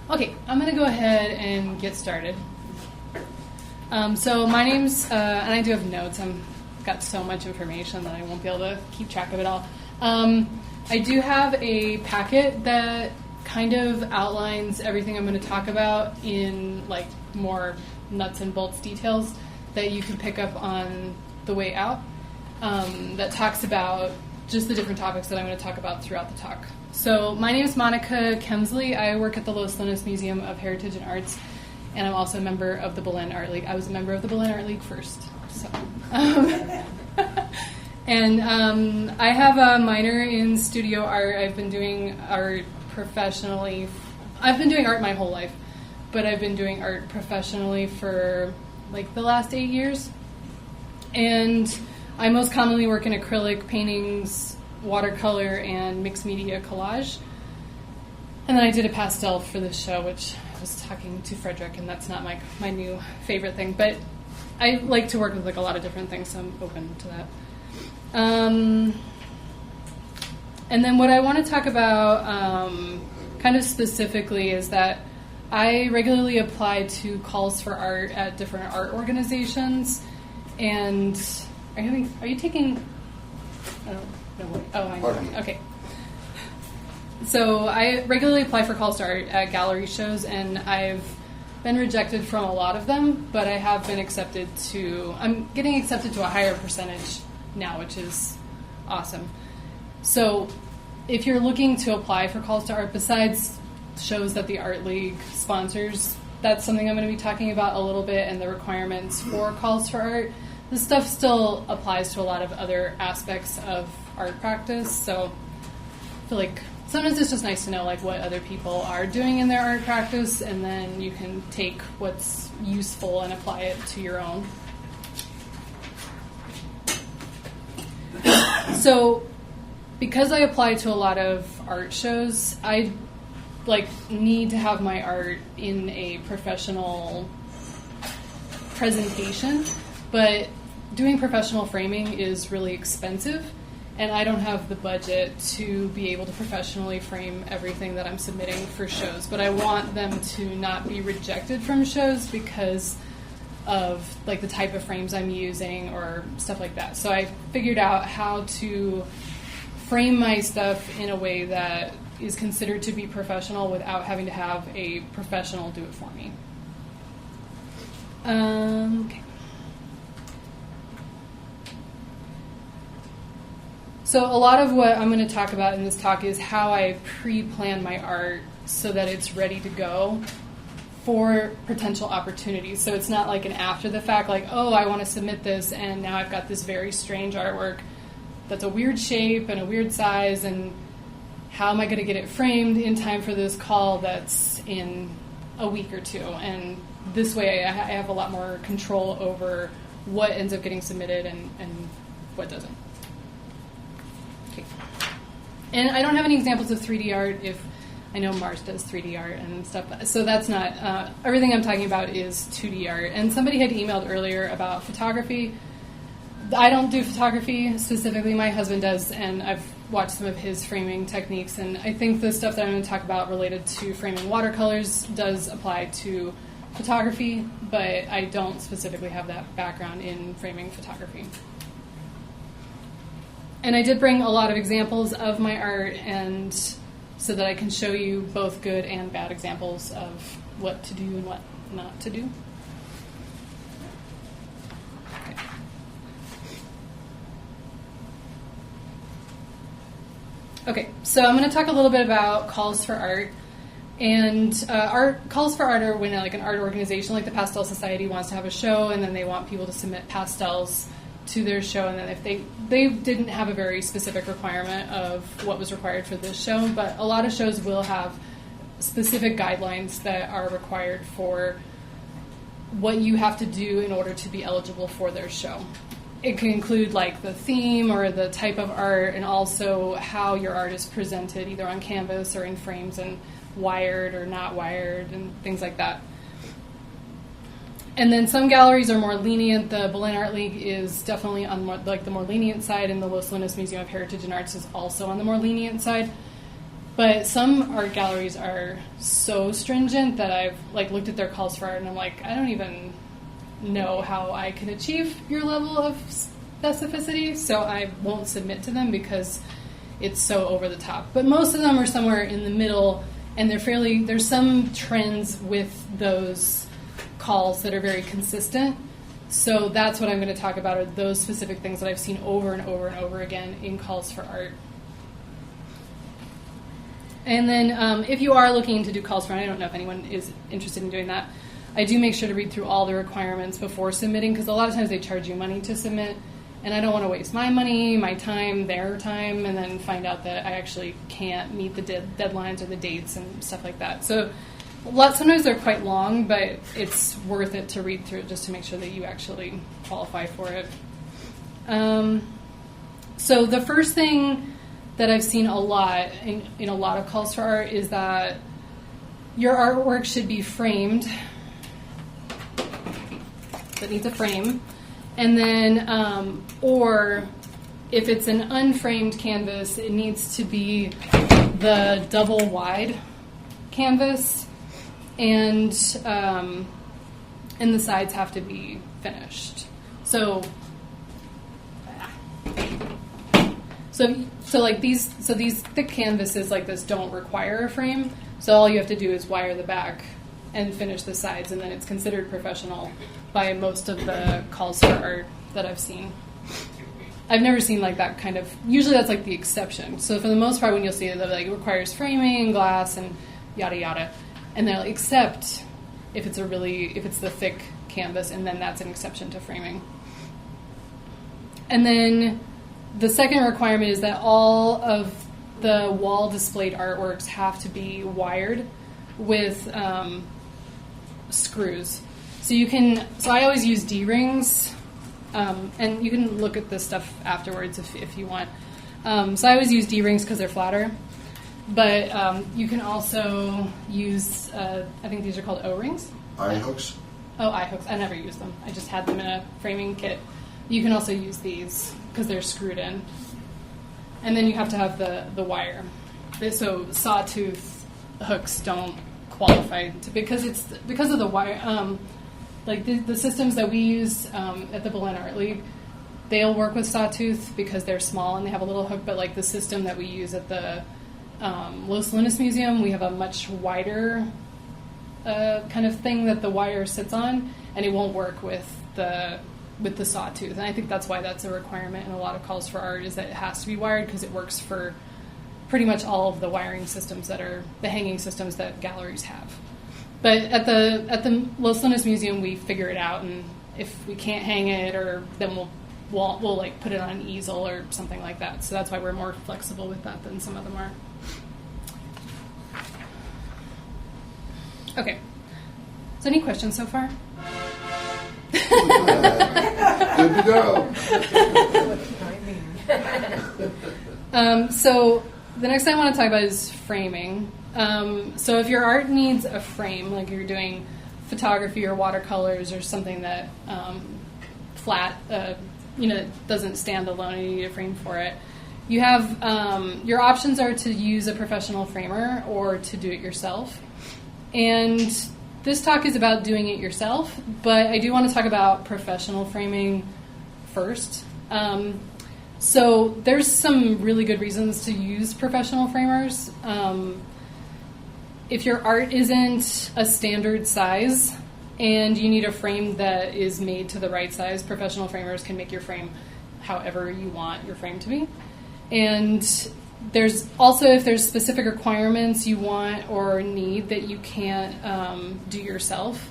Okay, I'm going to go ahead and get started. So my name's, and I do have notes. I've got so much information that I won't be able to keep track of it all. I do have a packet that kind of outlines everything I'm going to talk about in like more nuts and bolts details that you can pick up on the way out. That talks about just the different topics that I'm going to talk about throughout the talk. So my name is Monica Kemsley. I work at the Los Lunas Museum of Heritage and Arts, and I'm also a member of the Belen Art League. I was a member of the Belen Art League first. So, and I have a minor in studio art. I've been doing art professionally. I've been doing art my whole life, but I've been doing art professionally for like the last 8 years. And I most commonly work in acrylic paintings, watercolor, and mixed media collage. And then I did a pastel for this show, which I was talking to Frederick, and that's not my new favorite thing. But I like to work with like a lot of different things, so I'm open to that. And then what I want to talk about kind of specifically is that I regularly apply to calls for art at different art organizations. And are you taking, I don't know what, oh, I know. Okay. So I regularly apply for calls to art at gallery shows, and I've been rejected from a lot of them, but I have been I'm getting accepted to a higher percentage now, which is awesome. So if you're looking to apply for calls to art, besides shows that the Art League sponsors, that's something I'm going to be talking about a little bit, and the requirements for calls for art. This stuff still applies to a lot of other aspects of art practice, so I feel like sometimes it's just nice to know like what other people are doing in their art practice, and then you can take what's useful and apply it to your own. So because I apply to a lot of art shows, I need to have my art in a professional presentation, but doing professional framing is really expensive, and I don't have the budget to be able to professionally frame everything that I'm submitting for shows. But I want them to not be rejected from shows because of like the type of frames I'm using or stuff like that. So I figured out how to frame my stuff in a way that is considered to be professional without having to have a professional do it for me. Okay. So a lot of what I'm going to talk about in this talk is how I pre-plan my art so that it's ready to go for potential opportunities. So it's not like an after the fact, like, oh, I want to submit this, and now I've got this very strange artwork that's a weird shape and a weird size, and how am I going to get it framed in time for this call that's in a week or two? And this way I have a lot more control over what ends up getting submitted and what doesn't. Okay. And I don't have any examples of 3D art. If I know Mars does 3D art and stuff, so that's not, everything I'm talking about is 2D art. And somebody had emailed earlier about photography. I don't do photography specifically, my husband does, and I've watched some of his framing techniques, and I think the stuff that I'm going to talk about related to framing watercolors does apply to photography, but I don't specifically have that background in framing photography. And I did bring a lot of examples of my art, and so that I can show you both good and bad examples of what to do and what not to do. Okay, so I'm going to talk a little bit about calls for art. And calls for art are when like an art organization like the Pastel Society wants to have a show, and then they want people to submit pastels to their show. And then if they didn't have a very specific requirement of what was required for this show, but a lot of shows will have specific guidelines that are required for what you have to do in order to be eligible for their show. It can include like the theme or the type of art, and also how your art is presented either on canvas or in frames and wired or not wired and things like that. And then some galleries are more lenient. The Belen Art League is definitely on the more lenient side, and the Los Lunas Museum of Heritage and Arts is also on the more lenient side. But some art galleries are so stringent that I've like looked at their calls for art and I'm like, I don't even know how I can achieve your level of specificity, so I won't submit to them because it's so over the top. But most of them are somewhere in the middle, and there's some trends with those calls that are very consistent. So that's what I'm going to talk about, are those specific things that I've seen over and over and over again in calls for art. And then if you are looking to do calls for art, I don't know if anyone is interested in doing that, I do make sure to read through all the requirements before submitting, because a lot of times they charge you money to submit, and I don't want to waste my money, my time, their time, and then find out that I actually can't meet the deadlines or the dates and stuff like that. So sometimes they're quite long, but it's worth it to read through it just to make sure that you actually qualify for it. So the first thing that I've seen a lot in a lot of calls for art is that your artwork should be framed. That needs a frame. And then, or if it's an unframed canvas, it needs to be the double wide canvas, and the sides have to be finished. So like these thick canvases like this don't require a frame. So all you have to do is wire the back and finish the sides, and then it's considered professional by most of the calls for art that I've seen. I've never seen like that kind of, usually that's like the exception. So for the most part, when you'll see it, like it requires framing, glass, and yada yada. And they're like, except if it's the thick canvas, and then that's an exception to framing. And then the second requirement is that all of the wall displayed artworks have to be wired with screws. So I always use D-rings, and you can look at this stuff afterwards if you want. So I always use D-rings because they're flatter, but you can also use, I think these are called O-rings. I-hooks? Oh, I-hooks. I never use them. I just had them in a framing kit. You can also use these because they're screwed in. And then you have to have the wire. So sawtooth hooks don't qualify because of the wire. Like the systems that we use at the Belen Art League, they'll work with sawtooth because they're small and they have a little hook. But like the system that we use at the Los Lunas Museum, we have a much wider kind of thing that the wire sits on, and it won't work with the sawtooth. And I think that's why that's a requirement in a lot of calls for art, is that it has to be wired because it works for pretty much all of the wiring systems that are the hanging systems that galleries have. But at the Los Lunas Museum, we figure it out, and if we can't hang it, or then we'll like put it on an easel or something like that. So that's why we're more flexible with that than some of them are. Okay. So any questions so far? Good to go. So the next thing I want to talk about is framing. So if your art needs a frame, like you're doing photography or watercolors or something that flat, doesn't stand alone and you need a frame for it, you have your options are to use a professional framer or to do it yourself. And this talk is about doing it yourself, but I do want to talk about professional framing first. So there's some really good reasons to use professional framers. If your art isn't a standard size and you need a frame that is made to the right size, professional framers can make your frame however you want your frame to be. And there's also, if there's specific requirements you want or need that you can't do yourself,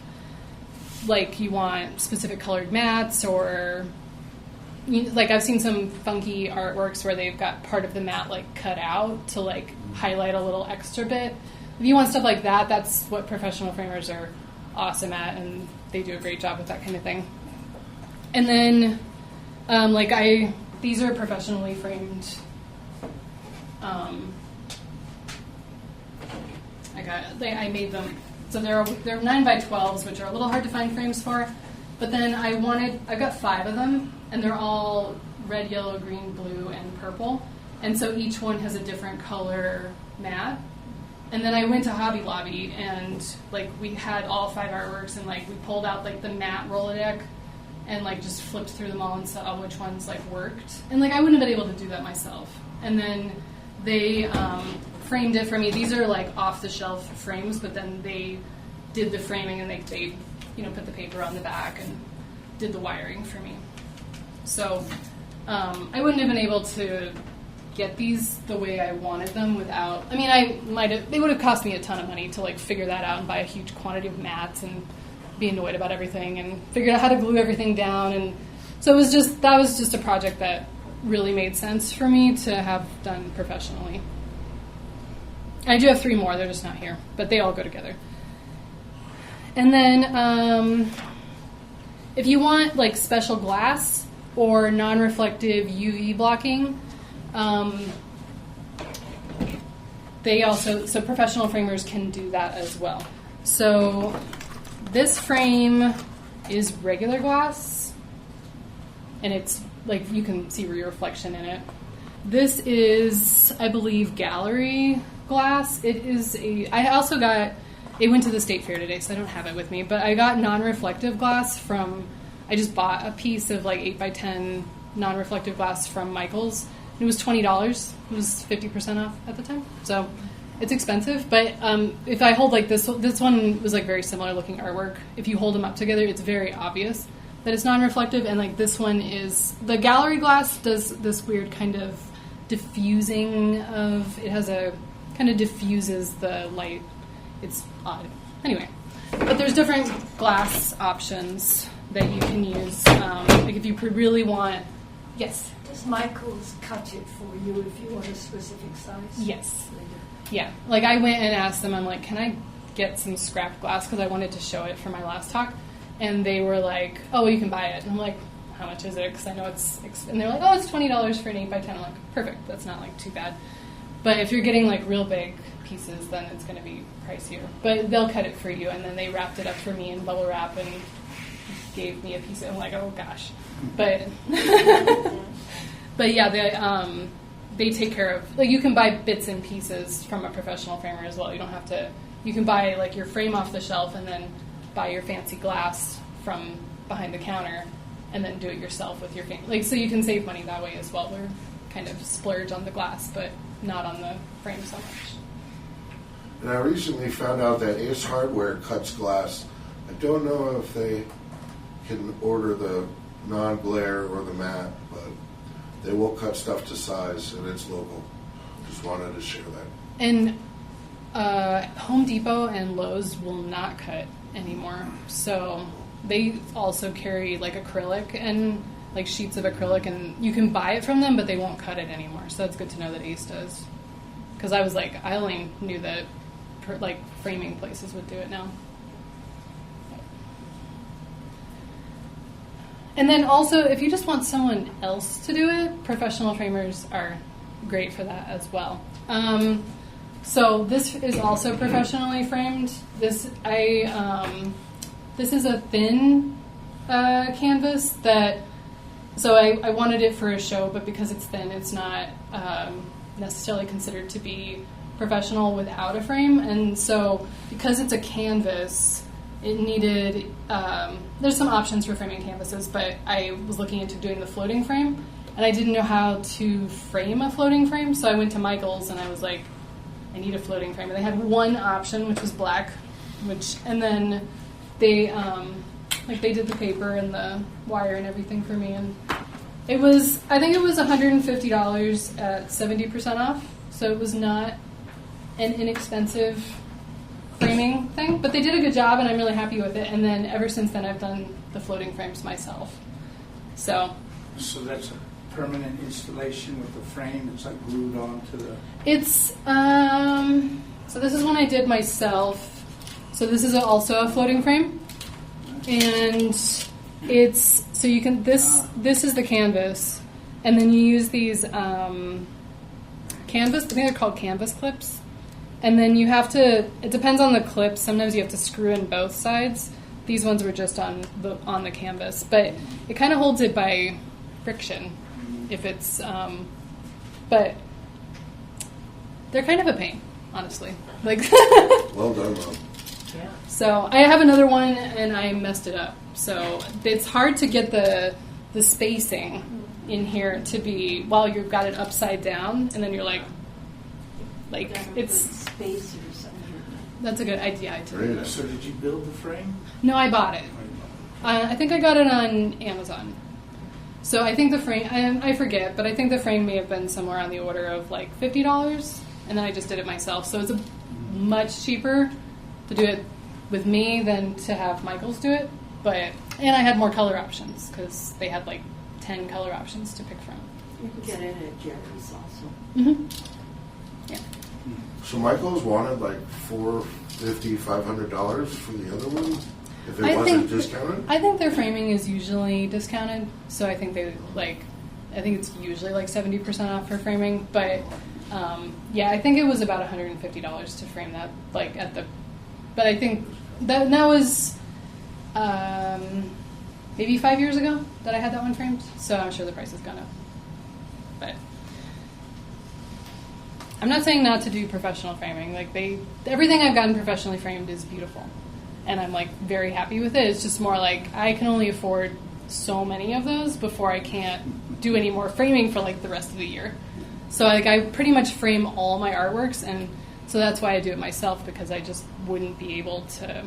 like you want specific colored mats, or like I've seen some funky artworks where they've got part of the mat like cut out to like highlight a little extra bit. If you want stuff like that, that's what professional framers are awesome at, and they do a great job with that kind of thing. And then these are professionally framed. I made them, so they're 9x12s, which are a little hard to find frames for. But then I've got 5 of them, and they're all red, yellow, green, blue, and purple. And so each one has a different color mat. And then I went to Hobby Lobby, and like we had all 5 artworks, and like we pulled out like the matte Rolodeck and like just flipped through them all and saw which ones like worked. And like I wouldn't have been able to do that myself. And then they framed it for me. These are like off the shelf frames, but then they did the framing, and they put the paper on the back and did the wiring for me. So I wouldn't have been able to get these the way I wanted them without. I mean, they would have cost me a ton of money to like figure that out and buy a huge quantity of mats and be annoyed about everything and figure out how to glue everything down. And so that was just a project that really made sense for me to have done professionally. I do have 3 more. They're just not here, but they all go together. And then if you want like special glass or non-reflective UV blocking, so professional framers can do that as well. So this frame is regular glass, and it's like you can see your reflection in it. This is, I believe, gallery glass. It went to the state fair today, so I don't have it with me, but I got non-reflective glass I just bought a piece of like 8x10 non-reflective glass from Michael's. It was $20. It was 50% off at the time. So it's expensive, but if I hold like this one was like very similar looking artwork. If you hold them up together, it's very obvious that it's non-reflective, and like this one is, the gallery glass does this weird kind of diffusing it has a kind of diffuses the light. It's odd. Anyway, but there's different glass options that you can use. Like if you really want, yes? Does Michael's cut it for you if you want a specific size? Yes. Yeah. Like I went and asked them, I'm like, can I get some scrap glass? Because I wanted to show it for my last talk. And they were like, oh, well, you can buy it. And I'm like, how much is it? Because I know and they're like, oh, it's $20 for an 8x10. I'm like, perfect. That's not like too bad. But if you're getting like real big pieces, then it's going to be pricier. But they'll cut it for you. And then they wrapped it up for me in bubble wrap and gave me a piece. I'm like, oh gosh. But but yeah, they take care of, like, you can buy bits and pieces from a professional framer as well. You don't have to. You can buy like your frame off the shelf and then buy your fancy glass from behind the counter and then do it yourself with your like, so you can save money that way as well. We're kind of splurge on the glass, but not on the frame so much. And I recently found out that Ace Hardware cuts glass. I don't know if they can order the non-glare or the matte, but they will cut stuff to size, and it's local. Just wanted to share that. And Home Depot and Lowe's will not cut anymore. So they also carry like acrylic and like sheets of acrylic, and you can buy it from them, but they won't cut it anymore. So that's good to know that Ace does. Because I was like, I only knew that like framing places would do it now. And then also, if you just want someone else to do it, professional framers are great for that as well. So this is also professionally framed. This is a thin canvas that. So I wanted it for a show, but because it's thin, it's not necessarily considered to be professional without a frame. And so because it's a canvas, it needed, there's some options for framing canvases, but I was looking into doing the floating frame, and I didn't know how to frame a floating frame, so I went to Michael's, and I was like, I need a floating frame. And they had one option, which was black, and then they, they did the paper and the wire and everything for me, and I think it was $150 at 70% off, so it was not an inexpensive framing thing, but they did a good job, and I'm really happy with it. And then ever since then, I've done the floating frames myself. So that's a permanent installation with the frame. It's like glued onto the. It's so this is one I did myself. So this is also a floating frame, and it's so you can this is the canvas, and then you use these canvas. I think they're called canvas clips. And then you have to, it depends on the clips. Sometimes you have to screw in both sides. These ones were just on the canvas. But it kind of holds it by friction if it's, but they're kind of a pain. honestly. Like, Well done, Mom. Yeah. so I have another one, and I messed it up. So it's hard to get the spacing in here to be while you've got it upside down, and then you're like it's. Space or something. That's a good idea. Great. So did you build the frame? No, I bought it. I think I got it on Amazon. So I think the frame, I forget, but I think the frame may have been somewhere on the order of like $50, and then I just did it myself. So it's much cheaper to do it with me than to have Michael's do it. And I had more color options because they had like 10 color options to pick from. You can get it at Jerry's also. Mm-hmm. Yeah. So Michael's wanted like $450, $500 for the other one if it I wasn't think- discounted. I think their framing is usually discounted, so I think I think it's usually like 70% off for framing. But yeah, I think it was about $150 to frame that, like at the. But I think that was maybe 5 years ago that I had that one framed, so I'm sure the price has gone up. But I'm not saying not to do professional framing. Like everything I've gotten professionally framed is beautiful, and I'm like very happy with it. It's just more like I can only afford so many of those before I can't do any more framing for like the rest of the year. So like I pretty much frame all my artworks, and so that's why I do it myself, because I just wouldn't be able to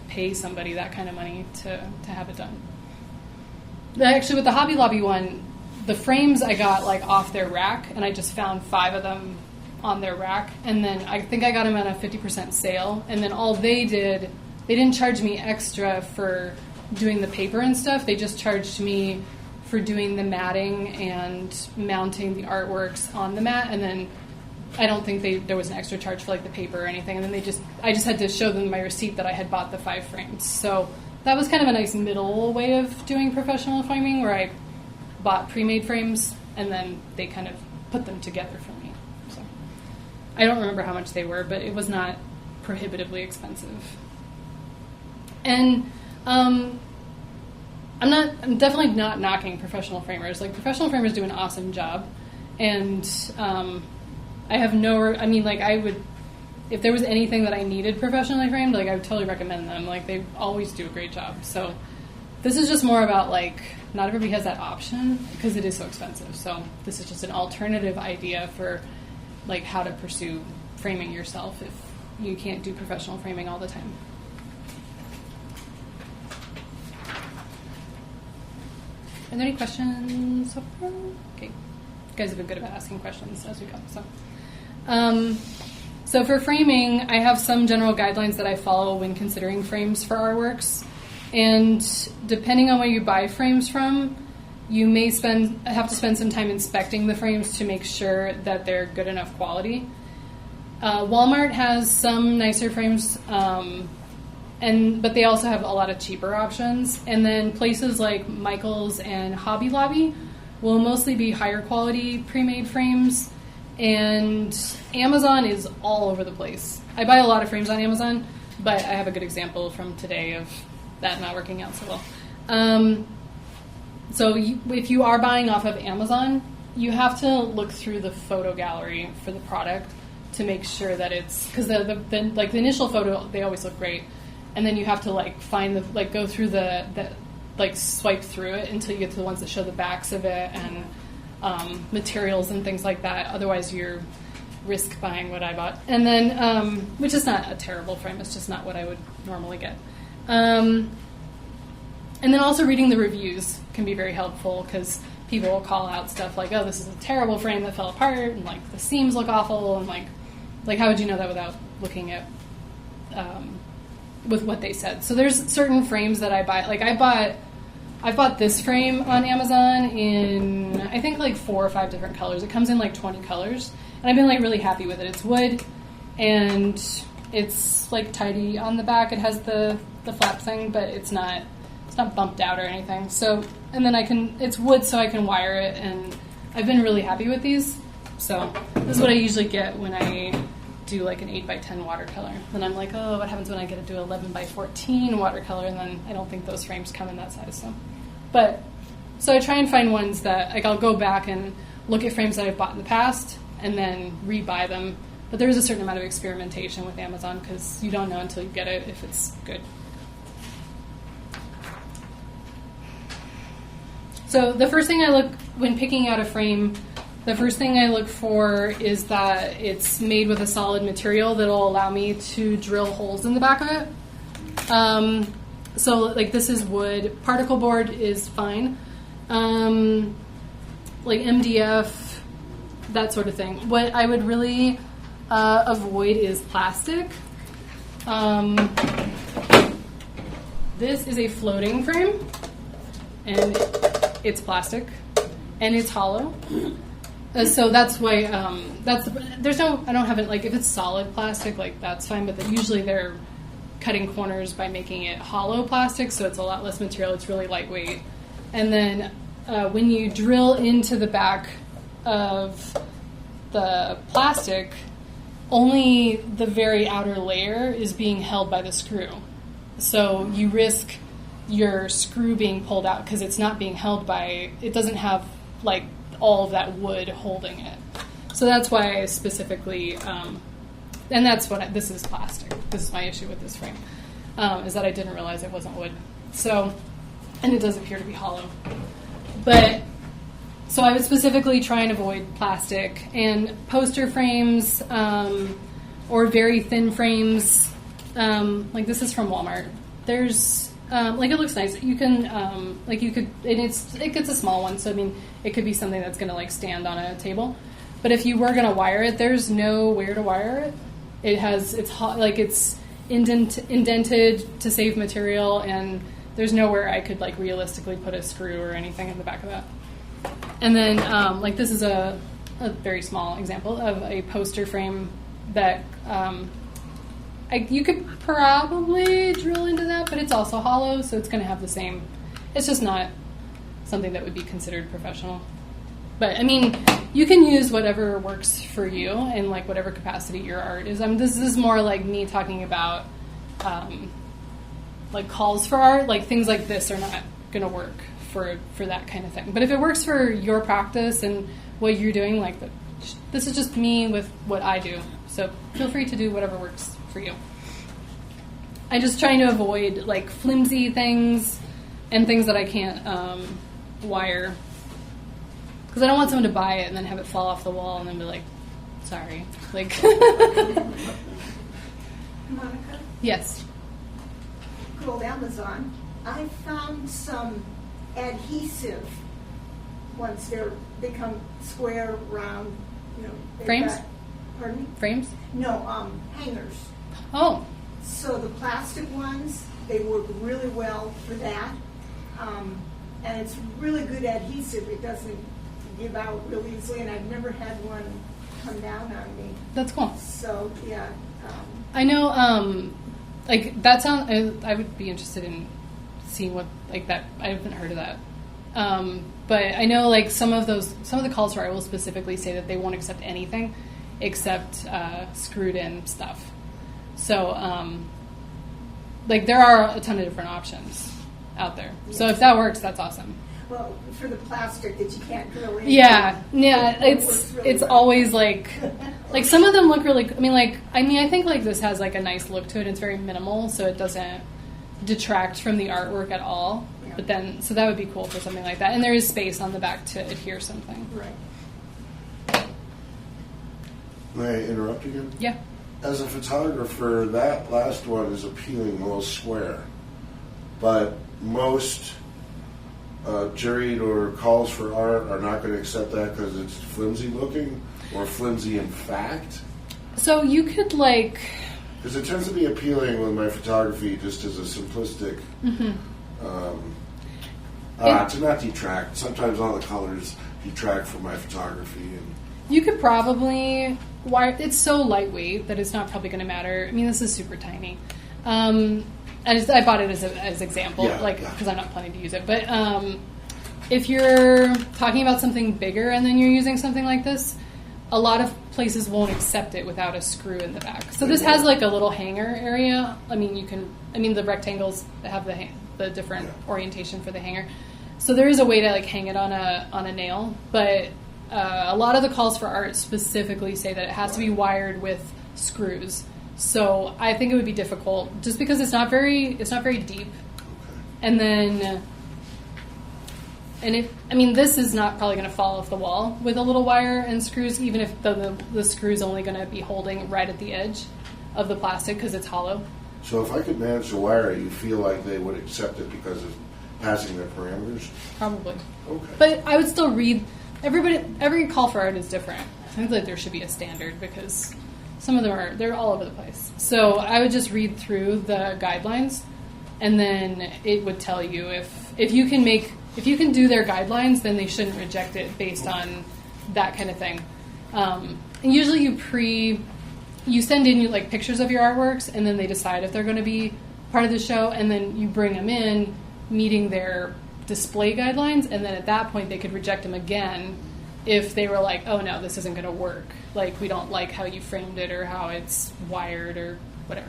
pay somebody that kind of money to have it done. Actually, with the Hobby Lobby one, the frames I got like off their rack, and I just found 5 of them on their rack, and then I think I got them at a 50% sale, and then all they didn't charge me extra for doing the paper and stuff. They just charged me for doing the matting and mounting the artworks on the mat, and then I don't think there was an extra charge for like the paper or anything, and then I just had to show them my receipt that I had bought the 5 frames. So that was kind of a nice middle way of doing professional framing, where I bought pre-made frames and then they kind of put them together for me. So I don't remember how much they were, but it was not prohibitively expensive. And I'm definitely not knocking professional framers. Like, professional framers do an awesome job, and I have I would, if there was anything that I needed professionally framed, like I would totally recommend them. Like, they always do a great job. So this is just more about like, not everybody has that option because it is so expensive. So this is just an alternative idea for like how to pursue framing yourself if you can't do professional framing all the time. Are there any questions so far? Okay. You guys have been good about asking questions as we go. So for framing, I have some general guidelines that I follow when considering frames for artworks. And depending on where you buy frames from, you may have to spend some time inspecting the frames to make sure that they're good enough quality. Walmart has some nicer frames, but they also have a lot of cheaper options. And then places like Michael's and Hobby Lobby will mostly be higher quality pre-made frames. And Amazon is all over the place. I buy a lot of frames on Amazon, but I have a good example from today of that not working out so well. If you are buying off of Amazon, you have to look through the photo gallery for the product to make sure that it's, because the initial photo, they always look great, and then you have to go through swipe through it until you get to the ones that show the backs of it and materials and things like that. Otherwise, you're risk buying what I bought, and then which is not a terrible frame. It's just not what I would normally get. And then also reading the reviews can be very helpful, because people will call out stuff like, "Oh, this is a terrible frame that fell apart," and like the seams look awful, and like how would you know that without looking at with what they said? So there's certain frames that I buy. Like I bought this frame on Amazon in, I think, like 4 or 5 different colors. It comes in like 20 colors, and I've been like really happy with it. It's wood, and it's like tidy on the back. It has the flap thing, but it's not bumped out or anything. So, and then it's wood, so I can wire it, and I've been really happy with these. So this is what I usually get when I do like an 8x10 watercolor. Then I'm like, oh, what happens when I get to do 11x14 watercolor? And then I don't think those frames come in that size. So I try and find ones that, like, I'll go back and look at frames that I've bought in the past and then rebuy them But there is a certain amount of experimentation with Amazon because you don't know until you get it if it's good. So the first thing I look when picking out a frame, the first thing I look for is that it's made with a solid material that'll allow me to drill holes in the back of it. So like this is wood. Particle board is fine. Like MDF, that sort of thing. What I would really avoid is plastic. This is a floating frame, and it's plastic, and it's hollow. So that's why I don't have it like if it's solid plastic, like that's fine. But usually they're cutting corners by making it hollow plastic, so it's a lot less material. It's really lightweight, and then when you drill into the back of the plastic, only the very outer layer is being held by the screw. So you risk your screw being pulled out because it's not being held by, it doesn't have like all of that wood holding it. So that's why I specifically, and that's what this is plastic. This is my issue with this frame, is that I didn't realize it wasn't wood. So, and it does appear to be hollow. But, so I would specifically try and avoid plastic and poster frames, or very thin frames. Like this is from Walmart. There's, like it looks nice. You can, like you could, and it gets a small one. So I mean, it could be something that's going to like stand on a table. But if you were going to wire it, there's nowhere to wire it. It's indented to save material, and there's nowhere I could like realistically put a screw or anything in the back of that. And then, like this is a very small example of a poster frame that you could probably drill into that, but it's also hollow, so it's going to have the same. It's just not something that would be considered professional. But I mean, you can use whatever works for you in like whatever capacity your art is. This is more like me talking about like calls for art. Like things like this are not going to work for that kind of thing. But if it works for your practice and what you're doing, like this is just me with what I do. So feel free to do whatever works for you. I'm just trying to avoid like flimsy things and things that I can't wire. Because I don't want someone to buy it and then have it fall off the wall and then be like, sorry. Like, Monica, yes. good old Amazon. I found some adhesive once they become square, round, Frames? Pardon me? Frames? No, hangers. Oh. So the plastic ones, they work really well for that. And it's really good adhesive. It doesn't give out real easily, and I've never had one come down on me. That's cool. So, yeah. I know, like, that sounds, I would be interested in seeing what, like, that, I haven't heard of that. But I know, like, some of the calls for art will specifically say that they won't accept anything except screwed in stuff. So, like, there are a ton of different options out there. Yes. So if that works, that's awesome. Well, for the plastic that you can't drill in. Yeah, it's well. always like some of them look really. I think like this has like a nice look to it. It's very minimal, so it doesn't detract from the artwork at all. Yeah. But then, so that would be cool for something like that. And there is space on the back to adhere something. Right. May I interrupt again? Yeah. As a photographer, that last one is appealing, a little square, but most juried or calls for art are not going to accept that because it's flimsy looking or flimsy in fact. So you could like... Because it tends to be appealing with my photography just as a simplistic... to not detract. Sometimes all the colors detract from my photography. And you could probably... It's so lightweight that it's not probably going to matter. I mean, this is super tiny. I bought it as example, because I'm not planning to use it. But if you're talking about something bigger and then you're using something like this, a lot of places won't accept it without a screw in the back. So this has like a little hanger area. The rectangles have the different orientation for the hanger. So there is a way to like hang it on a nail, but a lot of the calls for art specifically say that it has to be wired with screws. So I think it would be difficult just because it's not very deep. And then, this is not probably going to fall off the wall with a little wire and screws, even if the screw's only going to be holding right at the edge of the plastic because it's hollow. So if I could manage to wire it, you feel like they would accept it because of passing their parameters? Probably. Okay. But I would still read. Every call for art is different. I think that there should be a standard because some of them they're all over the place. So I would just read through the guidelines, and then it would tell you if you can do their guidelines, then they shouldn't reject it based on that kind of thing. And usually you send in like pictures of your artworks, and then they decide if they're going to be part of the show, and then you bring them in, meeting their display guidelines, and then at that point they could reject them again if they were like, oh no, this isn't going to work. Like, we don't like how you framed it or how it's wired or whatever.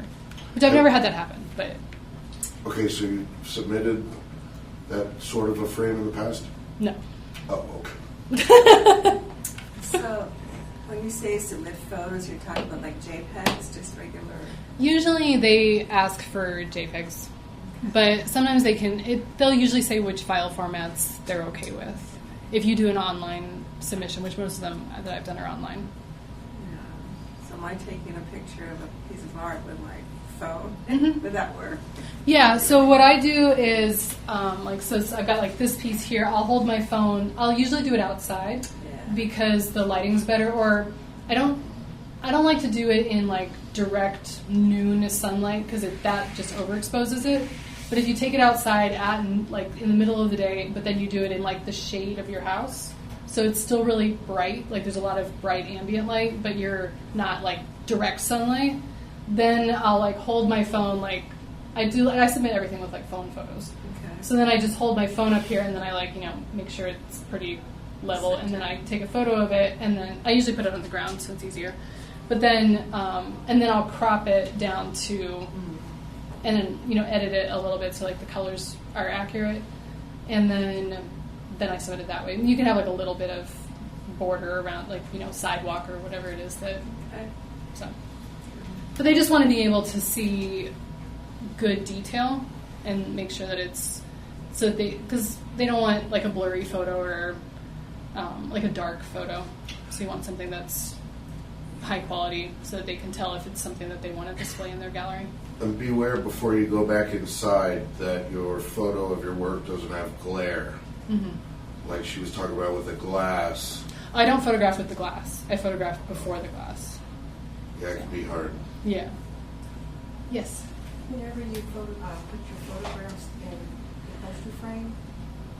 Which I've never had that happen, but... Okay, so you submitted that sort of a frame in the past? No. Oh, okay. So, when you say submit photos, you're talking about like JPEGs, just regular? Usually they ask for JPEGs, but sometimes they'll usually say which file formats they're okay with. If you do an online submission, which most of them that I've done are online. Yeah. So am I taking a picture of a piece of art with my phone? Mhm. Would that work? Yeah, so what I do is, so I've got like this piece here, I'll hold my phone, I'll usually do it outside because the lighting's better, or I don't like to do it in like direct noon sunlight because that just overexposes it. But if you take it outside in the middle of the day, but then you do it in like the shade of your house, so it's still really bright, like there's a lot of bright ambient light, but you're not like direct sunlight, then I'll like hold my phone like I submit everything with like phone photos. Okay. So then I just hold my phone up here and then I make sure it's pretty level, and then I take a photo of it, and then I usually put it on the ground so it's easier. But then and then I'll crop it down to and then edit it a little bit so like the colors are accurate, and then I submit it that way. You can have like a little bit of border around sidewalk or whatever it is that so. But they just want to be able to see good detail and make sure that it's because they don't want like a blurry photo or like a dark photo. So you want something that's high quality so that they can tell if it's something that they want to display in their gallery. And beware before you go back inside that your photo of your work doesn't have glare. Mm-hmm. Like she was talking about with the glass. I don't photograph with the glass. I photograph before the glass. Yeah, it can be hard. Yeah. Yes. Whenever you put your photographs in the poster frame,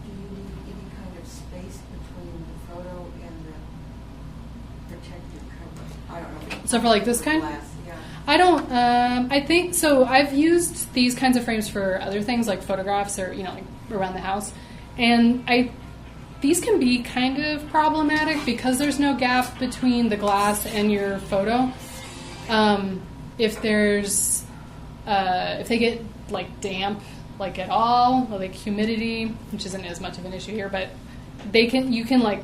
do you need any kind of space between the photo and the protective cover? I don't know. So for like this kind? Glass, yeah. I don't, I think, so I've used these kinds of frames for other things like photographs or, like around the house. And these can be kind of problematic because there's no gap between the glass and your photo. If they get like damp, like at all, or like humidity, which isn't as much of an issue here, but you can like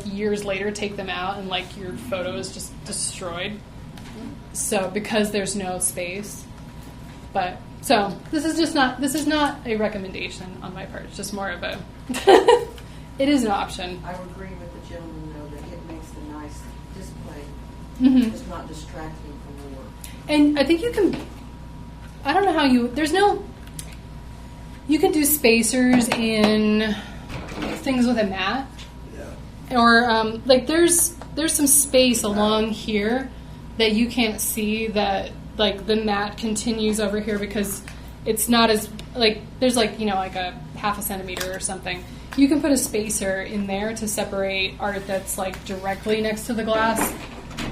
years later take them out and like your photo is just destroyed. So because there's no space, but so this is not a recommendation on my part. It's just more of a it is an option. I would agree with the gentleman though that it makes a nice display. Mm-hmm. It's not distracting from the work. And I think you can. I don't know how you can do spacers in things with a mat, or there's some space along here that you can't see that like the mat continues over here because it's not as like there's like a half a centimeter or something. You can put a spacer in there to separate art that's like directly next to the glass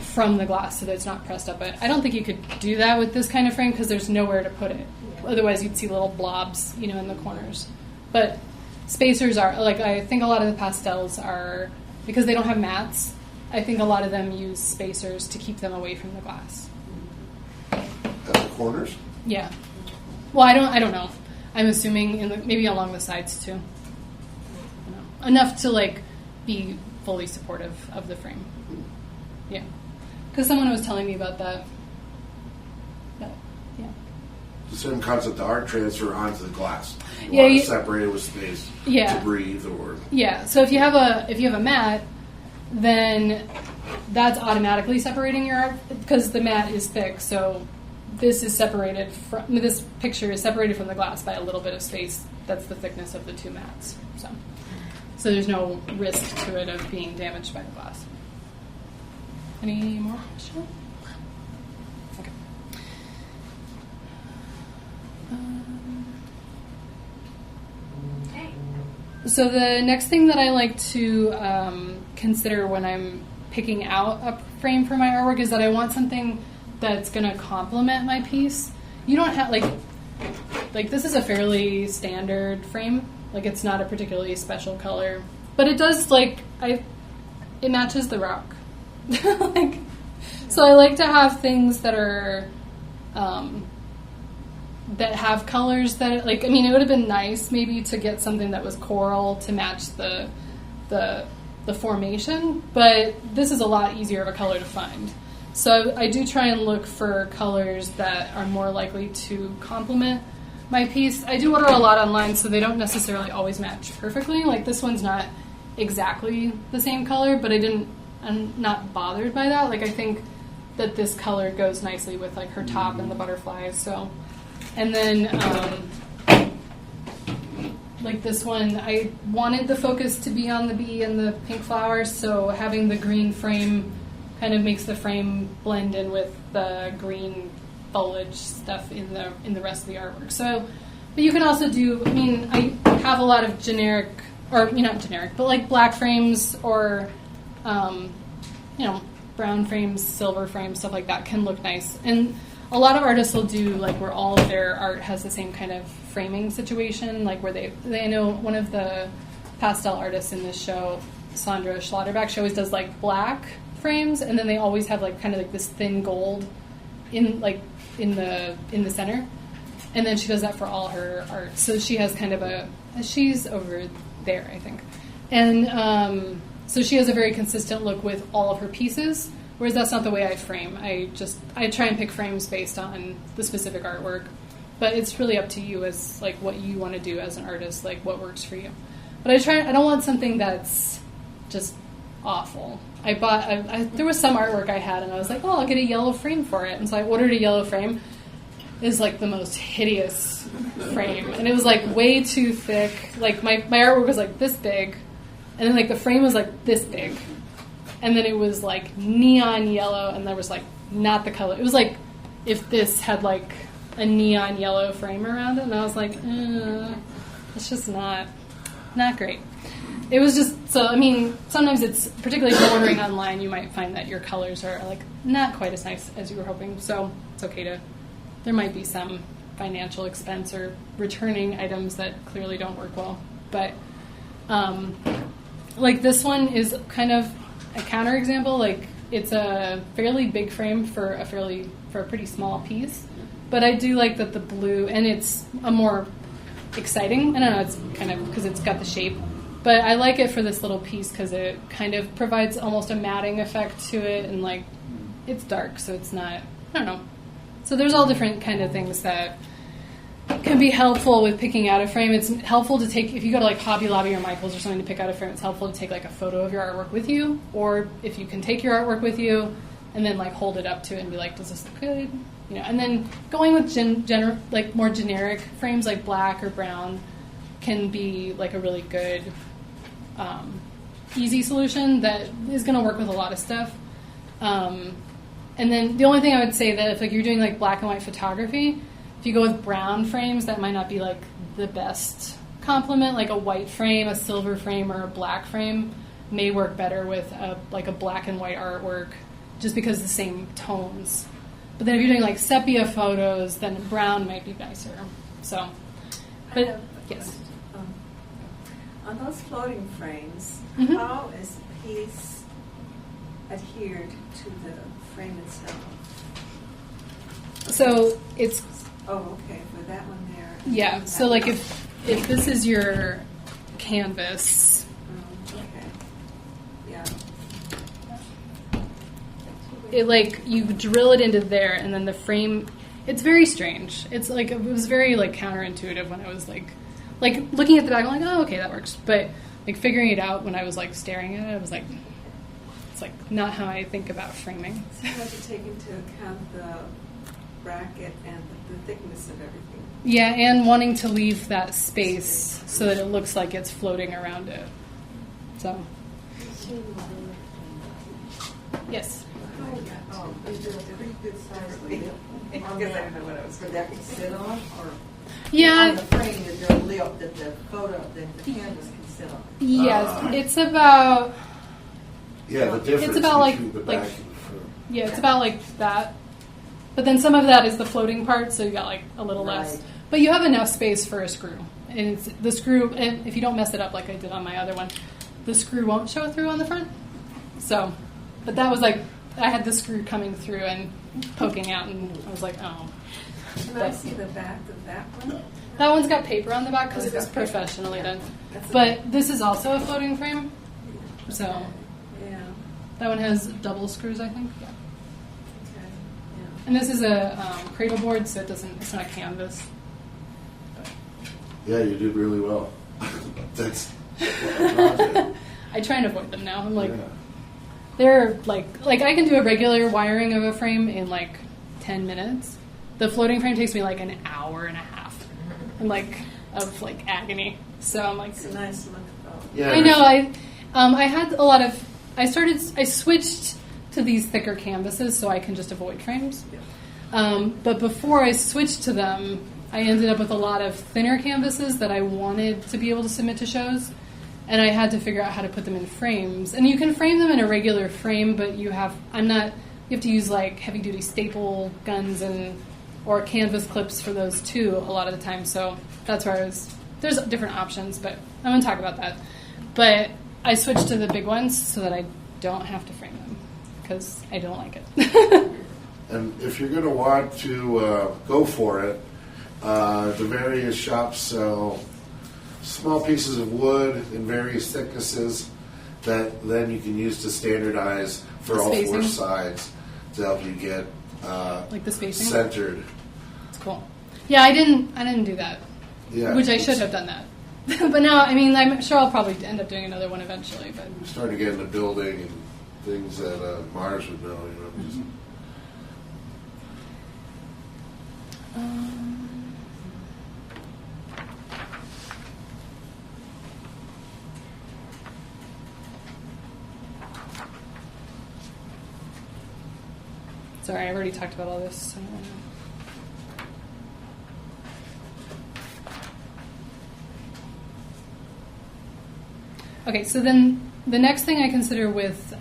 from the glass so that it's not pressed up. But I don't think you could do that with this kind of frame because there's nowhere to put it. Otherwise you'd see little blobs, in the corners. But spacers are, like, I think a lot of the pastels are, because they don't have mats, I think a lot of them use spacers to keep them away from the glass. At the corners? Yeah. Well, I don't know. I'm assuming maybe along the sides too. Enough to like be fully supportive of the frame. Yeah, because someone was telling me about that. Yeah. The same concept, the art transfer onto the glass. Yeah, You want to separate it with space Yeah. to breathe, or Yeah. So if you have a mat, then that's automatically separating your art because the mat is thick. So this picture is separated from the glass by a little bit of space. That's the thickness of the two mats. So there's no risk to it of being damaged by the glass. Any more questions? Okay. So the next thing that I like to consider when I'm picking out a frame for my artwork is that I want something that's going to complement my piece. You don't have like this is a fairly standard frame. Like it's not a particularly special color, but it does it matches the rock. So I like to have things that are that have colors that it would have been nice maybe to get something that was coral to match the formation, but this is a lot easier of a color to find. So I do try and look for colors that are more likely to complement my piece. I do order a lot online, so they don't necessarily always match perfectly. Like this one's not exactly the same color, but I'm not bothered by that. Like I think that this color goes nicely with like her top and the butterflies. So, and then like this one, I wanted the focus to be on the bee and the pink flowers, so having the green frame kind of makes the frame blend in with the green foliage stuff in the rest of the artwork. So, but you can also do, I have a lot of generic, or not generic, but like black frames or, brown frames, silver frames, stuff like that can look nice. And a lot of artists will do like where all of their art has the same kind of framing situation, like where they know one of the pastel artists in this show, Sandra Schlotterbeck, she always does like black frames, and then they always have like kind of like this thin gold in the center, and then she does that for all her art. So she has kind of she's over there, I think, and so she has a very consistent look with all of her pieces. Whereas that's not the way I frame. I try and pick frames based on the specific artwork, but it's really up to you as like what you want to do as an artist, like what works for you. But I don't want something that's just awful. There was some artwork I had, and I was like, oh, I'll get a yellow frame for it. And so I ordered a yellow frame. It's like the most hideous frame, and it was like way too thick. Like my artwork was like this big, and then like the frame was like this big. And then it was like neon yellow, and there was like not the color. It was like if this had like a neon yellow frame around it, and I was like, it's just not great. It was just, so sometimes it's, particularly if you're ordering online, you might find that your colors are like not quite as nice as you were hoping. So it's okay there might be some financial expense or returning items that clearly don't work well. But like this one is kind of a counterexample. Like it's a fairly big frame for a pretty small piece, but I do like that the blue, and it's a more exciting, I don't know, it's kind of because it's got the shape, but I like it for this little piece because it kind of provides almost a matting effect to it, and like it's dark, so it's not, I don't know. So there's all different kind of things that can be helpful with picking out a frame. It's helpful to take, if you go to like Hobby Lobby or Michael's or something to pick out a frame, it's helpful to take like a photo of your artwork with you, or if you can take your artwork with you and then like hold it up to it and be like, does this look good? And then going with like more generic frames like black or brown can be like a really good easy solution that is going to work with a lot of stuff. And then the only thing I would say that if like you're doing like black and white photography, if you go with brown frames, that might not be like the best complement. Like a white frame, a silver frame, or a black frame may work better with a black and white artwork, just because the same tones. But then if you're doing like sepia photos, then brown might be nicer. So, but yes. On those floating frames, Mm-hmm. how is the piece adhered to the frame itself? So it's, Oh, okay, for that one there. yeah, That so like one. if this is your canvas, Okay. Yeah. it like you drill it into there, and then the frame. It's very strange. It's like it was very like counterintuitive when I was like looking at the back. I'm like, oh, okay, that works. But like figuring it out when I was like staring at it, I was like, it's like not how I think about framing. So you have to take into account the bracket and the thickness of everything. Yeah, and wanting to leave that space so that it looks like it's floating around it. So, yes. Is there a pretty good size wheel I on guess I that don't know what I was for that to sit on, or on Yeah, the frame that they're lit, that the photo, that the canvas can sit on? yes. It's about Yeah, the difference It's about, between the like- back and the front. it's about like that. But then some of that is the floating part, so you got like a little less. Right. But you have enough space for a screw, and it's the screw. And if you don't mess it up like I did on my other one, the screw won't show through on the front. So, but that was like I had the screw coming through and poking out, and I was like, oh. Can I see the back of that one? That one's got paper on the back because Oh, it was it's got paper. professionally done. That's But this is also a floating frame, so Yeah. that one has double screws, I think. Yeah. Okay. Yeah. And this is a cradle board, so it's not canvas. Yeah, you did really well. That's I try and avoid them now. I'm like, yeah. they're like I can do a regular wiring of a frame in like 10 minutes. The floating frame takes me like an hour and a half, and like of like agony. So I'm like, It's a nice look, though. Yeah, I know. I had a lot of. I switched to these thicker canvases so I can just avoid frames. But before I switched to them, I ended up with a lot of thinner canvases that I wanted to be able to submit to shows, and I had to figure out how to put them in frames. And you can frame them in a regular frame, but you have to use like heavy duty staple guns or canvas clips for those too a lot of the time. So that's where there's different options, but I'm going to talk about that. But I switched to the big ones so that I don't have to frame them because I don't like it. And if you're going to want to go for it, the various shops sell small pieces of wood in various thicknesses that then you can use to standardize for The all four spacing? sides to help you get Like the spacing? centered. It's cool. Yeah, I didn't do that, Yeah, which I it's should have done that. But now, I mean, I'm sure I'll probably end up doing another one eventually. But starting to get into building and things that Mars would know. You know, just, sorry, I've already talked about all this. So I don't wanna- Okay, so then the next thing I consider with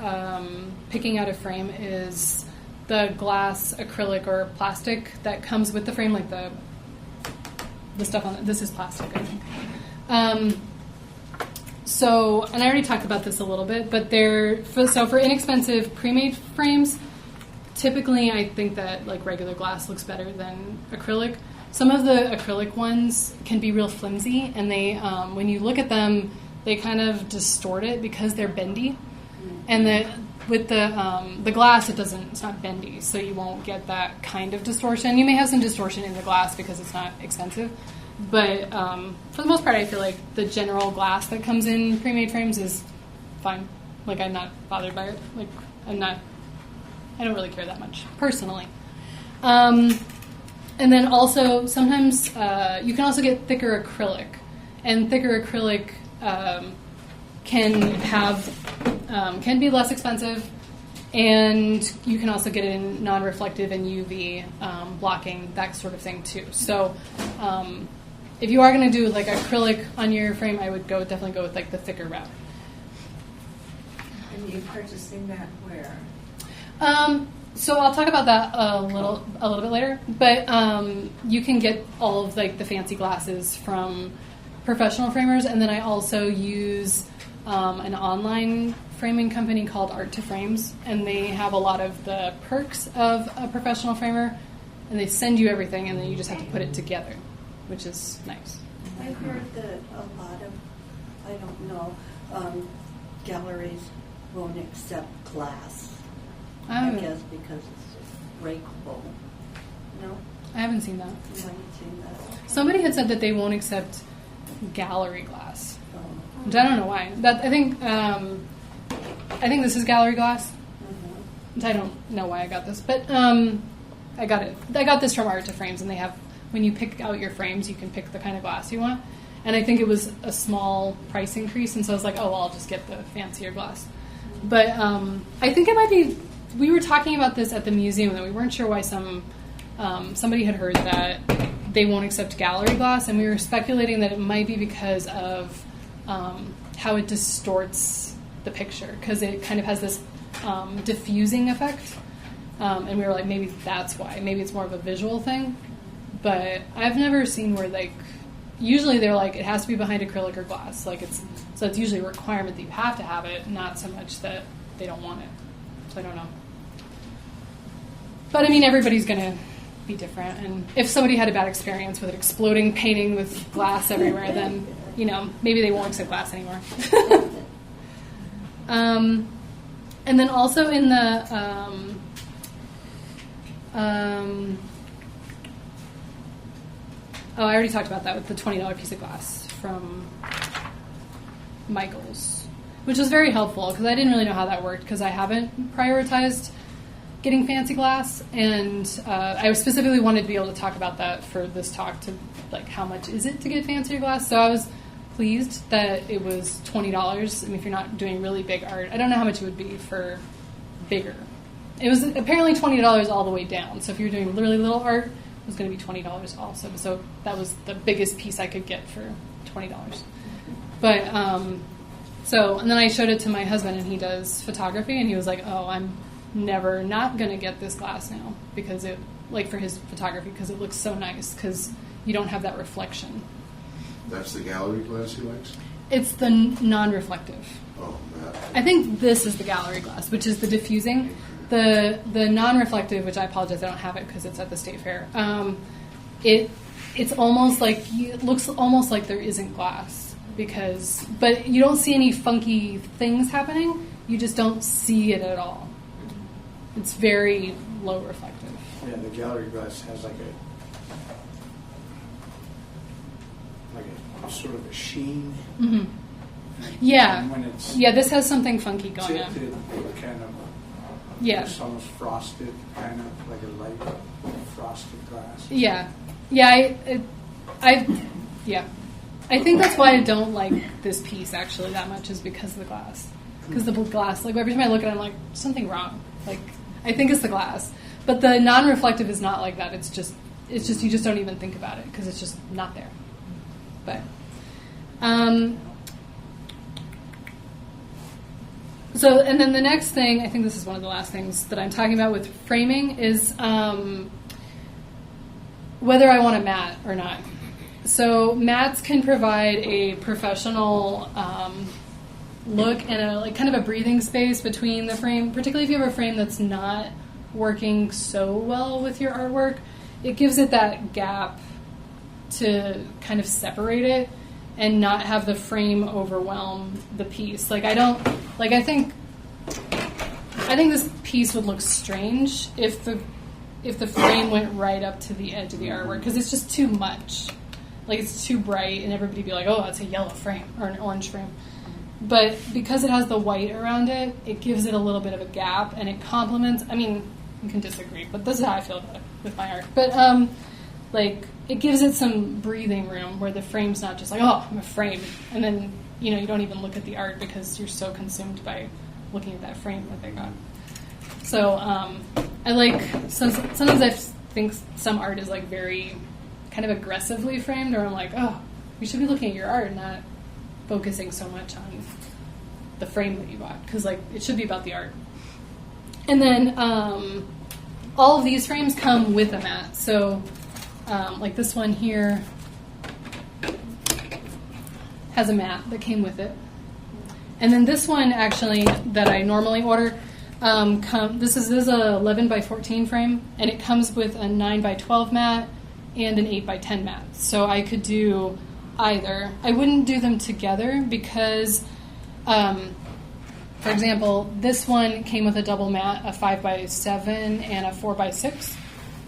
picking out a frame is the glass, acrylic, or plastic that comes with the frame, like the stuff on it. This is plastic, I think. So, and I already talked about this a little bit, but for inexpensive pre-made frames, typically I think that like regular glass looks better than acrylic. Some of the acrylic ones can be real flimsy, and they, when you look at them, they kind of distort it because they're bendy. And with the glass, it's not bendy, so you won't get that kind of distortion. You may have some distortion in the glass because it's not expensive, but for the most part, I feel like the general glass that comes in pre-made frames is fine. Like, I'm not bothered by it. Like, I don't really care that much personally. And then also sometimes you can also get thicker acrylic, and thicker acrylic can be less expensive, and you can also get it in non-reflective and UV blocking, that sort of thing too. So if you are going to do like acrylic on your frame, I would definitely go with like the thicker route. And you purchasing that where? So I'll talk about that a little bit later, but you can get all of like the fancy glasses from professional framers, and then I also use an online framing company called Art to Frames, and they have a lot of the perks of a professional framer, and they send you everything, and then you just have to put it together, which is nice. I heard that a lot of, I don't know, galleries won't accept glass. I guess because it's just breakable. No, I haven't seen that. you haven't seen that. Somebody had said that they won't accept gallery glass, Oh. which I don't know why. I think this is gallery glass. Mhm. I don't know why I got this, but I got it. I got this from Art to Frames, and they have, when you pick out your frames, you can pick the kind of glass you want. And I think it was a small price increase, and so I was like, oh, well, I'll just get the fancier glass. But I think it might be, we were talking about this at the museum, and we weren't sure why somebody had heard that they won't accept gallery glass, and we were speculating that it might be because of how it distorts the picture, because it kind of has this diffusing effect. And we were like, maybe that's why. Maybe it's more of a visual thing. But I've never seen where, like, usually they're like, it has to be behind acrylic or glass. Like, so it's usually a requirement that you have to have it, not so much that they don't want it. So I don't know. But I mean, everybody's going to be different. And if somebody had a bad experience with an exploding painting with glass everywhere, then, maybe they won't accept glass anymore. And then also in the I already talked about that with the $20 piece of glass from Michaels, which was very helpful because I didn't really know how that worked because I haven't prioritized getting fancy glass, and I specifically wanted to be able to talk about that for this talk, to like how much is it to get fancier glass. So I was pleased that it was $20. I mean, if you're not doing really big art, I don't know how much it would be for bigger. It was apparently $20 all the way down. So if you're doing really little art, it was going to be $20 also. So that was the biggest piece I could get for $20. But and then I showed it to my husband, and he does photography, and he was like, "Oh, I'm never not going to get this glass now because it, like for his photography, because it looks so nice because you don't have that reflection." That's the gallery glass he likes? It's the non-reflective. Oh, that. I think this is the gallery glass, which is the diffusing. The non-reflective, which I apologize, I don't have it because it's at the State Fair. It's almost like, it looks almost like there isn't glass but you don't see any funky things happening. You just don't see it at all. It's very low reflective. Yeah, the gallery glass has like a sort of a sheen. Mm-hmm. Yeah. And when it's this has something funky going on. tilted, it kind of, it's almost frosted, kind of like a light frosted glass. Yeah. I think that's why I don't like this piece actually that much, is because of the glass. Because the glass, like every time I look at it, I'm like, something wrong. Like, I think it's the glass. But the non-reflective is not like that. It's just you just don't even think about it because it's just not there. But, so, and then the next thing, I think this is one of the last things that I'm talking about with framing, is whether I want a mat or not. So mats can provide a professional look and kind of a breathing space between the frame, particularly if you have a frame that's not working so well with your artwork. It gives it that gap to kind of separate it and not have the frame overwhelm the piece. I think this piece would look strange if the frame went right up to the edge of the artwork, because it's just too much. It's too bright, and everybody would be like, oh, that's a yellow frame or an orange frame. But because it has the white around it, it gives it a little bit of a gap, and it complements. I mean, you can disagree, but this is how I feel about it with my art. But it gives it some breathing room where the frame's not just like, oh, I'm a frame, and then you don't even look at the art because you're so consumed by looking at that frame that they got. So sometimes I think some art is very kind of aggressively framed, or I'm like, oh, you should be looking at your art, not focusing so much on the frame that you bought, because it should be about the art. And then all of these frames come with a mat. So this one here has a mat that came with it. And then this one actually that I normally order, this is a 11 by 14 frame, and it comes with a 9 by 12 mat and an 8 by 10 mat. So I could do either. I wouldn't do them together because For example, this one came with a double mat, a 5x7 and a 4x6,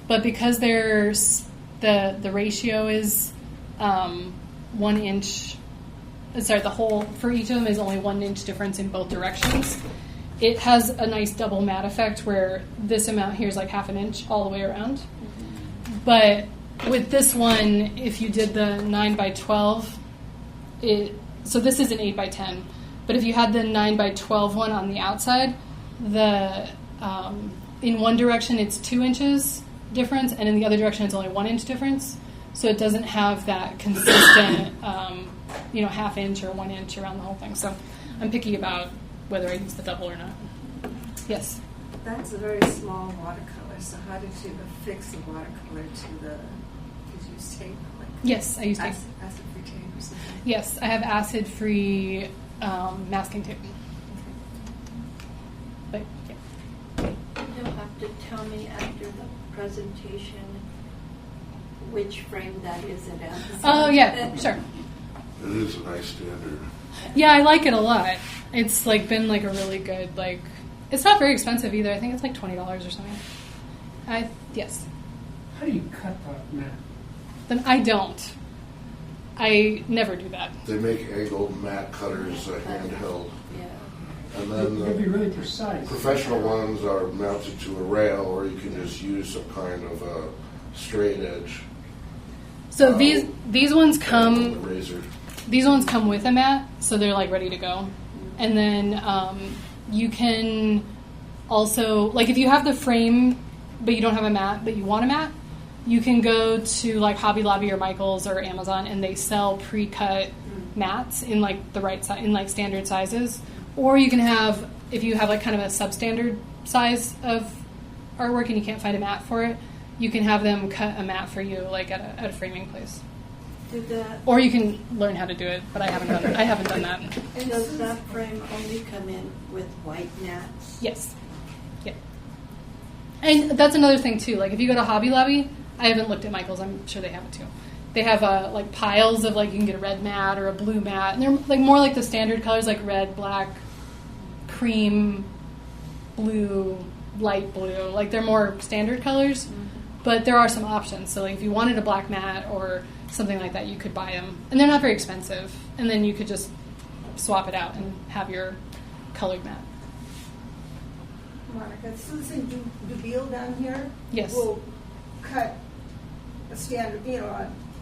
but because there's the ratio is 1 inch. Sorry, the hole for each of them is only 1 inch difference in both directions. It has a nice double mat effect where this amount here is like half an inch all the way around. But with this one, if you did the 9x12, so this is an 8x10. But if you had the 9x12 one on the outside, in one direction it's 2 inches difference, and in the other direction it's only 1 inch difference. So it doesn't have that consistent, half inch or 1 inch around the whole thing. So I'm picky about whether I use the double or not. Yes. That's a very small watercolor. So how did you affix the watercolor to the? Did you use tape? Yes, I use tape. Acid-free tape or something. Yes, I have acid-free masking tape. But yeah. You'll have to tell me after the presentation which frame that is it as. Oh yeah, sure. It is a nice standard. Yeah, I like it a lot. It's been a really good It's not very expensive either. I think it's $20 or something. Yes. How do you cut that mat? Then I don't. I never do that. They make angled mat cutters, handheld. Yeah. And then You'll be the really precise. professional ones are mounted to a rail, or you can just use some kind of a straight edge. So these ones come. The razor. These ones come with a mat, so they're ready to go. And then you can also, if you have the frame, but you don't have a mat, but you want a mat, you can go to Hobby Lobby or Michael's or Amazon, and they sell pre-cut mats in the right size, in standard sizes. Or you can have, if you have kind of a substandard size of artwork and you can't find a mat for it, you can have them cut a mat for you at a framing place. Or you can learn how to do it, but I haven't done that. And does that frame only come in with white mats? Yes. Yeah. And that's another thing too. If you go to Hobby Lobby, I haven't looked at Michael's. I'm sure they have it too. They have piles of you can get a red mat or a blue mat, and they're more the standard colors red, black, cream, blue, light blue. They're more standard colors, but there are some options. So if you wanted a black mat or something like that, you could buy them, and they're not very expensive. And then you could just swap it out and have your colored mat. Monica, Susan Dubille down here Yes. will cut a standard,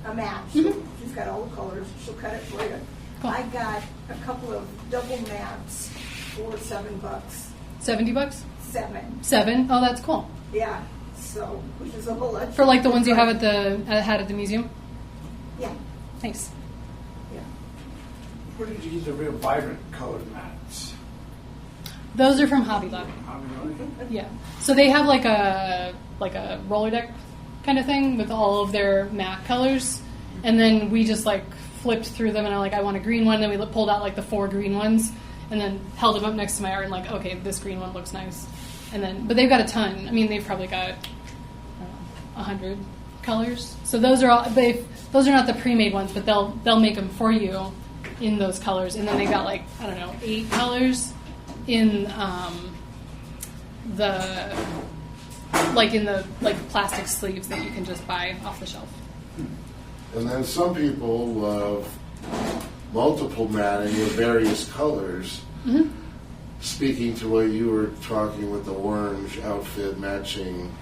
a mat. Mm-hmm. She's got all the colors. She'll cut it for you. Cool. I got a couple of double mats for $7. $70? $7. Oh, that's cool. Yeah. So, which is a whole lot. For the ones you have at the museum. Yeah. Nice. Yeah. Where did you get the real vibrant colored mats? Those are from Hobby Lobby. Yeah. So they have a roller deck kind of thing with all of their matte colors, and then we just flipped through them, and I want a green one. Then we pulled out the 4 green ones, and then held them up next to my art, and okay, this green one looks nice. And then, but they've got a ton. I mean, they've probably got 100 colors. So those are all. Those are not the pre-made ones, but they'll make them for you in those colors, and then they've got 8 colors in the plastic sleeves that you can just buy off the shelf. And then some people love multiple matting with various colors. Mm-hmm. Speaking to what you were talking with the orange outfit matching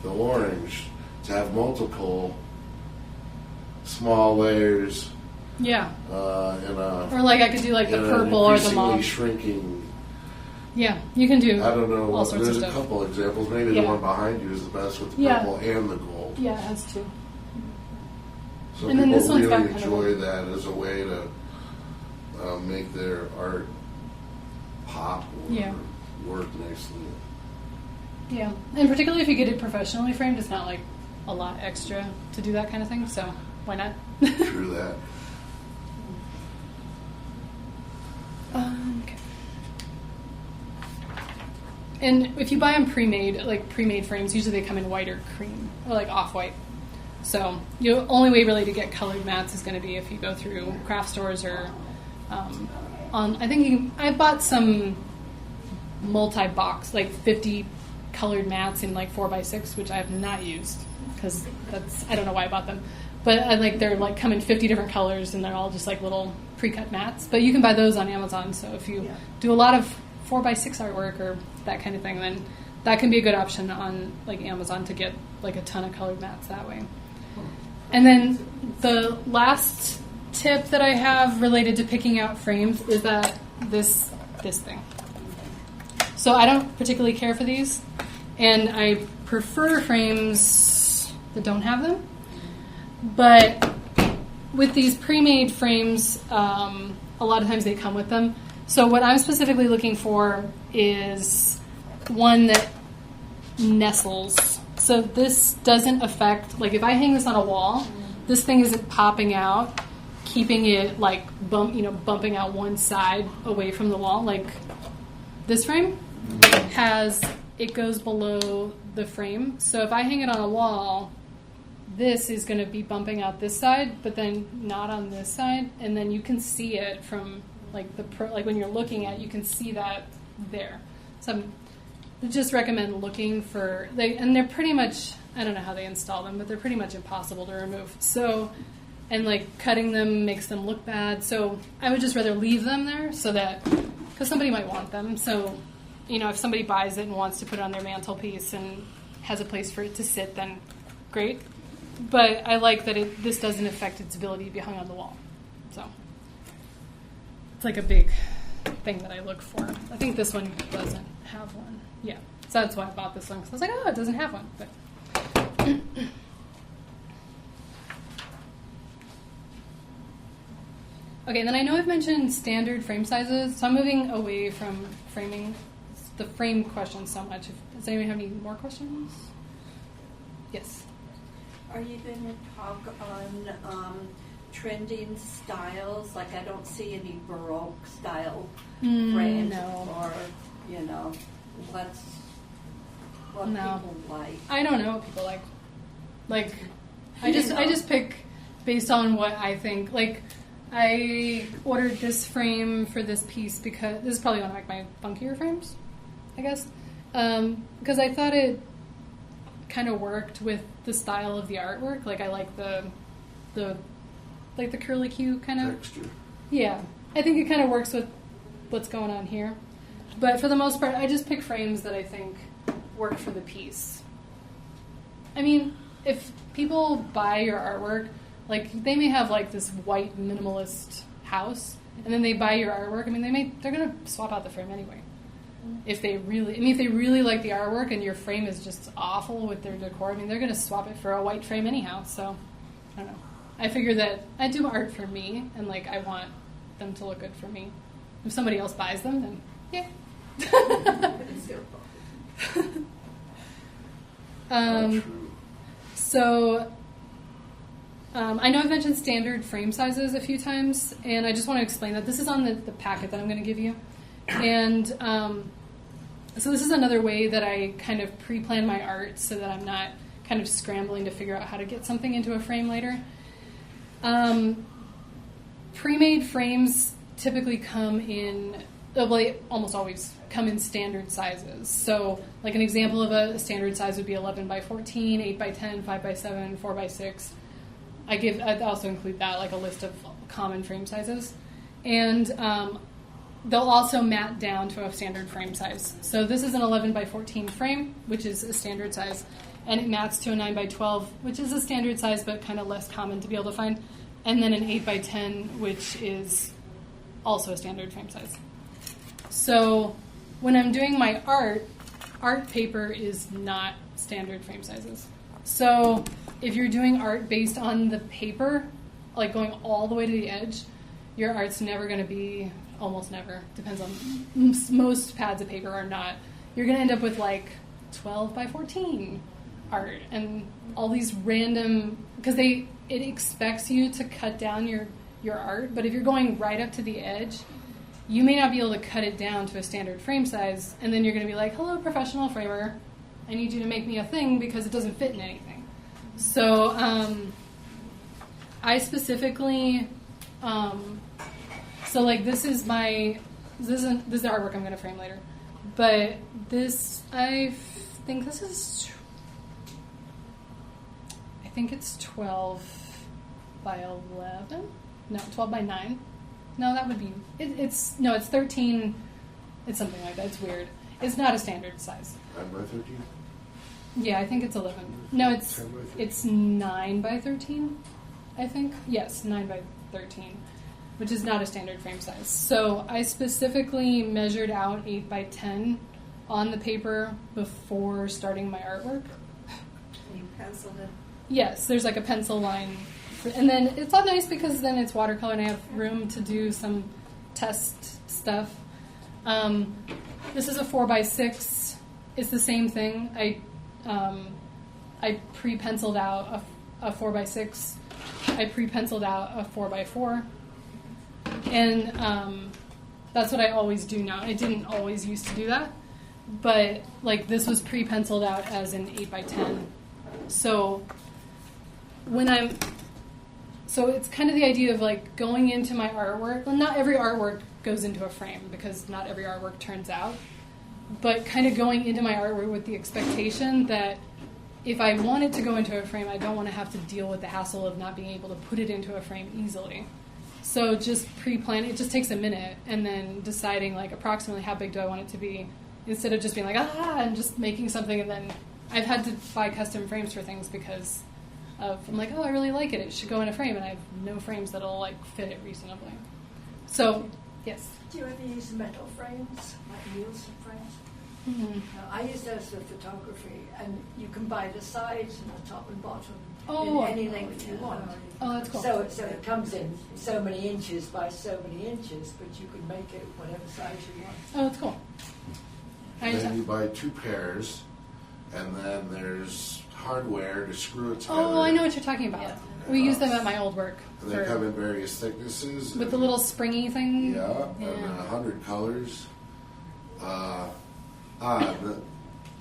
the orange, to have multiple small layers. Yeah. In a, or I could do the purple or the mauve. Shrinking. Yeah, you can do. I don't know. All sorts There's of a stuff. couple examples. Maybe the one behind you is the best with the purple and the gold. Yeah, it has 2. Some And then people this one's got really kind of enjoy that as a way to make their art pop or work nicely. Yeah, and particularly if you get it professionally framed, it's not a lot extra to do that kind of thing. So why not? True that. Okay. And if you buy them pre-made frames, usually they come in white or cream, or off-white. So the only way really to get colored mats is going to be if you go through craft stores or on, I bought some multi-box, like 50 colored mats in like 4x6, which I have not used because I don't know why I bought them. But they're like come in 50 different colors and they're all just like little pre-cut mats. But you can buy those on Amazon. So if you do a lot of 4x6 artwork or that kind of thing, then that can be a good option on like Amazon to get like a ton of colored mats that way. And then the last tip that I have related to picking out frames is that this thing. So I don't particularly care for these, and I prefer frames that don't have them. But with these pre-made frames, a lot of times they come with them. So what I'm specifically looking for is one that nestles. So this doesn't affect, like if I hang this on a wall, this thing isn't popping out, keeping it like bumping out one side away from the wall. Like this frame it goes below the frame. So if I hang it on a wall, this is going to be bumping out this side, but then not on this side, and then you can see it from like when you're looking at it, you can see that there. So I just recommend looking for and they're pretty much, I don't know how they install them, but they're pretty much impossible to remove. So, and like cutting them makes them look bad. So I would just rather leave them there because somebody might want them. So, if somebody buys it and wants to put it on their mantelpiece and has a place for it to sit, then great. But I like that this doesn't affect its ability to be hung on the wall. So it's like a big thing that I look for. I think this one doesn't have one. Yeah. So that's why I bought this one. Because I was like, oh, it doesn't have one. But okay, and then I know I've mentioned standard frame sizes, so I'm moving away from framing the frame question so much. Does anybody have any more questions? Yes. Are you going to talk on trending styles? Like I don't see any Baroque style frames no. or, what No. people like. I don't know what people like. Like, I just pick based on what I think. Like, I ordered this frame for this piece because this is probably one of my funkier frames, I guess, because I thought it kind of worked with the style of the artwork. Like, I like the curlicue kind of Texture. Yeah, I think it kind of works with what's going on here. But for the most part, I just pick frames that I think work for the piece. I mean, if people buy your artwork, like they may have like this white minimalist house, and then they buy your artwork. I mean, they're gonna swap out the frame anyway. If they really like the artwork and your frame is just awful with their decor, I mean, they're gonna swap it for a white frame anyhow. So I don't know. I figure that I do art for me, and like I want them to look good for me. If somebody else buys them, then yeah. It's their fault. So I know I've mentioned standard frame sizes a few times, and I just want to explain that this is on the packet that I'm going to give you. And so this is another way that I kind of pre-plan my art so that I'm not kind of scrambling to figure out how to get something into a frame later. Pre-made frames typically come in, well, they almost always come in standard sizes. So like an example of a standard size would be 11 by 14, 8 by 10, 5 by 7, 4 by 6. I'd also include that, like a list of common frame sizes. And they'll also mat down to a standard frame size. So this is an 11 by 14 frame, which is a standard size. And it mats to a 9 by 12, which is a standard size, but kind of less common to be able to find. And then an 8 by 10, which is also a standard frame size. So when I'm doing my art paper is not standard frame sizes. So if you're doing art based on the paper, like going all the way to the edge, your art's never going to be, almost never, depends on, most pads of paper are not. You're going to end up with like 12 by 14 art and all these random, because it expects you to cut down your art, but if you're going right up to the edge, you may not be able to cut it down to a standard frame size, and then you're going to be like, hello, professional framer, I need you to make me a thing because it doesn't fit in anything. So I specifically So like this is the artwork I'm going to frame later. But this, I think it's 12 by 11. No, 12 by 9. No, that would be, it's 13. It's something like that. It's weird. It's not a standard size. 9 by 13? Yeah, I think it's 11. No, 10 by 13? it's 9 by 13, I think. Yes, 9 by 13, which is not a standard frame size. So I specifically measured out 8 by 10 on the paper before starting my artwork. You penciled it. Yes, there's like a pencil line. And then it's all nice because then it's watercolor and I have room to do some test stuff. This is a 4x6. It's the same thing. I pre-penciled out a 4x6. I pre-penciled out a 4x4. And that's what I always do now. I didn't always used to do that. But like this was pre-penciled out as an 8x10. So so it's kind of the idea of like going into my artwork. Well, not every artwork goes into a frame because not every artwork turns out. But kind of going into my artwork with the expectation that if I want it to go into a frame, I don't want to have to deal with the hassle of not being able to put it into a frame easily. So just pre-plan, it just takes a minute, and then deciding like approximately how big do I want it to be, instead of just being like, and just making something, and then I've had to buy custom frames for things because I'm like, I really like it. It should go in a frame, and I have no frames that'll like fit it reasonably. So, yes. Do you ever use metal frames, like Nielsen frames? Mm-hmm. I use those for photography, and you can buy the sides and the top and bottom Oh, in any length you want. Oh, that's cool. So it comes in so many inches by so many inches, but you can make it whatever size you want. Oh, that's cool. Then you buy 2 pairs, and then there's hardware to screw it together. Oh, I know what you're talking about. Yeah. We use them at my old work. And they come in various thicknesses. With the little springy thing. Yeah, and 100 colors.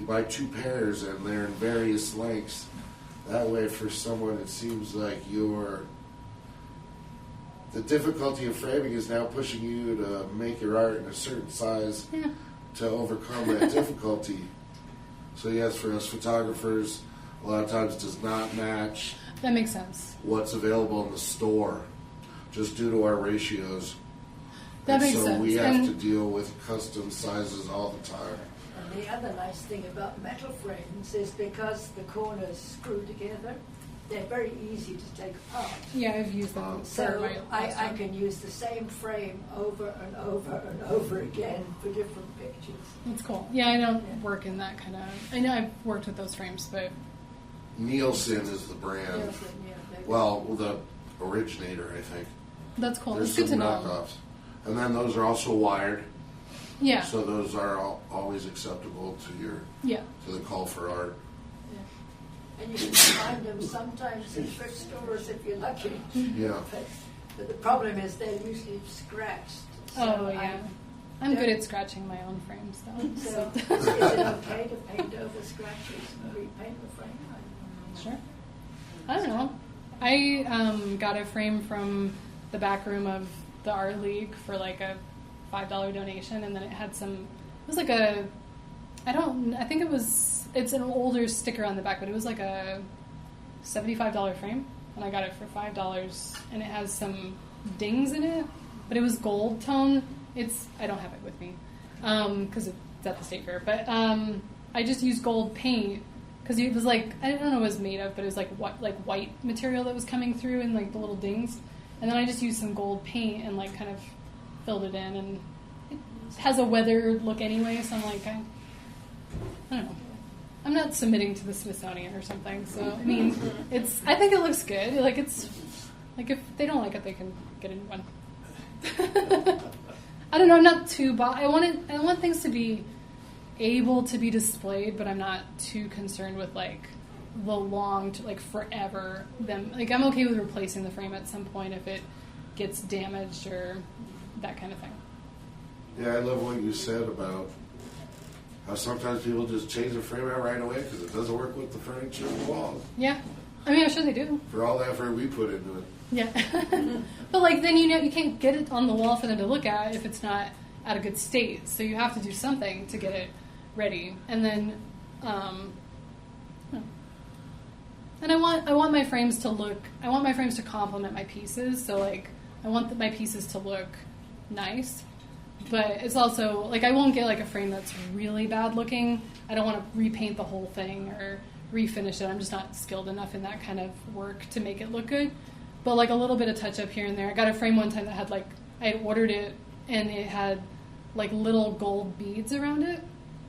You buy 2 pairs, and they're in various lengths. That way, for someone, it seems like the difficulty of framing is now pushing you to make your art in a certain size to overcome that difficulty. So yes, for us photographers, a lot of times it does not match That makes sense. what's available in the store, just due to our ratios. That makes so sense. we have And- to deal with custom sizes all the time. And the other nice thing about metal frames is because the corners screw together, they're very easy to take apart. Yeah, I've used them for So my I can use the same frame over and over and over again for different pictures. That's cool. Yeah, I don't work in that kind of... I know I've worked with those frames, but... Nielsen is the brand. Nielsen, yeah, they- Well, the originator, I think. That's cool. There's It's good to some know. knockoffs. And then those are also wired, Yeah. so those are always acceptable Yeah. to the call for art. And you can find them sometimes in thrift stores if you're lucky. Yeah. But the problem is they're usually scratched. Oh, yeah. I'm good at scratching my own frames, though. So So. is it okay to paint over scratches and repaint the frame? Sure. I don't know. I got a frame from the back room of the Art League for like a $5 donation, and then it had some. It was like a. I think it's an older sticker on the back, but it was like a $75 frame, and I got it for $5, and it has some dings in it, but it was gold tone. I don't have it with me because it's at the state fair, but I just used gold paint because it was like, I don't know what it was made of, but it was like white material that was coming through in like the little dings, and then I just used some gold paint and like kind of filled it in, and it has a weathered look anyway, so I'm like, I don't know. I'm not submitting to the Smithsonian or something, so I mean, I think it looks good. Like it's like if they don't like it, they can get a new one. I don't know. I'm not too. I want things to be able to be displayed, but I'm not too concerned with like the long, like forever. Like I'm okay with replacing the frame at some point if it gets damaged or that kind of thing. Yeah, I love what you said about how sometimes people just change the frame out right away because it doesn't work with the furniture and the walls. Yeah. I mean, I'm sure they do. For all the effort we put into it. Yeah. But like then you can't get it on the wall for them to look at if it's not at a good state. So you have to do something to get it ready. And then and I want my frames to complement my pieces. So like I want my pieces to look nice. But it's also like I won't get like a frame that's really bad looking. I don't want to repaint the whole thing or refinish it. I'm just not skilled enough in that kind of work to make it look good. But like a little bit of touch up here and there. I got a frame one time that had like, I had ordered it and it had like little gold beads around it,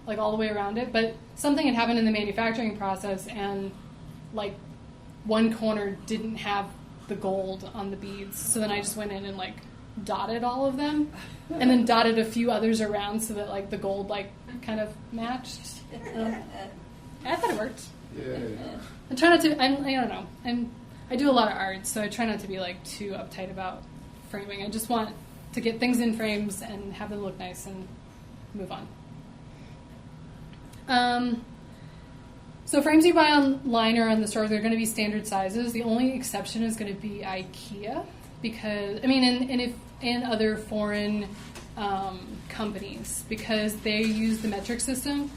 like all the way around it. But something had happened in the manufacturing process and like one corner didn't have the gold on the beads. So then I just went in and like dotted all of them and then dotted a few others around so that like the gold like kind of matched. I thought it worked. Yeah. I try not to, I don't know. I do a lot of art, so I try not to be like too uptight about framing. I just want to get things in frames and have them look nice and move on. So frames you buy online or on the store, they're going to be standard sizes. The only exception is going to be IKEA, because I mean, and other foreign companies, because they use the metric system.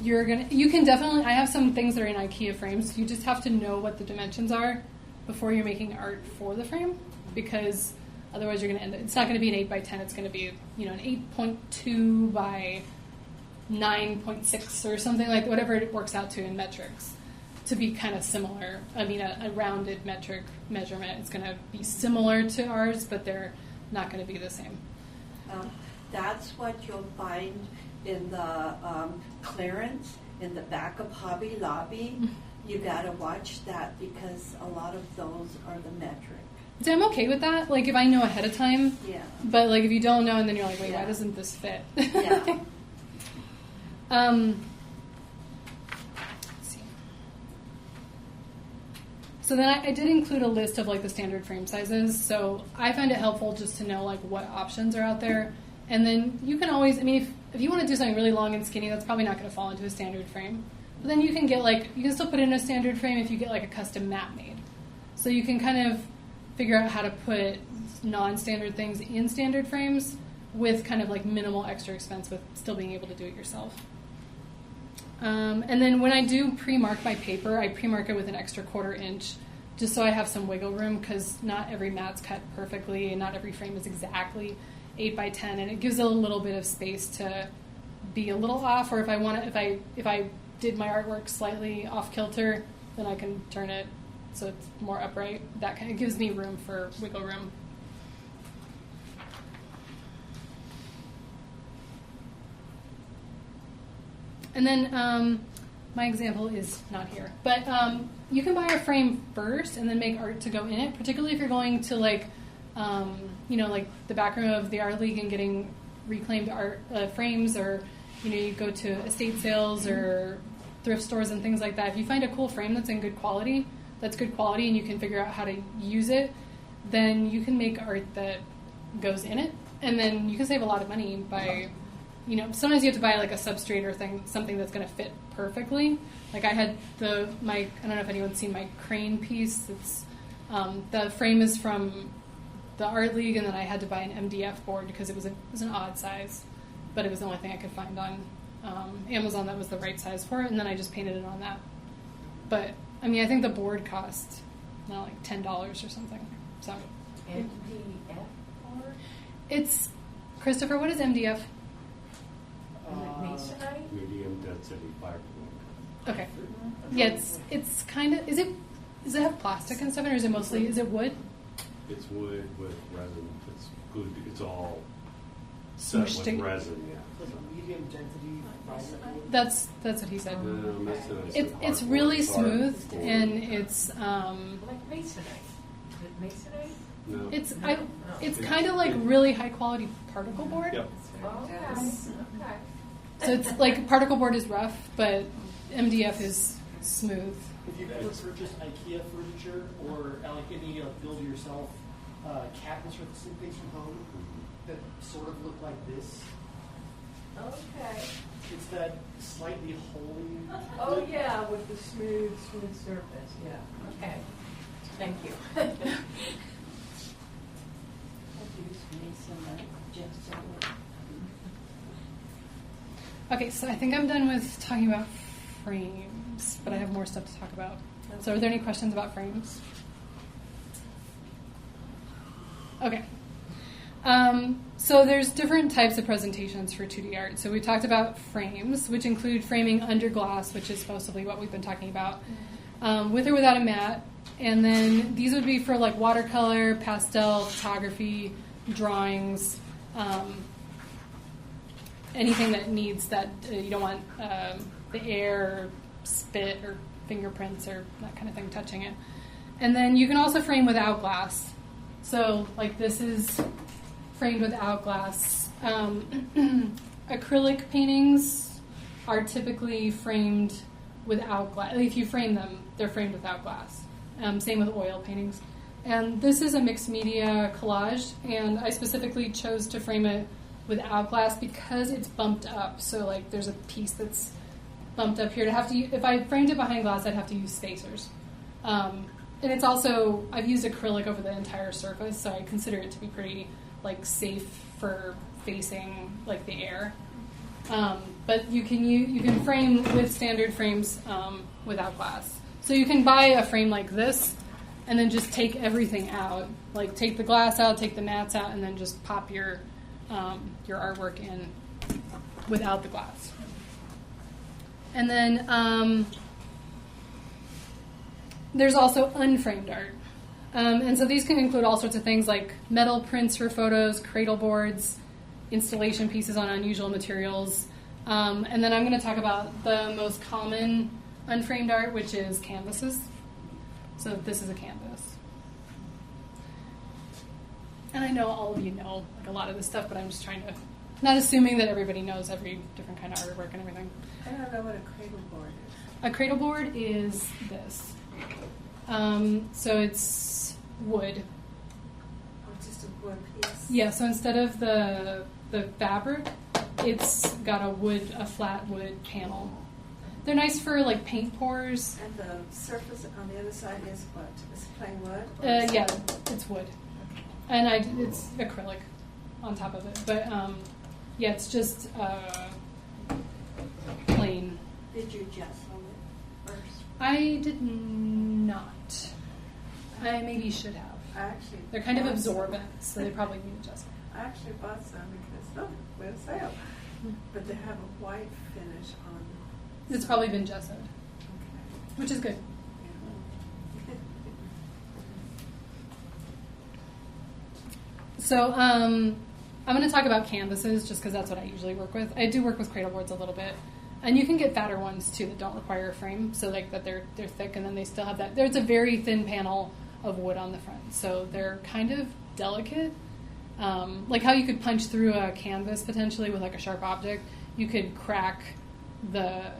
You can definitely, I have some things that are in IKEA frames. You just have to know what the dimensions are before you're making art for the frame, because otherwise you're going to end up, it's not going to be an 8 by 10, it's going to be, an 8.2 by 9.6 or something, like whatever it works out to in metrics, to be kind of similar. I mean, a rounded metric measurement is going to be similar to ours, but they're not going to be the same. That's what you'll find in the clearance in the back of Hobby Lobby. You gotta watch that because a lot of those are the metric. See, I'm okay with that, like if I know ahead of time. Yeah. But like if you don't know and then you're like, wait, Yeah. why doesn't this fit? Yeah. Let's see. So then I did include a list of like the standard frame sizes. So I find it helpful just to know like what options are out there. And then you can always, I mean, if you want to do something really long and skinny, that's probably not going to fall into a standard frame. But then you can get you can still put it in a standard frame if you get like a custom mat made. So you can kind of figure out how to put non-standard things in standard frames with kind of like minimal extra expense with still being able to do it yourself. And then when I do pre-mark my paper, I pre-mark it with an extra 1/4 inch just so I have some wiggle room, because not every mat's cut perfectly and not every frame is exactly 8 by 10, and it gives it a little bit of space to be a little off, or if I did my artwork slightly off kilter, then I can turn it so it's more upright. That kind of gives me room for wiggle room. And then my example is not here, but you can buy a frame first and then make art to go in it, particularly if you're going to like the back room of the Art League and getting reclaimed art frames, or you go to estate sales or thrift stores and things like that. If you find a cool frame that's good quality, and you can figure out how to use it, then you can make art that goes in it, and then you can save a lot of money by, sometimes you have to buy like a substrate or something that's going to fit perfectly. Like I had I don't know if anyone's seen my crane piece. It's the frame is from the Art League, and then I had to buy an MDF board because it was an odd size, but it was the only thing I could find on Amazon that was the right size for it, and then I just painted it on that. But I mean, I think the board cost like $10 or something. So MDF board? It's Christopher. What is MDF? Masonite? Medium density fiberglass. Okay. Yeah, it's kind of. Does it have plastic and stuff in it, or is it mostly? Is it wood? It's wood with resin. It's good. It's all set with Smushed resin. Yeah. Like a medium density fiberglass. That's what he said. It's hardboard. really It's smooth, hardboard. and it's Like masonite. Is it masonite? No. it's kind of like really high quality particle board. Yep. Okay. Okay. So it's like particle board is rough, but MDF is smooth. If you've ever purchased IKEA furniture or like any build-yourself cabinets or things from home that sort of look like this, Okay. It's that slightly holy. Oh, yeah, with the smooth surface, yeah. Okay. Thank you. Okay, so I think I'm done with talking about frames, but I have more stuff to talk about. So are there any questions about frames? Okay. So there's different types of presentations for 2D art. So we talked about frames, which include framing under glass, which is mostly what we've been talking about, with or without a mat. And then these would be for like watercolor, pastel, photography, drawings, anything that needs that you don't want the air or spit or fingerprints or that kind of thing touching it. And then you can also frame without glass. So like this is framed without glass. Acrylic paintings are typically framed without glass. If you frame them, they're framed without glass. Same with oil paintings. And this is a mixed media collage, and I specifically chose to frame it without glass because it's bumped up. So like there's a piece that's bumped up here. If I framed it behind glass, I'd have to use spacers. And it's also, I've used acrylic over the entire surface, so I consider it to be pretty like safe for facing like the air. But you can frame with standard frames without glass. So you can buy a frame like this and then just take everything out. Like take the glass out, take the mats out, and then just pop your artwork in without the glass. And then there's also unframed art. And so these can include all sorts of things like metal prints for photos, cradle boards, installation pieces on unusual materials. And then I'm going to talk about the most common unframed art, which is canvases. So this is a canvas. And I know all of you know like a lot of this stuff, but I'm just trying to, not assuming that everybody knows every different kind of artwork and everything. I don't know what a cradle board is. A cradle board is this. So it's wood. Oh, just a wood piece. Yeah, so instead of the fabric, it's got a flat wood panel. They're nice for like paint pours. And the surface on the other side is what? Is it plain wood? Or Yeah, it's wood. And it's acrylic on top of it. But yeah, it's just plain. Did you gesso it first? I did not. I maybe should have. I actually They're kind of bought absorbent, so they probably need adjustment. I actually bought some because, we're on sale. But they have a white finish on. It's probably been gessoed, Okay. which is good. Yeah. So I'm going to talk about canvases just because that's what I usually work with. I do work with cradle boards a little bit. And you can get fatter ones too that don't require a frame, so like that they're thick and then they still have that. There's a very thin panel of wood on the front, so they're kind of delicate. Like how you could punch through a canvas potentially with like a sharp object, you could crack the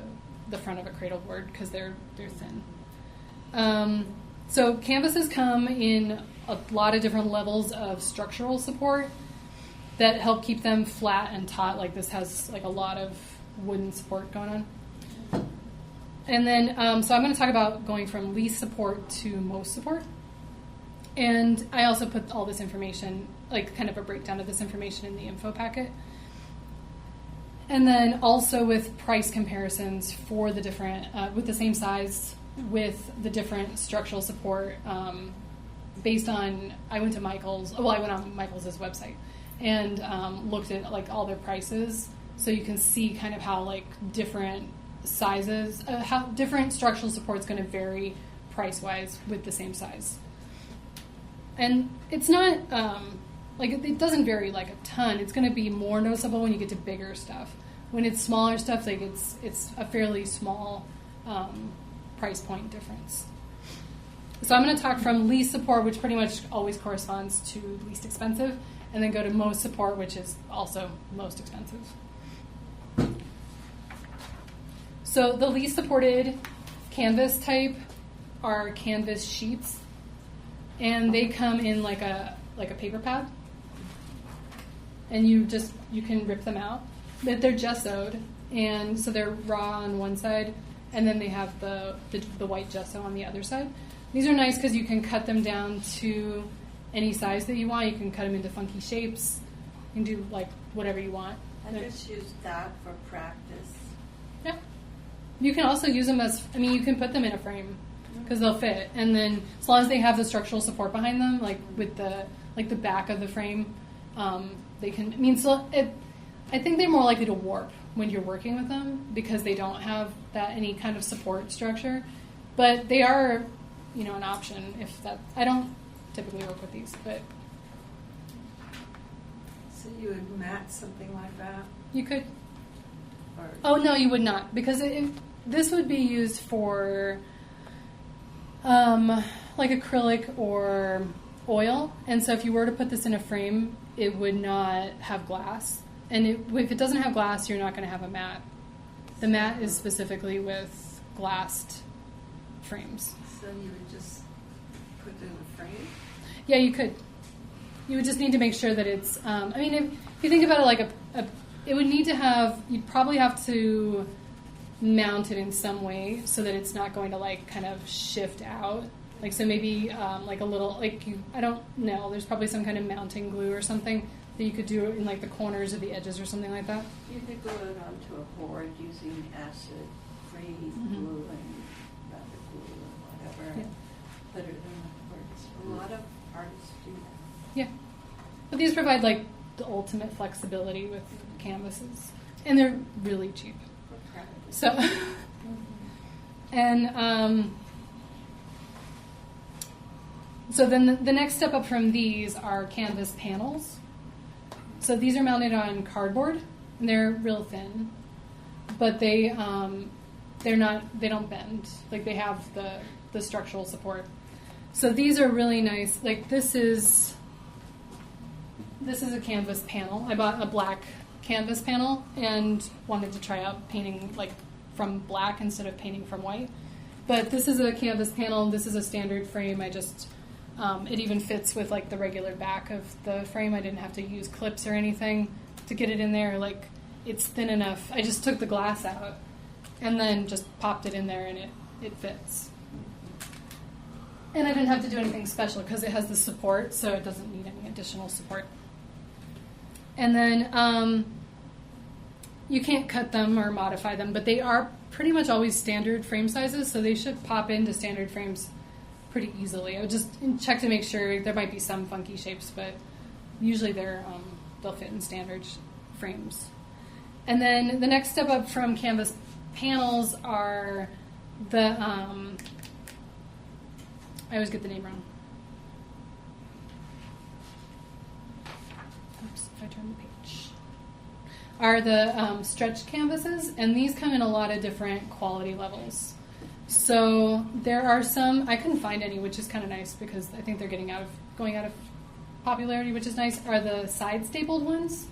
front of a cradle board because they're thin. So canvases come in a lot of different levels of structural support that help keep them flat and taut. Like this has like a lot of wooden support going on. And then, so I'm going to talk about going from least support to most support. And I also put all this information, like kind of a breakdown of this information in the info packet. And then also with price comparisons for the different, with the same size, with the different structural support, based on, I went on Michael's website and looked at like all their prices. So you can see kind of how like different sizes, how different structural support is going to vary price-wise with the same size. And it's not, like it doesn't vary like a ton. It's going to be more noticeable when you get to bigger stuff. When it's smaller stuff, like it's a fairly small price point difference. So I'm going to talk from least support, which pretty much always corresponds to least expensive, and then go to most support, which is also most expensive. So the least supported canvas type are canvas sheets, and they come in like a paper pad, and you can rip them out, But they're gessoed, and so they're raw on one side, and then they have the white gesso on the other side. These are nice because you can cut them down to any size that you want. You can cut them into funky shapes. You can do like whatever you want. I just use that for practice. Yeah. You can also use them as, you can put them in a frame because they'll fit. And then as long as they have the structural support behind them, like with the back of the frame, they can, I think they're more likely to warp when you're working with them because they don't have any kind of support structure. But they are, an option if that, I don't typically work with these, but. So you would mat something like that? You could. Or Oh, no, you would not, because this would be used for like acrylic or oil, and so if you were to put this in a frame, it would not have glass. And if it doesn't have glass, you're not going to have a mat. The mat is specifically with glassed frames. So you would just put it in a frame? Yeah, you could. You would just need to make sure that it's, if you think about it like it would need to have, you'd probably have to mount it in some way so that it's not going to like kind of shift out. Like, so maybe like a little, I don't know, there's probably some kind of mounting glue or something that you could do in like the corners or the edges or something like that. You could glue it onto a board using acid-free glue and rubber glue or whatever. Yeah. Put it in the boards. A lot of artists do that. Yeah. But these provide like the ultimate flexibility with canvases. And they're really cheap. So, and so then the next step up from these are canvas panels. So these are mounted on cardboard, and they're real thin, but they don't bend. Like they have the structural support. So these are really nice. Like this is a canvas panel. I bought a black canvas panel and wanted to try out painting like from black instead of painting from white. But this is a canvas panel. This is a standard frame. I just it even fits with like the regular back of the frame. I didn't have to use clips or anything to get it in there. Like it's thin enough. I just took the glass out and then just popped it in there, and it fits. And I didn't have to do anything special because it has the support, so it doesn't need any additional support. And then you can't cut them or modify them, but they are pretty much always standard frame sizes, so they should pop into standard frames pretty easily. I would just check to make sure. There might be some funky shapes, but usually they'll fit in standard frames. And then the next step up from canvas panels are the I always get the name wrong. Oops, if I turn the page. Are the stretch canvases, and these come in a lot of different quality levels. So there are some, I couldn't find any, which is kind of nice because I think they're going out of popularity, which is nice, are the side stapled ones.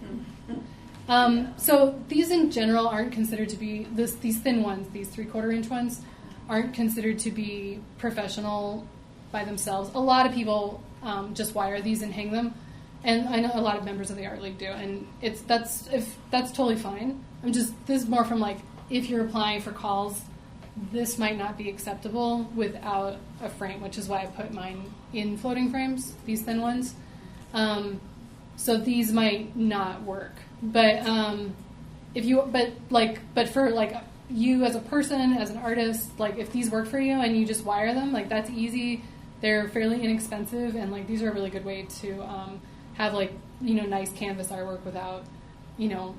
So these in general aren't considered to be, these thin ones, these 3/4 inch ones, aren't considered to be professional by themselves. A lot of people just wire these and hang them, and I know a lot of members of the Art League do, and that's totally fine. This is more from like, if you're applying for calls, this might not be acceptable without a frame, which is why I put mine in floating frames, these thin ones. So these might not work, but for like you as a person, as an artist, like if these work for you and you just wire them, like that's easy. They're fairly inexpensive, and like these are a really good way to have like nice canvas artwork without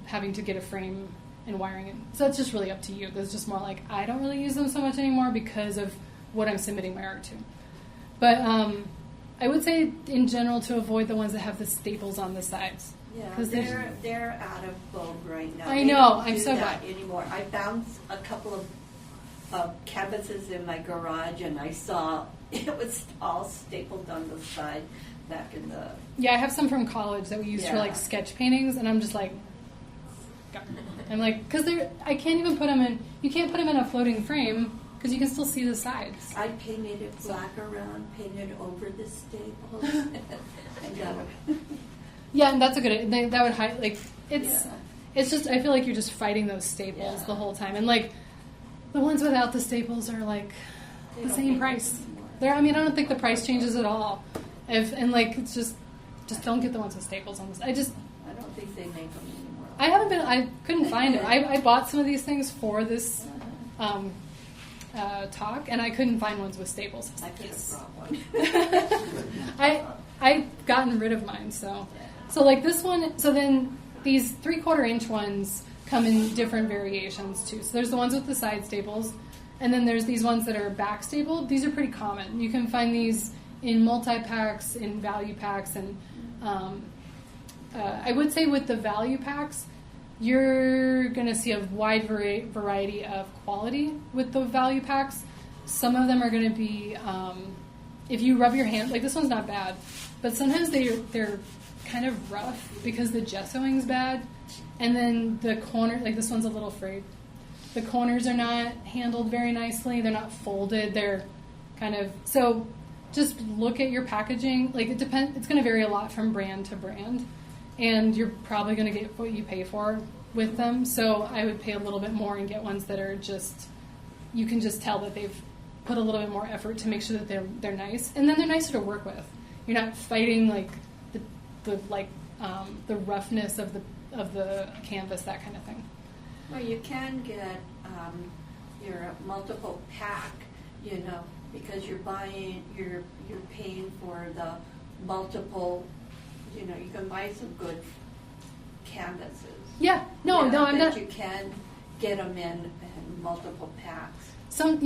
having to get a frame and wiring it. So it's just really up to you. There's just more like, I don't really use them so much anymore because of what I'm submitting my art to. But I would say in general to avoid the ones that have the staples on the sides. Yeah, they're out of vogue right now. I They know, don't I'm do so that glad. anymore. I found a couple of canvases in my garage, and I saw it was all stapled on the side back in the... Yeah, I have some from college that we used for Yeah. like sketch paintings, and I'm just like, I'm like, because I can't even put them in, you can't put them in a floating frame because you can still see the sides. I painted it black around, painted over the staples, and got it. Yeah, and that's a good, that would hide, like, it's it's just, I feel like you're just fighting those staples the whole time. And like the ones without the staples are like the same price. I mean, I don't think the price changes at all. And like, it's just don't get the ones with staples on this. I don't think they make them anymore. I couldn't find it. I bought some of these things for this talk, and I couldn't find ones with staples. I could have brought one. I've gotten rid of mine, so like this one. So then these 3/4 inch ones come in different variations too. So there's the ones with the side staples, and then there's these ones that are back stapled. These are pretty common. You can find these in multi-packs, in value packs, and I would say with the value packs, you're going to see a wide variety of quality with the value packs. Some of them are going to be, if you rub your hand, like this one's not bad, but sometimes they're kind of rough because the gessoing's bad, and then the corner, like this one's a little frayed. The corners are not handled very nicely. They're not folded. They're kind of, so just look at your packaging. Like it depends. It's going to vary a lot from brand to brand, and you're probably going to get what you pay for with them. So I would pay a little bit more and get ones that are just, you can just tell that they've put a little bit more effort to make sure that they're nice, and then they're nicer to work with. You're not fighting like the roughness of the canvas, that kind of thing. Well, you can get your multiple pack, because you're paying for the multiple, you can buy some good canvases. Yeah, I'm not. You can get them in multiple packs. Save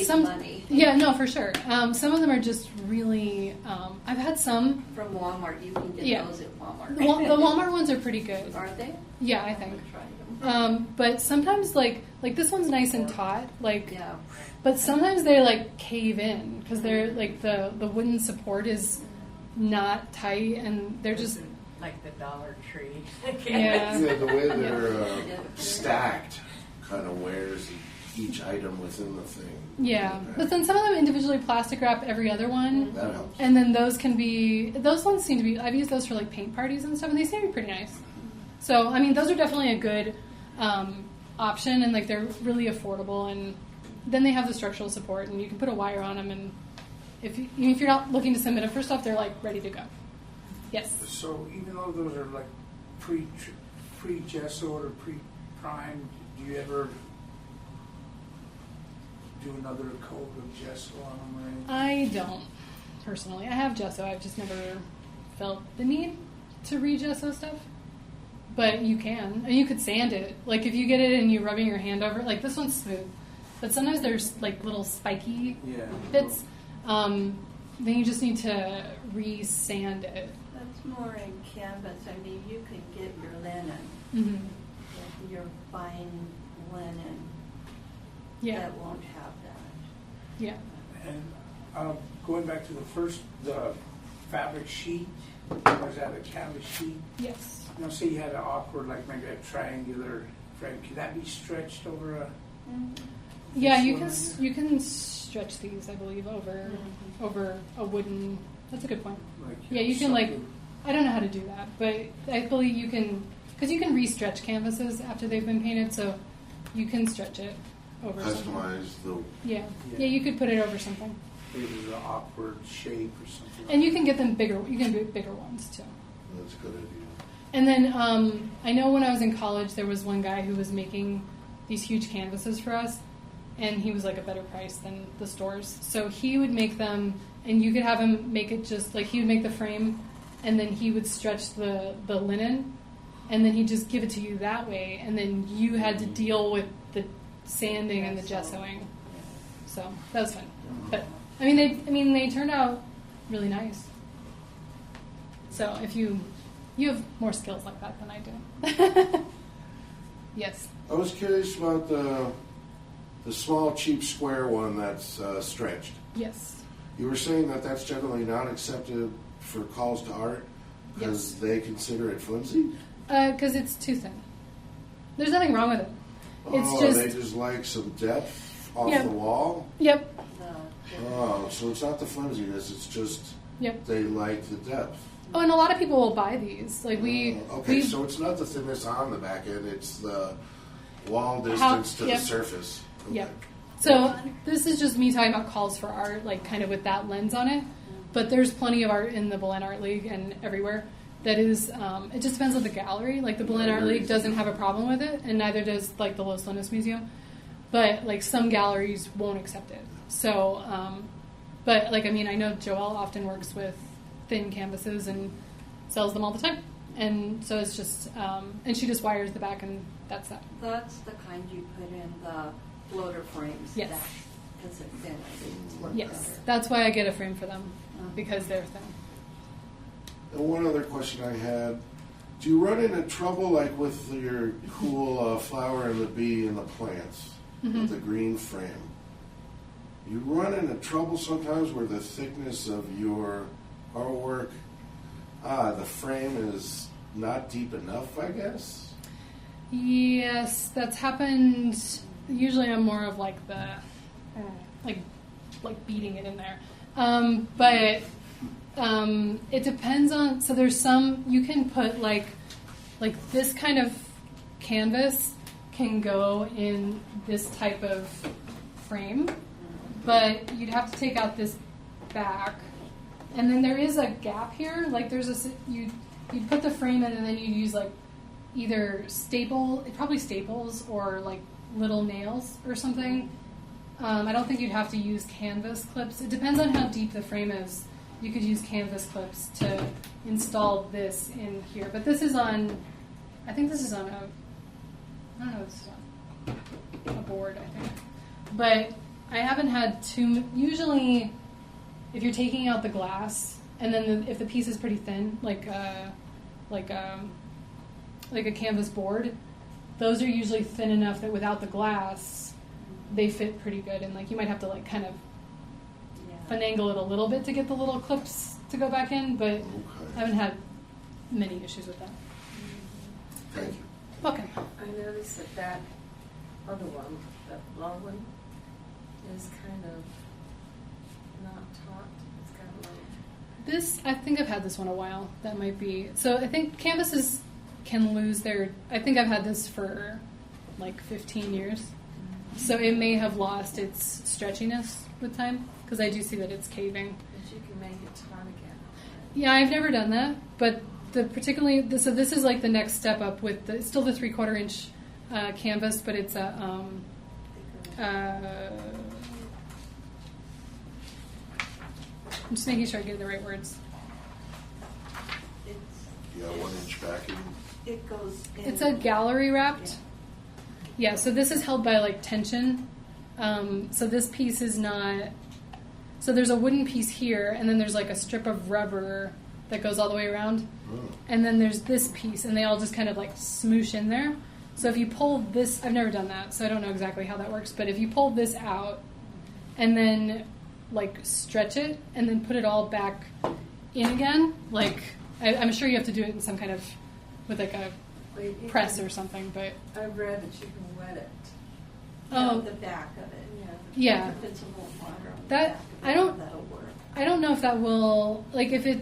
money. Yeah, no, for sure. Some of them are just really. I've had some from Walmart. You can get those at Walmart. The Walmart ones are pretty good. Are they? Yeah, I think. But sometimes, like this one's nice and taut, but sometimes they cave in because they're the wooden support is not tight, and they're just like the Dollar Tree. Yeah, the way they're stacked kind of wears each item within the thing. Yeah, but then some of them individually plastic wrap every other one. That helps. And then those ones seem to be, I've used those for paint parties and stuff, and they seem to be pretty nice. So, I mean, those are definitely a good option, and they're really affordable, and then they have the structural support, and you can put a wire on them, and if you're not looking to submit them for stuff, they're ready to go. Yes? So even though those are pre-gessoed or pre-primed, do you ever do another coat of gesso on them or anything? I don't, personally. I have gesso. I've just never felt the need to re-gesso stuff. But you can. And you could sand it. If you get it and you're rubbing your hand over it, this one's smooth. But sometimes there's little spiky bits. Then you just need to re-sand it. That's more in canvas. I mean, you can get your linen. Mm-hmm. If you're buying linen, that won't have that. Yeah. And going back to the fabric sheet, was that a canvas sheet? Yes. Say you had an awkward, maybe a triangular frame. Could that be stretched over a? Yeah, you can stretch these, I believe, over a wooden. That's a good point. You can I don't know how to do that, but I believe you can, because you can re-stretch canvases after they've been painted, so you can stretch it over something. Customize Yeah, you could put it over something. Maybe an awkward shape or something. And you can get them bigger. You can do bigger ones too. That's a good idea. And then I know when I was in college, there was one guy who was making these huge canvases for us, and he was a better price than the stores. So he would make them, and you could have him make it just he would make the frame, and then he would stretch the linen, and then he'd just give it to you that way, and then you had to deal with the sanding and the gessoing. So that was fun. But they turned out really nice. So if you have more skills like that than I do. Yes. I was curious about the small, cheap square one that's stretched. Yes. You were saying that that's generally not accepted for calls to art because they consider it flimsy? Because it's too thin. There's nothing wrong with it. They just like some depth off the wall? Yep. Oh, so it's not the flimsiness, it's just they like the depth. Oh, and a lot of people will buy these. Like Okay, so it's not the thickness on the back end; it's the wall distance to yep. the surface. Okay. Yep. So this is just me talking about calls for art, like kind of with that lens on it. But there's plenty of art in the Belen Art League and everywhere that is, it just depends on the gallery. Like the Belen Art League doesn't have a problem with it, and neither does like the Los Lunas Museum. But like some galleries won't accept it. So, but like, I mean, I know Joelle often works with thin canvases and sells them all the time. And so it's just, and she just wires the back and that's that. That's the kind you put in the floater frames. Yes. Because it's thin. It looks Yes, better. that's why I get a frame for them, because they're thin. And one other question I had: do you run into trouble like with your cool flower and the bee and the plants with the green frame? You run into trouble sometimes where the thickness of your artwork, the frame is not deep enough, I guess? Yes, that's happened. Usually I'm more of like the, like beating it in there. But it depends on, so there's some, you can put like this kind of canvas can go in this type of frame, but you'd have to take out this back. And then there is a gap here, like there's you'd put the frame in and then you'd use like either probably staples or like little nails or something. I don't think you'd have to use canvas clips. It depends on how deep the frame is. You could use canvas clips to install this in here. But this is on, I think this is on I don't know, this is on a board, I think. But I haven't had usually if you're taking out the glass, and then if the piece is pretty thin, like a canvas board, those are usually thin enough that without the glass, they fit pretty good. And like you might have to like kind of finagle it a little bit to get the little clips to go back in, but I haven't had many issues with that. Thank you. Okay. I noticed that other one, that long one, is kind of not taut. It's kind of low. This, I think I've had this one a while. That might be. So I think canvases can lose their, I think I've had this for like 15 years. So it may have lost its stretchiness with time, because I do see that it's caving. But you can make it taut again. Yeah, I've never done that, but so this is like the next step up with it's still the 3/4 inch canvas, but it's a I'm just making sure I get the right words. Yeah, 1 inch backing. It goes in. It's a gallery wrapped. Yeah, so this is held by like tension. So this piece is not. So there's a wooden piece here, and then there's like a strip of rubber that goes all the way around. Oh. And then there's this piece, and they all just kind of like smoosh in there. So if you pull this, I've never done that, so I don't know exactly how that works, but if you pull this out and then like stretch it and then put it all back in again, like I'm sure you have to do it in some kind of, with like a press or something, but. I've read that you can wet it. Oh. The back of it. Yeah. If it's a little water on the That, back of I it, don't, that'll work. I don't know if that will, like if it,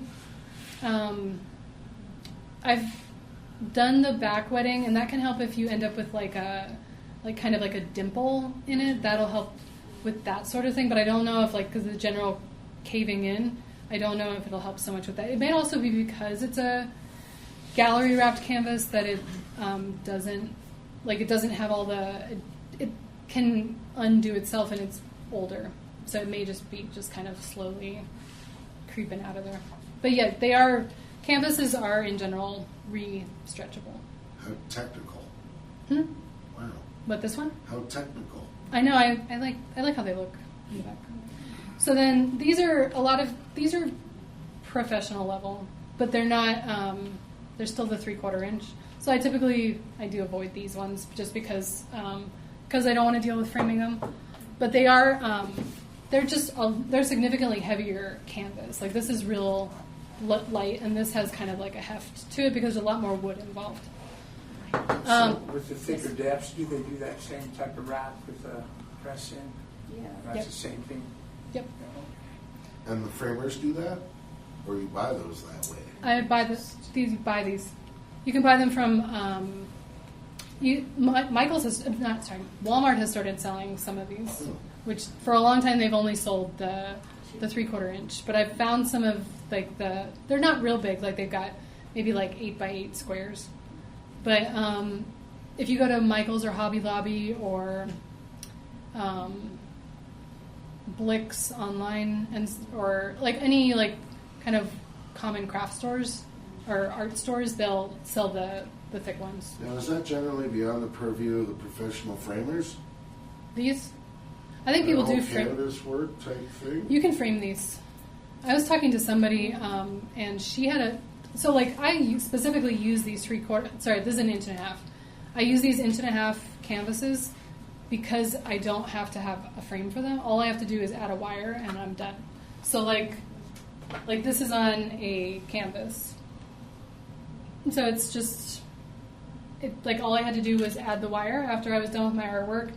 I've done the back wetting, and that can help if you end up with like kind of like a dimple in it. That'll help with that sort of thing, but I don't know if like, because the general caving in, I don't know if it'll help so much with that. It may also be because it's a gallery wrapped canvas that it doesn't have all it can undo itself, and it's older. So it may just be kind of slowly creeping out of there. But yeah, canvases are in general re-stretchable. How technical. Wow. What, this one? How technical. I know, I like how they look in the back. So then these are professional level, but they're not, they're still the 3/4 inch. So I do avoid these ones just because I don't want to deal with framing them. But they are, they're significantly heavier canvas. Like this is real light, and this has kind of like a heft to it because there's a lot more wood involved. So with the thicker depths, do they do that same type of wrap with the press in? Yeah. That's Yep. the same thing? Yep. And the framers do that? or you buy those that way? I buy these. You can buy them from Walmart has started selling some of these, which for a long time they've only sold the 3/4 inch. But I've found some of like they're not real big, like they've got maybe like 8x8 squares. But if you go to Michael's or Hobby Lobby or Blick's online or like any like kind of common craft stores or art stores, they'll sell the thick ones. Now, is that generally beyond the purview of the professional framers? These, I think people do frame. Canvas work type thing? You can frame these. I was talking to somebody, and she had so like I specifically use these 3/4. Sorry, this is an 1.5 inch. I use these 1.5 inch canvases because I don't have to have a frame for them. All I have to do is add a wire, and I'm done. So like this is on a canvas. So it's just, like all I had to do was add the wire after I was done with my artwork,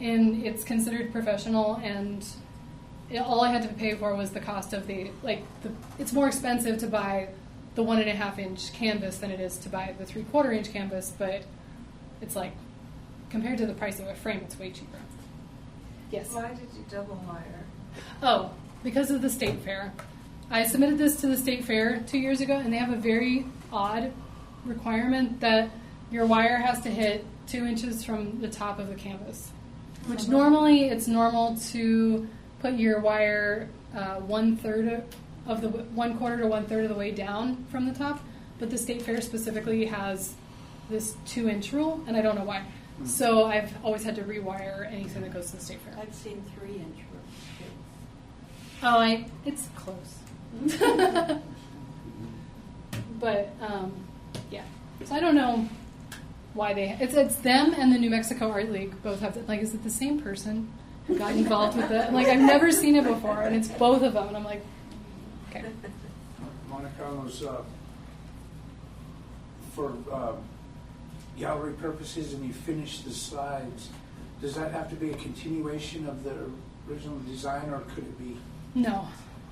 and it's considered professional, and all I had to pay for was the cost of it's more expensive to buy the 1.5 inch canvas than it is to buy the 3/4 inch canvas, but it's like, compared to the price of a frame, it's way cheaper. Yes? Why did you double wire? Oh, because of the state fair. I submitted this to the state fair 2 years ago, and they have a very odd requirement that your wire has to hit 2 inches from the top of the canvas, which normally it's normal to put your wire 1/3 of the 1/4 to 1/3 of the way down from the top, but the state fair specifically has this 2 inch rule, and I don't know why. So I've always had to rewire anything that goes to the state fair. I've seen 3-inch roofs. Oh, it's close. But yeah, so I don't know why it's them and the New Mexico Art League both have is it the same person who got involved with it? Like I've never seen it before, and it's both of them, and I'm like, okay. Monica, for gallery purposes, and you finish the sides, does that have to be a continuation of the original design, or could it be? No,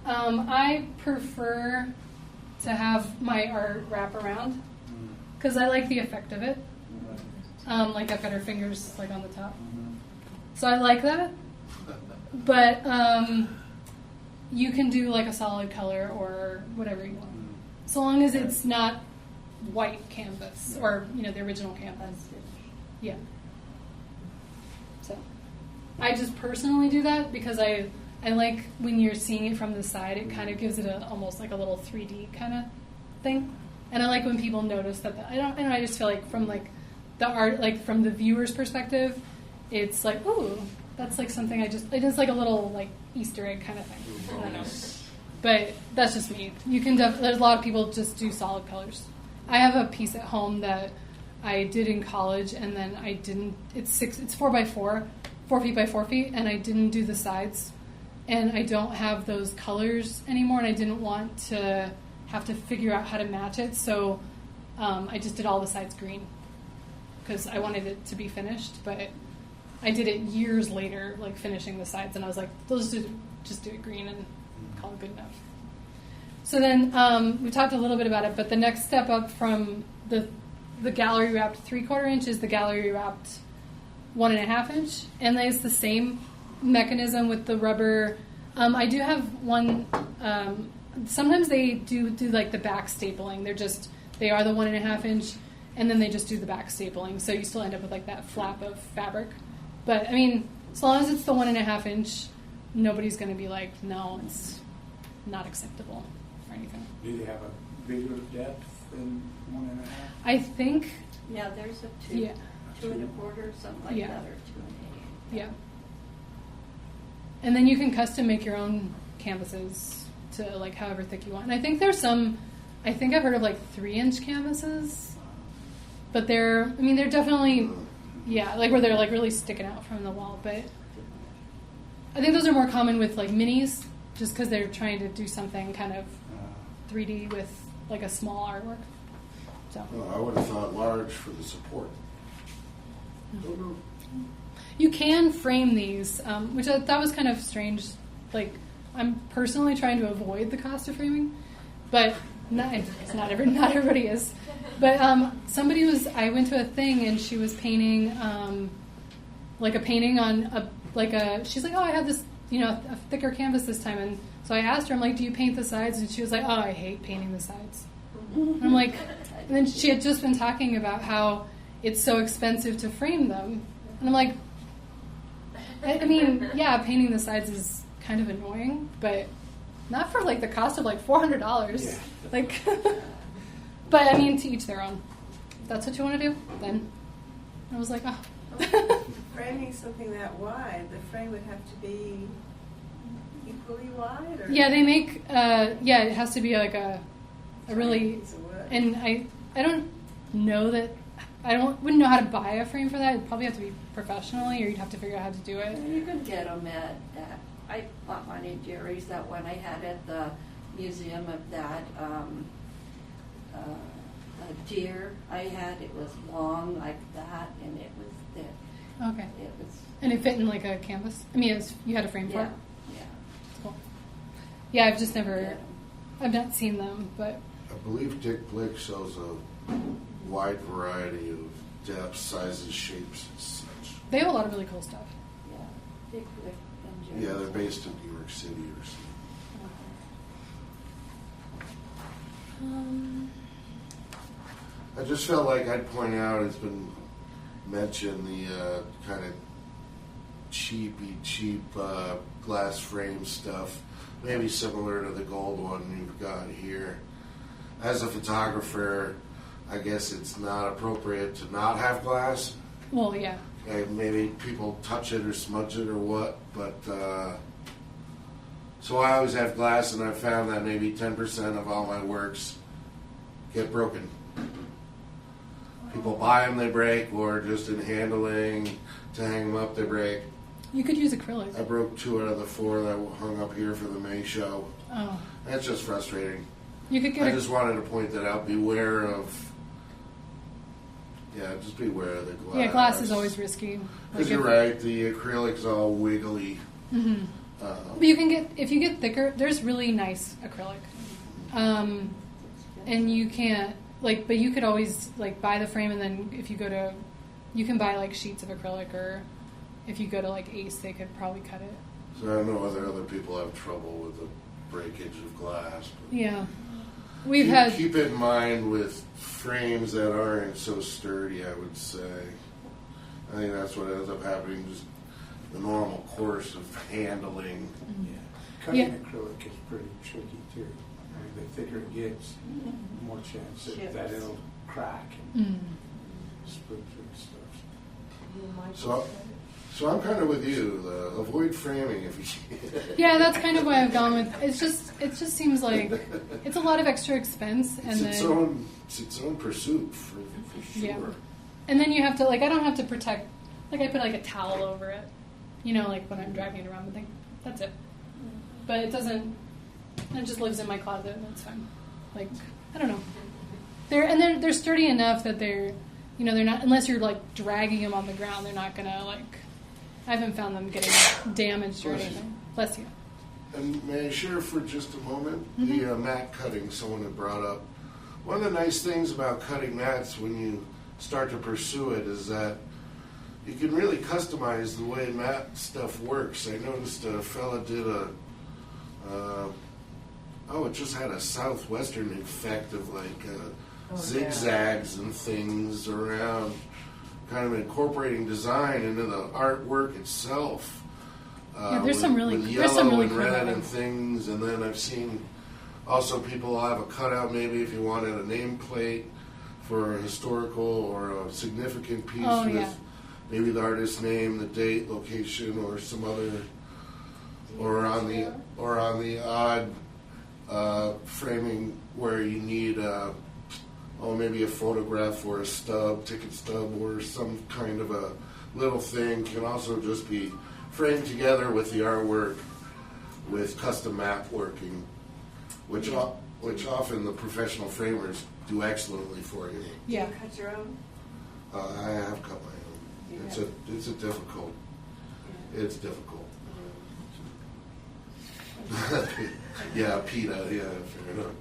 I prefer to have my art wrap around because I like the effect of it. Like I've got her fingers like on the top, so I like that. But you can do like a solid color or whatever you want, so long as it's not white canvas or the original canvas. Yeah. So I just personally do that because I like when you're seeing it from the side, it kind of gives it almost like a little 3D kind of thing. And I like when people notice that. I just feel like from like the art, like from the viewer's perspective, it's like, ooh, that's like something it is like a little like Easter egg kind of thing. I don't know. But that's just me. You can there's a lot of people just do solid colors. I have a piece at home that I did in college, and then I didn't. It's 4x4, 4 feet by 4 feet, and I didn't do the sides, and I don't have those colors anymore, and I didn't want to have to figure out how to match it, so I just did all the sides green because I wanted it to be finished, but I did it years later, like finishing the sides, and I was like, let's just do it green and call it good enough. So then we talked a little bit about it, but the next step up from the gallery wrapped 3/4 inch is the gallery wrapped 1.5 inch, and it's the same mechanism with the rubber. I do have one. Sometimes they do like the back stapling. They are the 1.5 inch, and then they just do the back stapling. So you still end up with like that flap of fabric. But I mean, as long as it's the 1.5 inch, nobody's going to be like, no, it's not acceptable or anything. Do they have a bigger depth than 1.5? I think. Yeah, there's a 2, Yeah. 2 1/4, something like Yeah. that, or 2 1/8. Yeah. And then you can custom make your own canvases to like however thick you want. And I think I think I've heard of like 3-inch canvases, but they're definitely, yeah, like where they're like really sticking out from the wall. But I think those are more common with like minis, just because they're trying to do something kind of 3D with like a small artwork. So I would have thought large for the support. you can frame these, which I thought was kind of strange. Like I'm personally trying to avoid the cost of framing, but not everybody is. But somebody was. I went to a thing and she was painting like a painting on She's like, oh, I have this a thicker canvas this time, and so I asked her, I'm like, do you paint the sides? And she was like, oh, I hate painting the sides. And I'm like, and then she had just been talking about how it's so expensive to frame them, and I'm like, I mean, yeah, painting the sides is kind of annoying, but not for like the cost of like $400. Yeah. Like, but I mean, to each their own. If that's what you want to do, then. I was like, oh. Framing something that wide, the frame would have to be equally wide? Or? Yeah, they make, it has to be like a really, Piece of wood. and I don't know that, wouldn't know how to buy a frame for that. It'd probably have to be professionally, or you'd have to figure out how to do it. You can get them at I bought mine at Jerry's, that one I had at the museum of that a deer I had. It was long like that, and it was thick. Okay. It was, And it fit in like a canvas? I mean, you had a frame for yeah, it? yeah. Cool. Yeah, I've just never, Yeah. I've not seen them, but I believe Dick Blick shows a wide variety of depths, sizes, shapes, and such. they have a lot of really cool stuff. Yeah, Big Blick and Yeah, Jerry's. they're based in New York City or something. I just felt like I'd point out, it's been mentioned, the kind of cheap glass frame stuff, maybe similar to the gold one you've got here. As a photographer, I guess it's not appropriate to not have glass. Well, yeah. Maybe people touch it or smudge it or what, but so I always have glass, and I found that maybe 10% of all my works get broken. People buy them, they break, or just in handling to hang them up, they break. You could use acrylic. I broke 2 out of the 4 that hung up here for the May show. Oh. That's just frustrating. You could get I just wanted to point that out. Beware of. Yeah, just beware of the glass. yeah, glass is always risky. Because you're right, the acrylic's all wiggly. Mm-hmm. But you can get, if you get thicker, there's really nice acrylic. And you can't, like, but you could always, like, buy the frame, and then if you go to, you can buy, like, sheets of acrylic, or if you go to, like, Ace, they could probably cut it. So I don't know whether other people have trouble with the breakage of glass. But Yeah. We've had, keep in mind with frames that aren't so sturdy, I would say. I think that's what ends up happening, just the normal course of handling. Yeah. Cutting Yeah. acrylic is pretty tricky too. I mean, the thicker it gets, the more chance that it'll crack and split through stuff. So I'm kind of with you. Avoid framing if you can. yeah, that's kind of why I've gone with, it just seems like it's a lot of extra expense, and It's then its own pursuit for sure. Yeah. And then you have to, like, I don't have to protect, like, I put like a towel over it, like when I'm dragging it around the thing. That's it. But it doesn't, it just lives in my closet, and that's fine. Like, I don't know. They're sturdy enough that they're not, unless you're like dragging them on the ground, they're not gonna, like, I haven't found them getting damaged or anything. Bless you. And may I share for just a moment Mm-hmm. the mat cutting someone had brought up. One of the nice things about cutting mats when you start to pursue it is that you can really customize the way mat stuff works. I noticed a fella did it just had a southwestern effect of like zigzags and things around, kind of incorporating design into the artwork itself. There's some really with there's some yellow really and cool red ones. and things, and then I've seen also people have a cutout maybe if you wanted a nameplate for a historical or a significant piece Oh, with yeah. maybe the artist's name, the date, location, or some other, or on the odd framing where you need maybe a photograph or a stub, ticket stub, or some kind of a little thing can also just be framed together with the artwork with custom map working, which often the professional framers do excellently for you. Yeah. Do you cut your own? I have cut my own. It's difficult. It's difficult. Yeah, PETA. Yeah, fair enough.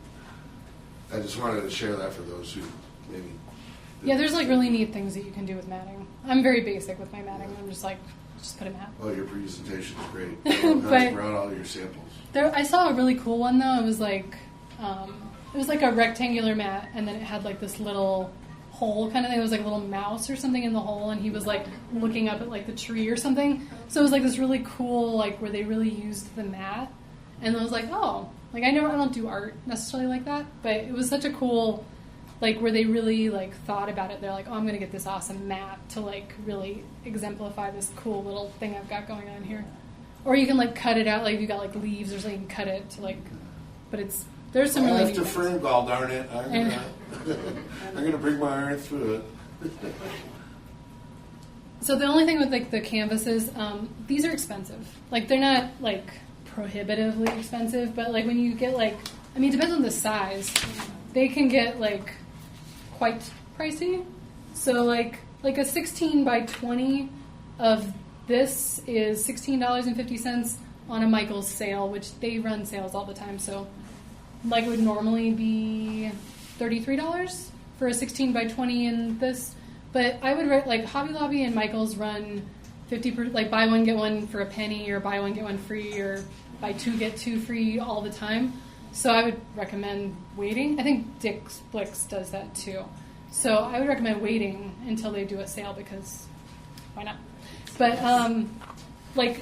I just wanted to share that for those who maybe. Yeah, there's like really neat things that you can do with matting. I'm very basic with my matting. I'm just like, just put a mat. Oh, your presentation is great. I brought all your samples. I saw a really cool one though. It was like a rectangular mat, and then it had like this little hole kind of thing. It was like a little mouse or something in the hole, and he was like looking up at like the tree or something. So it was like this really cool, like where they really used the mat. And I was like, oh, like I don't do art necessarily like that, but it was such a cool, like where they really like thought about it. They're like, oh, I'm gonna get this awesome mat to like really exemplify this cool little thing I've got going on here. Or you can like cut it out, like if you got like leaves or something, you can cut it to like, but there's some really I neat have to things. frame, gall darn it. I'm gonna bring my iron through it. So the only thing with like the canvases, these are expensive. Like they're not like prohibitively expensive, but like when you get like, I mean, it depends on the size. They can get like quite pricey. So like a 16 by 20 of this is $16.50 on a Michaels sale, which they run sales all the time. So like it would normally be $33 for a 16 by 20 in this. But I would like Hobby Lobby and Michaels run 50%, like buy one get one for a penny, or buy one get one free, or buy two get two free all the time. So I would recommend waiting. I think Dick's Flicks does that too. So I would recommend waiting until they do a sale, because why not? But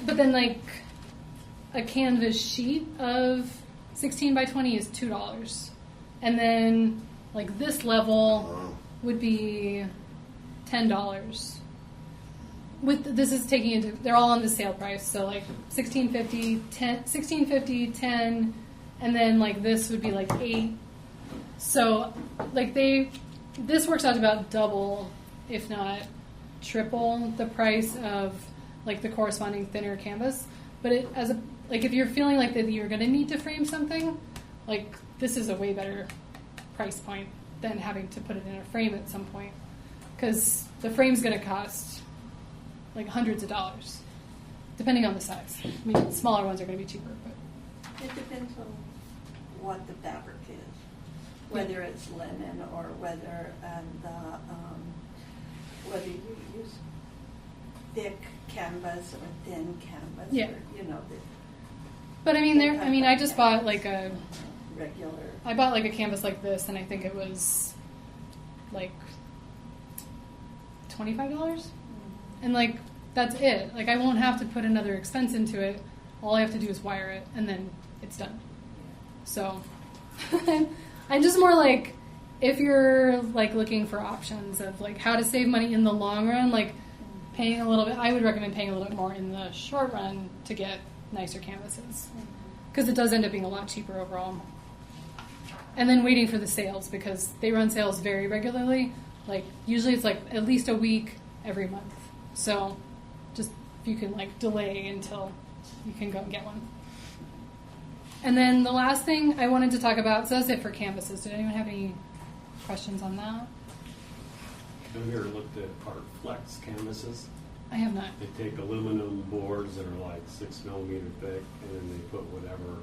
but then like a canvas sheet of 16 by 20 is $2, and then like this level would be $10. This is taking into, they're all on the sale price, so like $16.50, $10, and then like this would be like $8. So like this works out to about double, if not triple, the price of like the corresponding thinner canvas. But if you're feeling like that you're going to need to frame something, like this is a way better price point than having to put it in a frame at some point, because the frame's going to cost like hundreds of dollars, depending on the size. I mean, smaller ones are going to be cheaper, but It depends on what the fabric is, whether it's linen or whether whether you use thick canvas or thin canvas. Yeah. Or, But I mean, I just bought like regular. I bought like a canvas like this, and I think it was like $25, and like that's it. Like I won't have to put another expense into it. All I have to do is wire it, and then it's done. So I'm just more like, if you're like looking for options of like how to save money in the long run, like paying a little bit, I would recommend paying a little bit more in the short run to get nicer canvases, because it does end up being a lot cheaper overall. And then waiting for the sales, because they run sales very regularly. Like usually it's like at least a week every month. So just if you can like delay until you can go and get one. And then the last thing I wanted to talk about, so that's it for canvases. Did anyone have any questions on that? Have you ever looked at Art Flex canvases? I have not. They take aluminum boards that are like 6 millimeter thick, and then they put whatever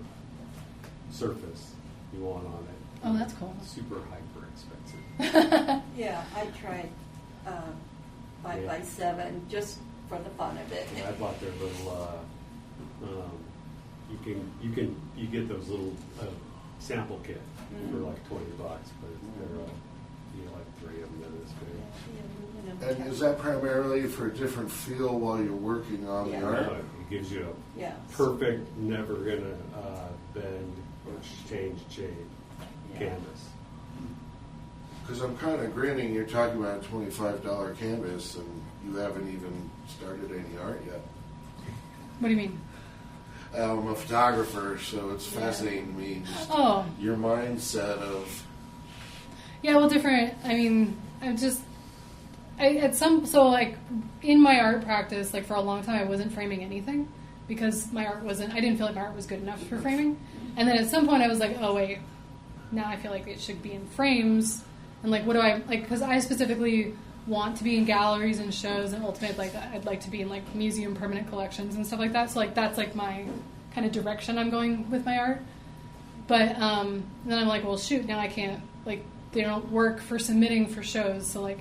surface you want on it. Oh, that's cool. Super hyper expensive. Yeah, I tried 5x7 just for the fun of it. I bought their little. You get those little sample kit for like $20, but they're you get like 3 of them that is good. And is that primarily for a different feel while you're working on the art? It gives you a Yeah. perfect, never gonna bend or change shape canvas. Because I'm kind of grinning, you're talking about a $25 canvas, and you haven't even started any art yet. What do you mean? I'm a photographer, so it's fascinating to me, just Oh. your mindset of... Yeah, well, different. I mean, so like in my art practice, like for a long time, I wasn't framing anything, because I didn't feel like my art was good enough for framing. And then at some point I was like, oh wait, now I feel like it should be in frames. And like, what do I, like, because I specifically want to be in galleries and shows, and ultimately like I'd like to be in like museum permanent collections and stuff like that. So like that's like my kind of direction I'm going with my art. But then I'm like, well shoot, now I can't like they don't work for submitting for shows. So it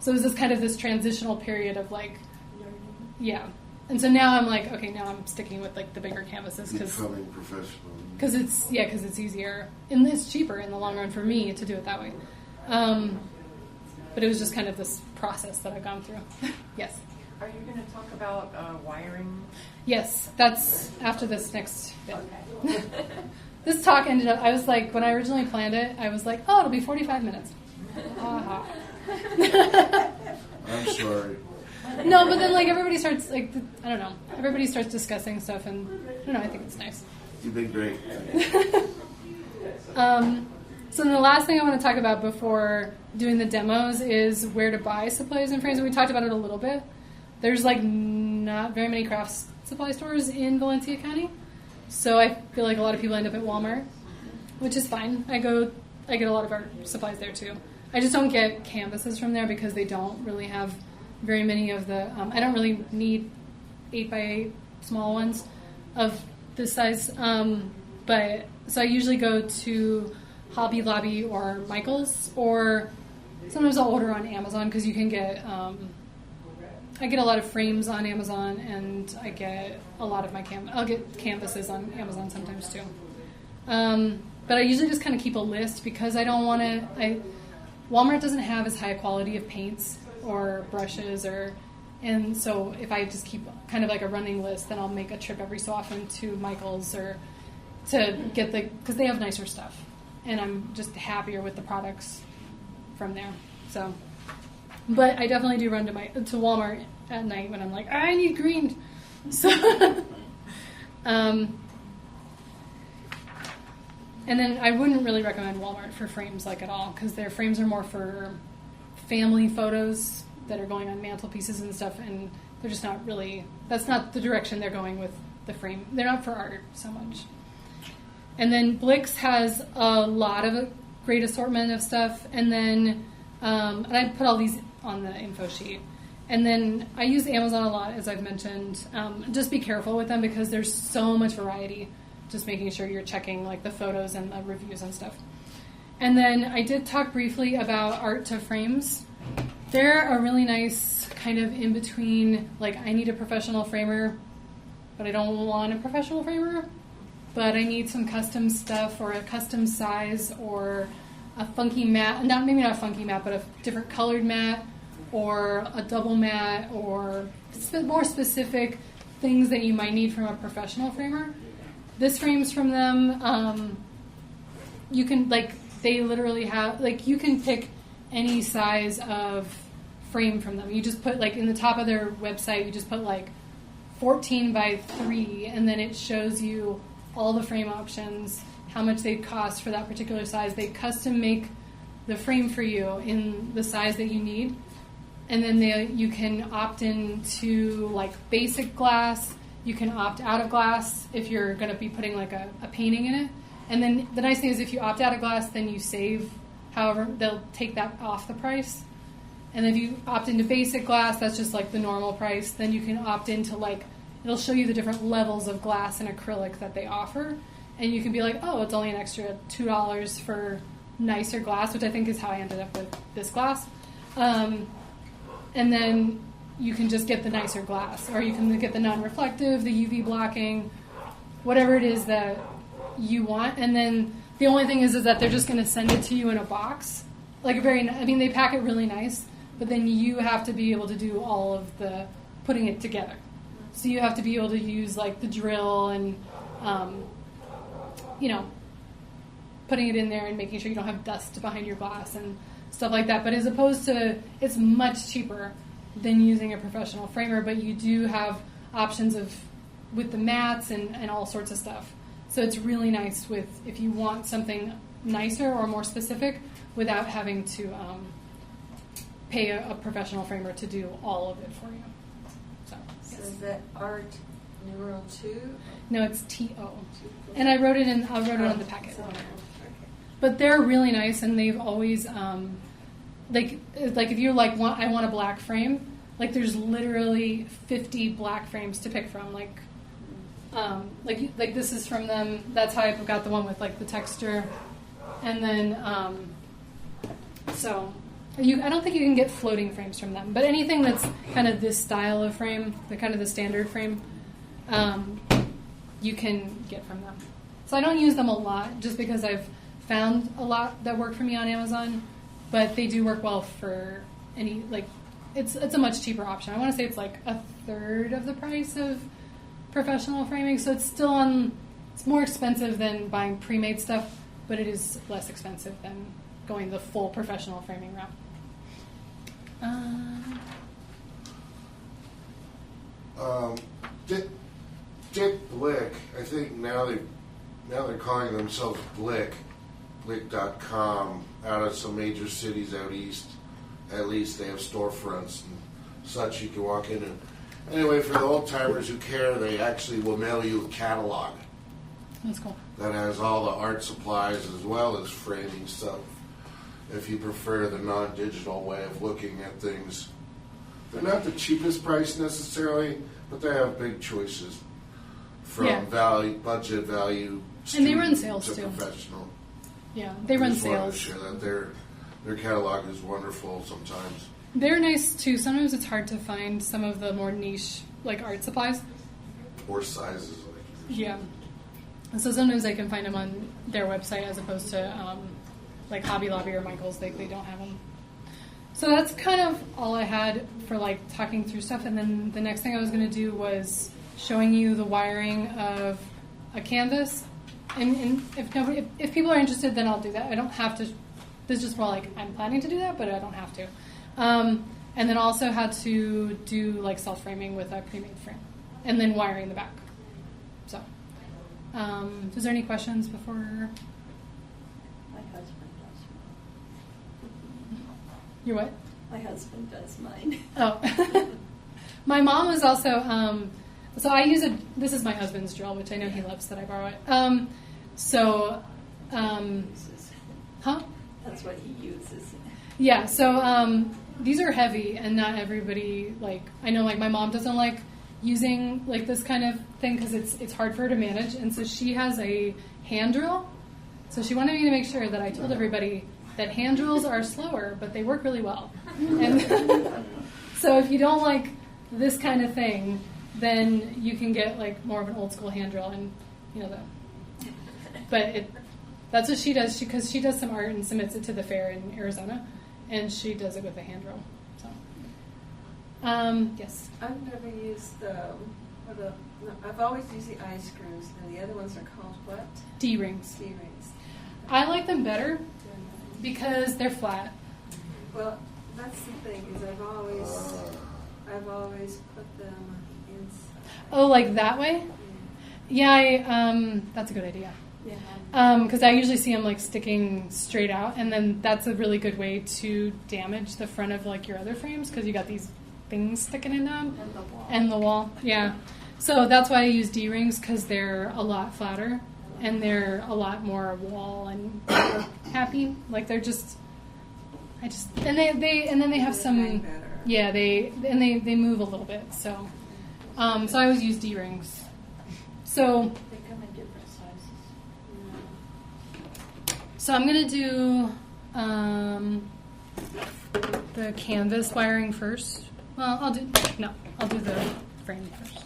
was this kind of this transitional period of like, yeah. And so now I'm like, okay, now I'm sticking with like the bigger canvases Becoming professional. because it's easier and it's cheaper in the long run for me to do it that way. But it was just kind of this process that I've gone through. Yes. Are you going to talk about wiring? Yes, that's after this next bit. Okay. This talk ended up, I was like, when I originally planned it, I was like, oh, it'll be 45 minutes. I'm sorry. No, but then like everybody starts like, I don't know, everybody starts discussing stuff and I don't know, I think it's nice. You've been great. So then the last thing I want to talk about before doing the demos is where to buy supplies and frames. We talked about it a little bit. There's like not very many crafts supply stores in Valencia County. So I feel like a lot of people end up at Walmart, which is fine. I get a lot of art supplies there too. I just don't get canvases from there because they don't really have very many of the, I don't really need 8x8 small ones of this size. But so I usually go to Hobby Lobby or Michael's, or sometimes I'll order on Amazon because you can get, I get a lot of frames on Amazon, and I get a lot of my I'll get canvases on Amazon sometimes too. But I usually just kind of keep a list because I don't want to, Walmart doesn't have as high a quality of paints or brushes and so if I just keep kind of like a running list, then I'll make a trip every so often to Michael's or to get because they have nicer stuff. And I'm just happier with the products from there. So, but I definitely do run to Walmart at night when I'm like, I need green. So, and then I wouldn't really recommend Walmart for frames like at all because their frames are more for family photos that are going on mantelpieces and stuff, and they're just not really. That's not the direction they're going with the frame. They're not for art so much. And then Blix has a lot of a great assortment of stuff. And then, and I put all these on the info sheet. And then I use Amazon a lot, as I've mentioned. Just be careful with them because there's so much variety. Just making sure you're checking like the photos and the reviews and stuff. And then I did talk briefly about art to frames. They're a really nice kind of in between, like I need a professional framer, but I don't want a professional framer. But I need some custom stuff or a custom size or a funky mat, maybe not a funky mat, but a different colored mat or a double mat or more specific things that you might need from a professional framer. This frame's from them. You can, they literally have, you can pick any size of frame from them. You just put, in the top of their website, you just put, 14 by 3, and then it shows you all the frame options, how much they cost for that particular size. They custom make the frame for you in the size that you need. And then you can opt into basic glass. You can opt out of glass if you're going to be putting a painting in it. And then the nice thing is if you opt out of glass, then you save. However, they'll take that off the price. And if you opt into basic glass, that's just the normal price. Then you can opt into it'll show you the different levels of glass and acrylic that they offer. And you can be oh, it's only an extra $2 for nicer glass, which I think is how I ended up with this glass. And then you can just get the nicer glass. Or you can get the non-reflective, the UV blocking, whatever it is that you want. And then the only thing is that they're just going to send it to you in a box. They pack it really nice, but then you have to be able to do all of the putting it together. So you have to be able to use the drill and, putting it in there and making sure you don't have dust behind your glass and stuff like that. But as opposed to, it's much cheaper than using a professional framer, but you do have options with the mats and all sorts of stuff. So it's really nice if you want something nicer or more specific without having to pay a professional framer to do all of it for you. So is that art numeral 2? No, it's TO. And I wrote it on the packet. But they're really nice, and they've always if you're I want a black frame, there's literally 50 black frames to pick from. This is from them. That's how I got the one with the texture. And then So I don't think you can get floating frames from them, but anything that's kind of this style of frame, the kind of the standard frame, you can get from them. So I don't use them a lot just because I've found a lot that work for me on Amazon, but they do work well for any, like, it's a much cheaper option. I want to say it's like a third of the price of professional framing, so it's still it's more expensive than buying pre-made stuff, but it is less expensive than going the full professional framing route. Dick Blick, I think now they're calling themselves Blick.com, out of some major cities out east. At least they have storefronts and such you can walk in. And anyway, for the old timers who care, they actually will mail you a catalog. That's cool. That has all the art supplies as well as framing stuff. If you prefer the non-digital way of looking at things, they're not the cheapest price necessarily, but they have big choices from value, budget value, and they run sales to too. Professional. Yeah, they run I just wanted to sales. share that their catalog is wonderful sometimes. They're nice too. Sometimes it's hard to find some of the more niche like art supplies. Or sizes. Yeah. And so sometimes I can find them on their website as opposed to like Hobby Lobby or Michael's. They don't have them. So that's kind of all I had for like talking through stuff. And then the next thing I was going to do was showing you the wiring of a canvas. And if people are interested, then I'll do that. I don't have to. This is just more like I'm planning to do that, but I don't have to. And then also how to do like self-framing with a pre-made frame. And then wiring the back. So, is there any questions before? My husband does mine. Your what? My husband does mine. Oh. My mom was also, so I use this is my husband's drill, which I know he loves that I borrow it. Huh? That's what he uses. Yeah, so these are heavy and not everybody, like, I know like my mom doesn't like using like this kind of thing because it's hard for her to manage, and so she has a hand drill. So she wanted me to make sure that I told everybody that hand drills are slower, but they work really well. And so if you don't like this kind of thing, then you can get like more of an old school hand drill, and you know that's what she does, because she does some art and submits it to the fair in Arizona, and she does it with a hand drill. So, yes. I've never used I've always used the eye screws, and the other ones are called what? D-rings. D-rings. I like them better because they're flat. Well, that's the thing, is I've always put them inside. Oh, like that way? Yeah, that's a good idea. Yeah. Because I usually see them like sticking straight out, and then that's a really good way to damage the front of like your other frames, because you got these things sticking in them. And the wall. And the wall, yeah. So that's why I use D-rings, because they're a lot flatter and they're a lot more wall and happy. Like they're just, and they have some, yeah, they move a little bit. So I always use D-rings. So They come in different sizes. So I'm going to do the canvas wiring first. Well, I'll do the frame first.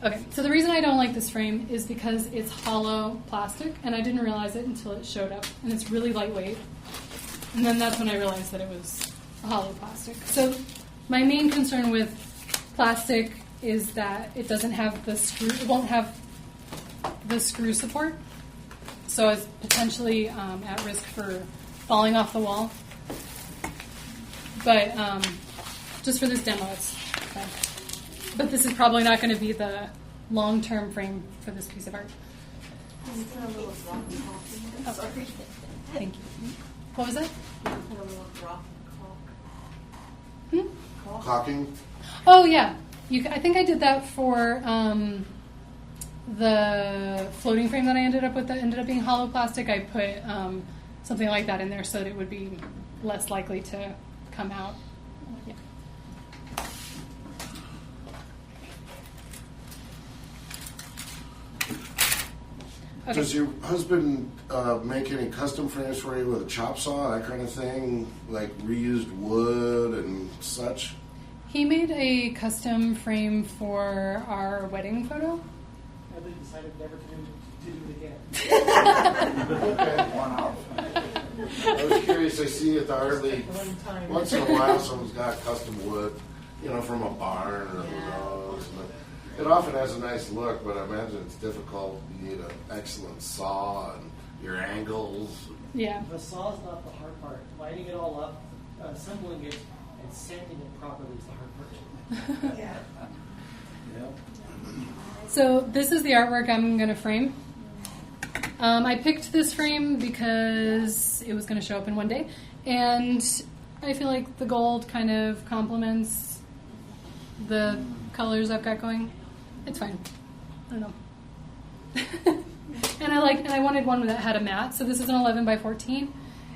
Okay, so the reason I don't like this frame is because it's hollow plastic, and I didn't realize it until it showed up, and it's really lightweight. And then that's when I realized that it was hollow plastic. So my main concern with plastic is that it doesn't have the screw, it won't have the screw support. So it's potentially at risk for falling off the wall. But just for this demo, it's fine. But this is probably not going to be the long-term frame for this piece of art. Can you put a little drop and caulk in there? Oh, thank you. What was that? Can you put a little drop and caulk? Caulking? Oh, yeah. I think I did that for the floating frame that I ended up with that ended up being hollow plastic. I put something like that in there so that it would be less likely to come out. Yeah. Okay. Does your husband make any custom frames for you with a chop saw, that kind of thing, like reused wood and such? He made a custom frame for our wedding photo. And they decided never to do it again. Okay. One off. I was curious. I see at the Art League One time. once in a while someone's got custom wood, from a barn or those. It often has a nice look, but I imagine it's difficult. You need an excellent saw and your angles. Yeah. The saw is not the hard part. Lining it all up, assembling it, and sanding it properly is the hard part. Yeah. Yep. So this is the artwork I'm going to frame. I picked this frame because it was going to show up in one day, and I feel like the gold kind of complements the colors I've got going. It's fine. I don't know. and I wanted one that had a mat. So this is an 11 by 14,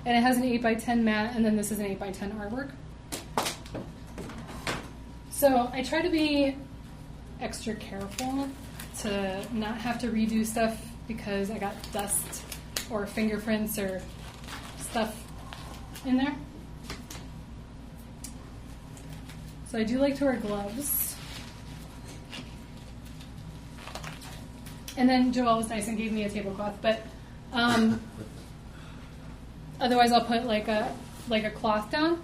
and it has an 8 by 10 mat, and then this is an 8 by 10 artwork. So I try to be extra careful to not have to redo stuff because I got dust or fingerprints or stuff in there. So I do like to wear gloves. And then Joelle was nice and gave me a tablecloth, but otherwise I'll put like a cloth down,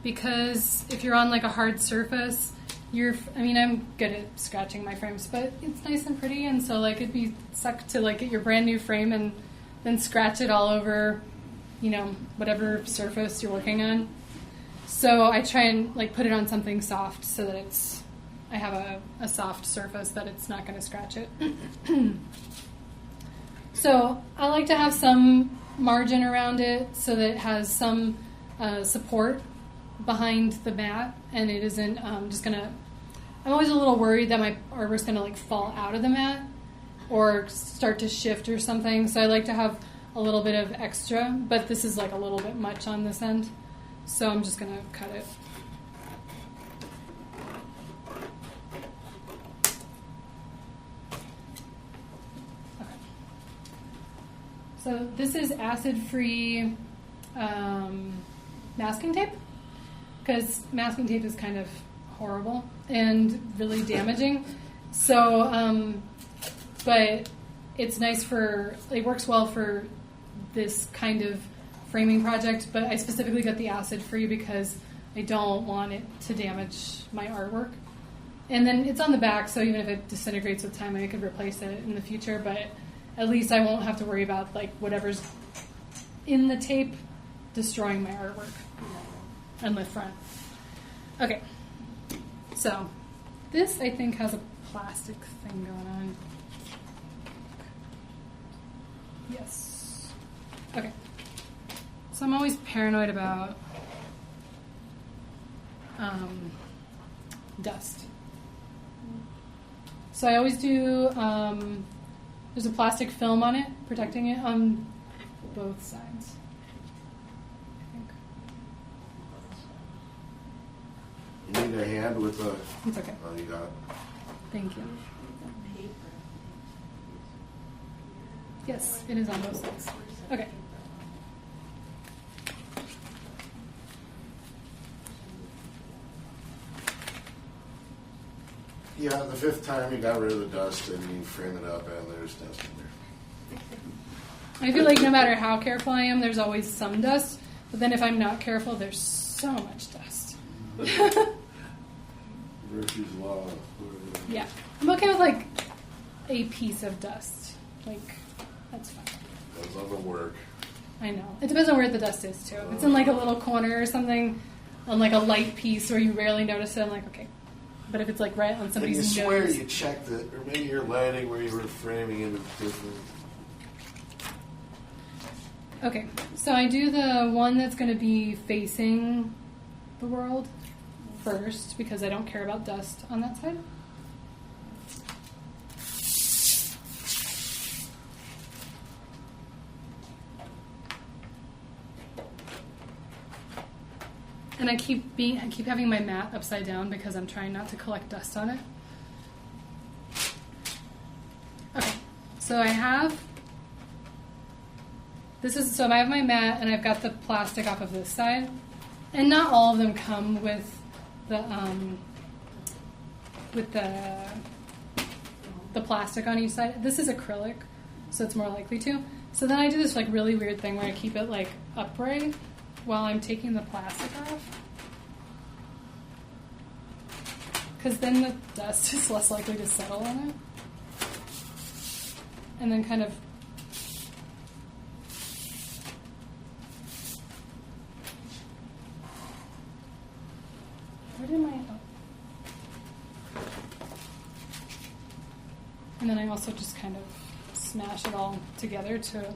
because if you're on like a hard surface, I'm good at scratching my frames, but it's nice and pretty, and so like it'd be suck to like get your brand new frame and then scratch it all over, whatever surface you're working on. So I try and like put it on something soft so that I have a soft surface that it's not going to scratch it. So I like to have some margin around it so that it has some support behind the mat, and it isn't just going to... I'm always a little worried that my artwork's going to like fall out of the mat or start to shift or something, so I like to have a little bit of extra, but this is like a little bit much on this end, so I'm just going to cut it. So this is acid-free masking tape, because masking tape is kind of horrible and really damaging. So, but it's nice it works well for this kind of framing project, but I specifically got the acid-free because I don't want it to damage my artwork. And then it's on the back, so even if it disintegrates with time, I could replace it in the future, but at least I won't have to worry about like whatever's in the tape destroying my artwork on the front. Okay, so this I think has a plastic thing going on. Yes. Okay. So I'm always paranoid about dust. So I always do, there's a plastic film on it, protecting it on both sides, I think. You need a hand with the... It's okay. Oh, you got it. Thank you. Yes, it is on both sides. Okay. Yeah, the fifth time you got rid of the dust and you frame it up and there's dust in there. I feel like no matter how careful I am, there's always some dust. But then if I'm not careful, there's so much dust. Murphy's Law. Yeah. I'm okay with like a piece of dust. Like, that's fine. Depends on the work. I know. It depends on where the dust is too. If it's in like a little corner or something, on like a light piece where you rarely notice it, I'm like, okay. But if it's like right on somebody's and you nose. swear you checked it, or maybe your lighting where you were framing it is different. Okay, so I do the one that's going to be facing the world first because I don't care about dust on that side. And I keep having my mat upside down because I'm trying not to collect dust on it. Okay, so I have this is, so I have my mat and I've got the plastic off of this side. And not all of them come with the plastic on each side. This is acrylic, so it's more likely to. So then I do this like really weird thing where I keep it like upright while I'm taking the plastic off. Because then the dust is less likely to settle on it. And then kind of where did my and then I also just kind of smash it all together to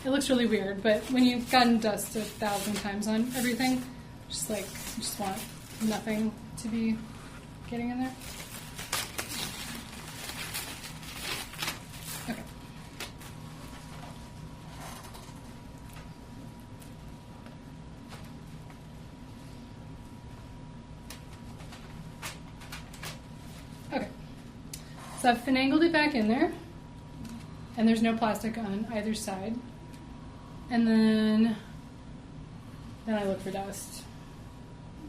it looks really weird, but when you've gotten dust 1,000 times on everything, just like you just want nothing to be getting in there. Okay. Okay. So I've finagled it back in there, and there's no plastic on either side. And then I look for dust,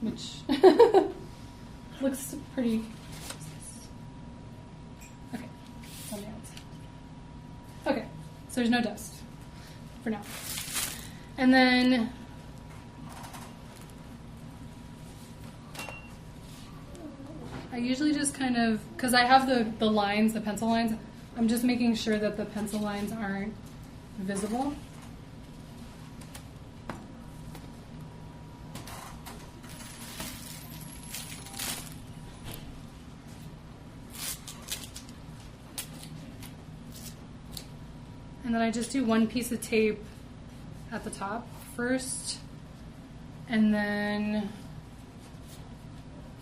which looks pretty. Okay, on the outside. Okay, so there's no dust for now. And then I usually just kind of, because I have the lines, the pencil lines, I'm just making sure that the pencil lines aren't visible. And then I just do one piece of tape at the top first, and then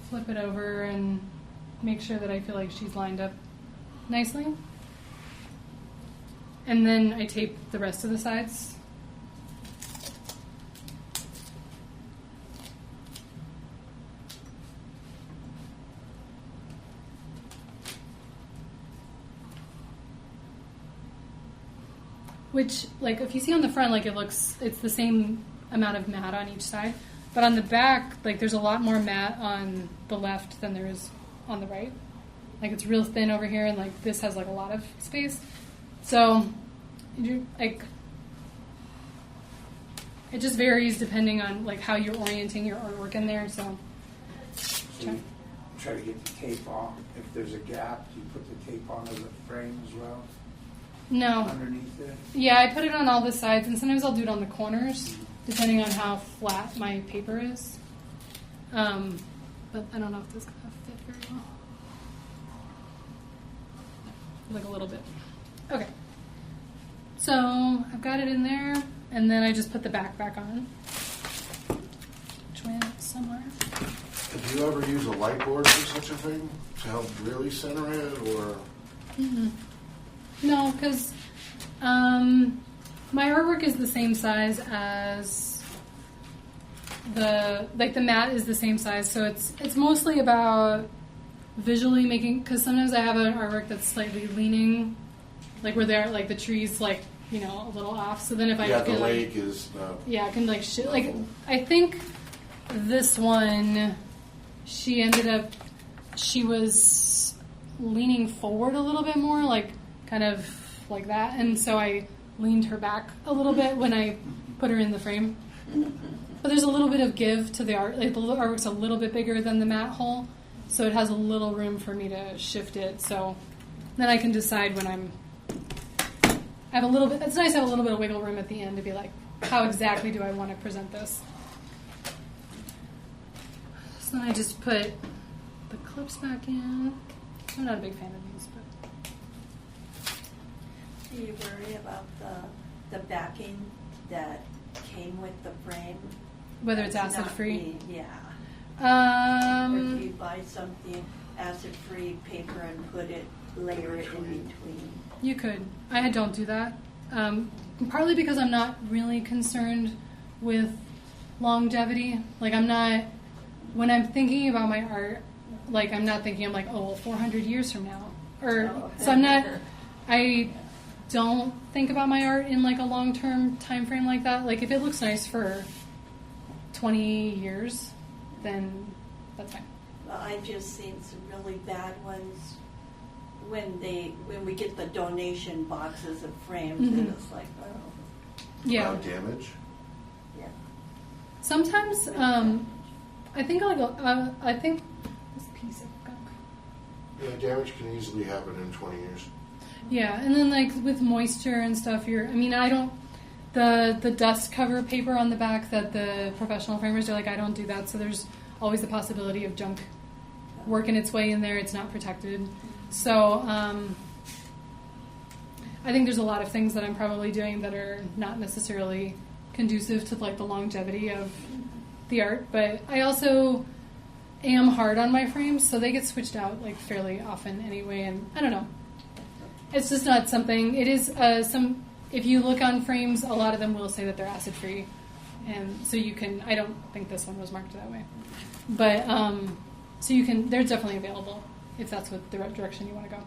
flip it over and make sure that I feel like she's lined up nicely. And then I tape the rest of the sides. Which, like, if you see on the front, like, it's the same amount of matte on each side. But on the back, like, there's a lot more matte on the left than there is on the right. Like, it's real thin over here, and, like, this has, like, a lot of space. So, like, it just varies depending on, like, how you're orienting your artwork in there, so. You try to get the tape off. If there's a gap, do you put the tape onto the frame as well? No. Underneath it? Yeah, I put it on all the sides, and sometimes I'll do it on the corners, depending on how flat my paper is. But I don't know if this is going to fit very well. Like a little bit. Okay. So I've got it in there, and then I just put the back on, which went somewhere. Do you ever use a light board for such a thing to help really center it, or? Mm-hmm. No, because my artwork is the same size as the mat is the same size, so it's mostly about visually making, because sometimes I have an artwork that's slightly leaning, like where they're like the trees, like, you know, a little off. So then if I the can, lake is not. Yeah, I can like like I think this one, she was leaning forward a little bit more, like kind of like that, and so I leaned her back a little bit when I put her in the frame. But there's a little bit of give to the art. Like the artwork's a little bit bigger than the matte hole, so it has a little room for me to shift it. So then I can decide when I have a little bit. It's nice to have a little bit of wiggle room at the end to be like, how exactly do I want to present this? So then I just put the clips back in. I'm not a big fan of these, but. Do you worry about the backing that came with the frame? Whether it's That's acid-free? Yeah. Or Um, do you buy something acid-free paper and layer it in between? You could. I don't do that. Partly because I'm not really concerned with longevity. Like, I'm not, when I'm thinking about my art, like, I'm not thinking, I'm like, oh, well, 400 years from now. Or, so I'm not, I don't think about my art in like a long-term time frame like that. Like if it looks nice for 20 years, then that's fine. Well, I've just seen some really bad ones when we get the donation boxes of frames, and it's like, oh. Yeah. Damage. Yeah. Sometimes, I think I think this piece of gunk. Yeah, damage can easily happen in 20 years. Yeah, and then like with moisture and stuff, the dust cover paper on the back that the professional framers do, like I don't do that, so there's always the possibility of junk working its way in there. It's not protected. So I think there's a lot of things that I'm probably doing that are not necessarily conducive to like the longevity of the art, but I also am hard on my frames, so they get switched out like fairly often anyway, and I don't know. It's just not something. It is if you look on frames, a lot of them will say that they're acid free, and so you can. I don't think this one was marked that way, but so you can. They're definitely available if that's what the direction you want to go.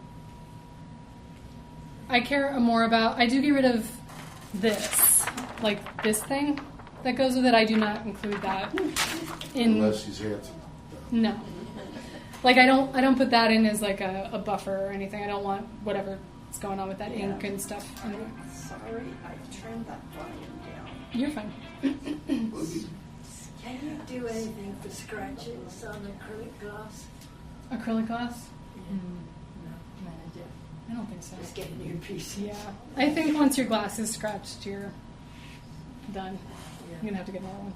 I care more about. I do get rid of this, like this thing that goes with it. I do not include that in. Unless he's handsome. No, like I don't put that in as like a buffer or anything. I don't want whatever's going on with that ink and stuff. Anyway. Sorry, I turned that volume down. You're fine. Can you do anything for scratches on acrylic glass? Acrylic glass? No, I don't think so. just get a new piece. Yeah, I think once your glass is scratched, you're done. Yeah. You're gonna have to get another one.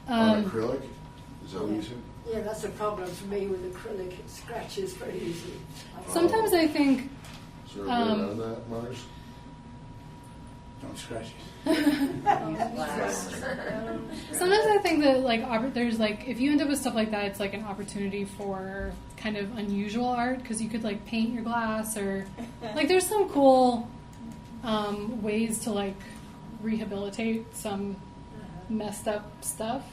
Yeah. On acrylic? Is that what you said? Yeah, that's a problem for me with acrylic. It scratches very easily. Sometimes I think. Is there a way around that, Mars? Don't scratch it. Sometimes I think that like there's like if you end up with stuff like that, it's like an opportunity for kind of unusual art because you could like paint your glass or like there's some cool ways to like rehabilitate some messed up stuff.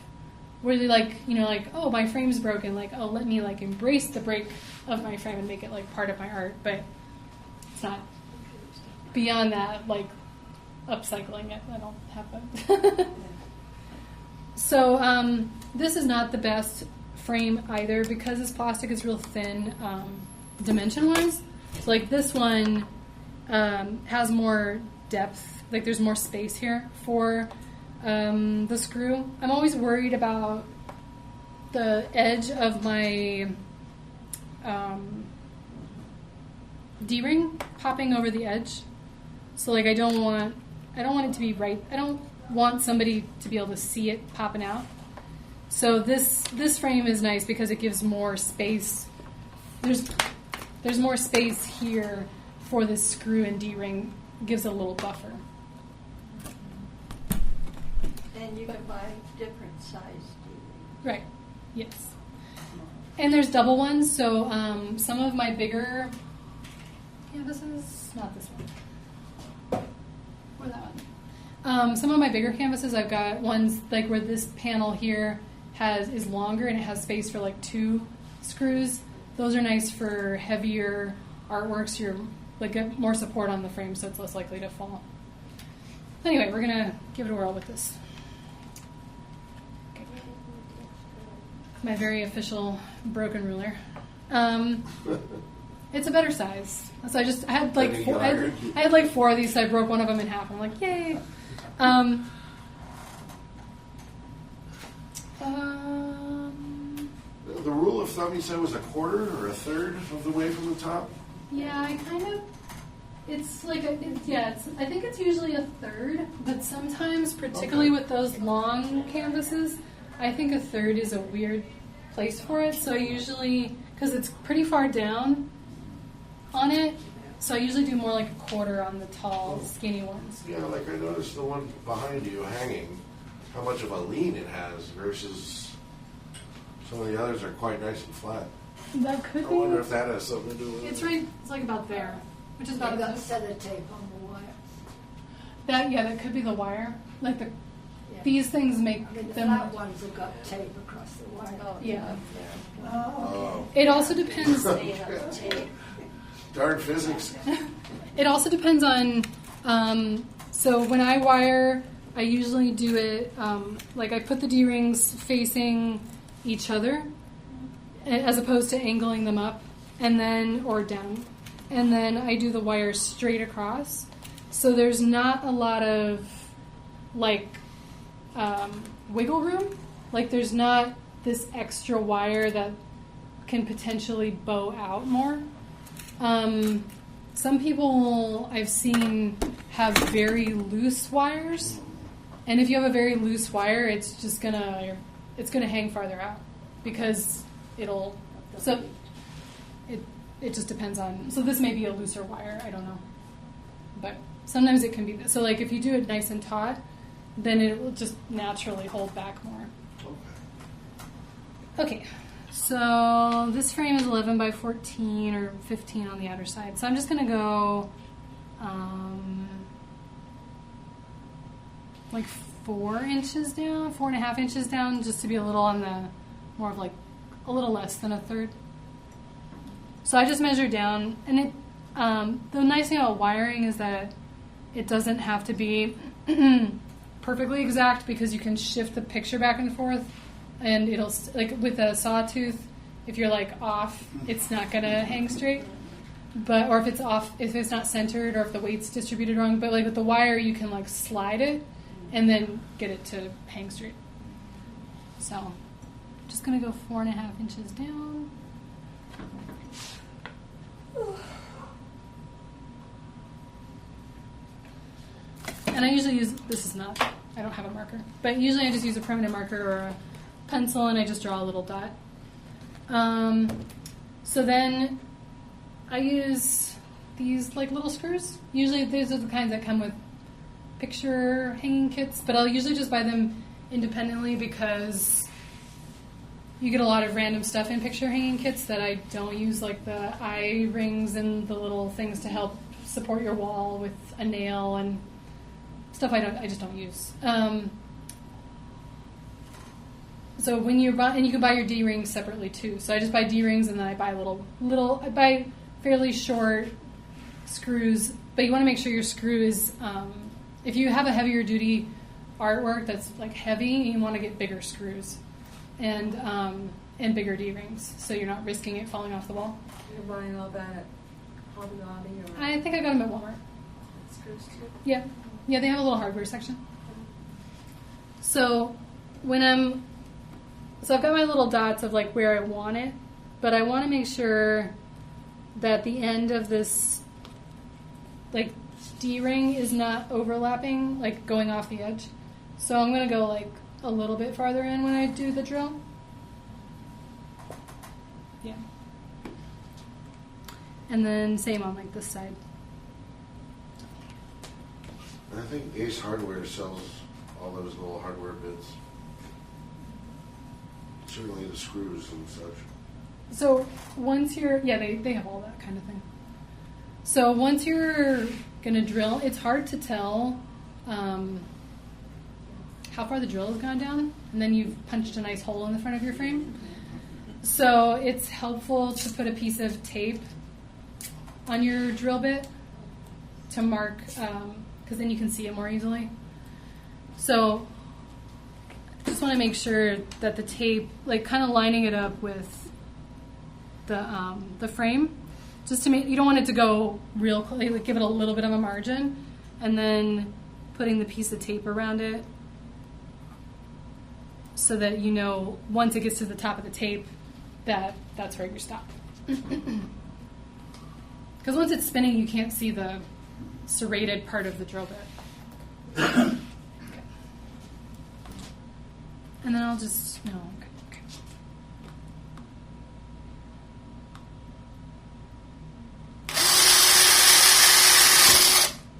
Where they like, like, oh, my frame's broken. Like, oh, let me like embrace the break of my frame and make it like part of my art. But it's not beyond that, like upcycling it. I don't have that. So this is not the best frame either because this plastic is real thin dimension-wise. So like this one has more depth. Like there's more space here for the screw. I'm always worried about the edge of my D-ring popping over the edge. So like I don't want it to be right. I don't want somebody to be able to see it popping out. So this frame is nice because it gives more space. There's more space here for this screw and D-ring. Gives a little buffer. And you can buy different size D-rings. Right. Yes. And there's double ones. So some of my bigger canvases, not this one, or that one. Some of my bigger canvases, I've got ones like where this panel here is longer and it has space for like 2 screws. Those are nice for heavier artworks. You're like get more support on the frame, so it's less likely to fall. Anyway, we're gonna give it a whirl with this. My very official broken ruler. It's a better size. So I had like 4. I had like 4 of these. So I broke one of them in half. I'm like, yay! The rule of thumb you said was a quarter or a third of the way from the top. Yeah, I kind of. It's like I think it's usually a third, but sometimes, particularly with those long canvases, I think a third is a weird place for it. So I usually, because it's pretty far down on it, so I usually do more like a quarter on the tall, skinny ones. Yeah, like I noticed the one behind you hanging, how much of a lean it has versus some of the others are quite nice and flat. That could I be. wonder if that has something to do with It's it. right. It's like about there, which is about I've got sellotape on the wire. that could be the wire. Like Yeah. these things make I mean, the them. flat ones have got tape across the wire. Yeah. Oh. It also depends. Darn physics. It also depends on, so when I wire, I usually do it, like I put the D-rings facing each other as opposed to angling them up and then, or down. And then I do the wire straight across. So there's not a lot of like wiggle room. Like there's not this extra wire that can potentially bow out more. Some people I've seen have very loose wires, and if you have a very loose wire, it's just gonna hang farther out because it just depends on. So this may be a looser wire, I don't know, but sometimes it can be. So like if you do it nice and taut, then it will just naturally hold back more. Okay. So this frame is 11 by 14 or 15 on the outer side. So I'm just going to go like 4 inches down, 4.5 inches down, just to be a little on the more of like a little less than a third. So I just measure down, and it the nice thing about wiring is that it doesn't have to be perfectly exact because you can shift the picture back and forth. And it'll, like with a sawtooth, if you're like off, it's not going to hang straight. But, or if it's off, if it's not centered or if the weight's distributed wrong. But like with the wire, you can like slide it and then get it to hang straight. So, I'm just going to go 4.5 inches down. And I usually use, this is not, I don't have a marker. But usually I just use a permanent marker or a pencil, and I just draw a little dot. So then I use these like little screws. Usually these are the kinds that come with picture hanging kits, but I'll usually just buy them independently because you get a lot of random stuff in picture hanging kits that I don't use, like the eye rings and the little things to help support your wall with a nail and stuff I just don't use. So when you buy, and you can buy your D-rings separately too. So I just buy D-rings and then I buy I buy fairly short screws, but you want to make sure your screw is, if you have a heavier duty artwork that's like heavy, you want to get bigger screws and bigger D-rings so you're not risking it falling off the wall. You're buying all that at Hobby Lobby or? I think I got them at Walmart. Screws too? Yeah. Yeah, they have a little hardware section. So So I've got my little dots of like where I want it, but I want to make sure that the end of this like D-ring is not overlapping, like going off the edge. So I'm going to go like a little bit farther in when I do the drill. Yeah. And then same on like this side. And I think Ace Hardware sells all those little hardware bits. Certainly the screws and such. So once you're, yeah, they have all that kind of thing. So once you're going to drill, it's hard to tell how far the drill has gone down, and then you've punched a nice hole in the front of your frame. So it's helpful to put a piece of tape on your drill bit to mark, because then you can see it more easily. So just want to make sure that the tape, like kind of lining it up with the frame, just to make, you don't want it to go real, like give it a little bit of a margin, and then putting the piece of tape around it so that you know once it gets to the top of the tape that's where you stop. Because once it's spinning, you can't see the serrated part of the drill bit. Okay. And then I'll just, no, okay.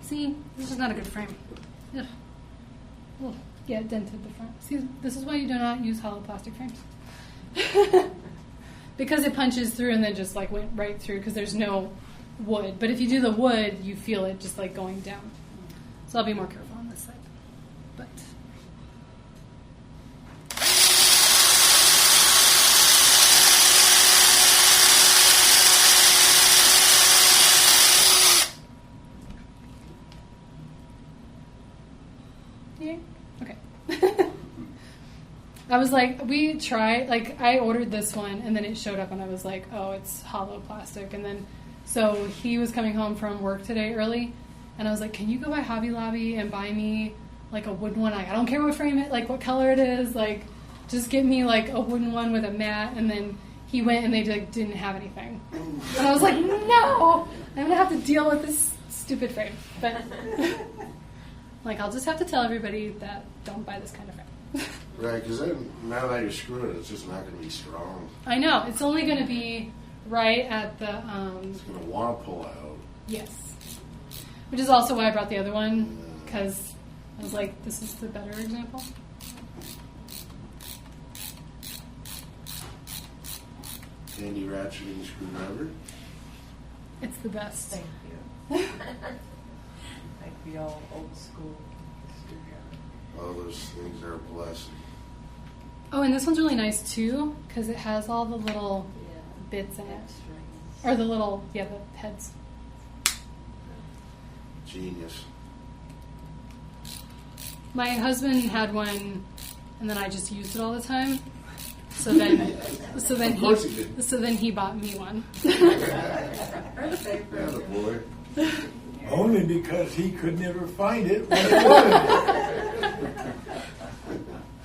See, this is not a good frame. Ugh. Oh, yeah, it dented the front. See, this is why you do not use hollow plastic frames. Because it punches through and then just like went right through because there's no wood. But if you do the wood, you feel it just like going down. So I'll be more careful on this side. But $158? Okay. I was like, we tried, like, I ordered this one, and then it showed up, and I was like, oh, it's hollow plastic. And then, so he was coming home from work today early, and I was like, can you go by Hobby Lobby and buy me, like, a wooden one? I don't care what frame it, like, what color it is, like, just get me, like, a wooden one with a mat. And then he went, and they didn't have anything. And I was like, no! I'm going to have to deal with this stupid frame. But, like, I'll just have to tell everybody that don't buy this kind of frame. Right, because then now that you're screwing it, it's just not going to be strong. I know. It's only going to be right at the... It's going to want to pull out. Yes. Which is also why I brought the other one, because I was like, this is the better example. Handy ratcheting screwdriver. It's the best. Thank you. Like the old school screwdriver. All those things are a blessing. Oh, and this one's really nice too, because it has all the little bits in it. Or the little, the heads. Genius. My husband had one, and then I just used it all the time. So then Of course he did. So then he bought me one. Yeah, the boy. Only because he could never find it when he wanted it.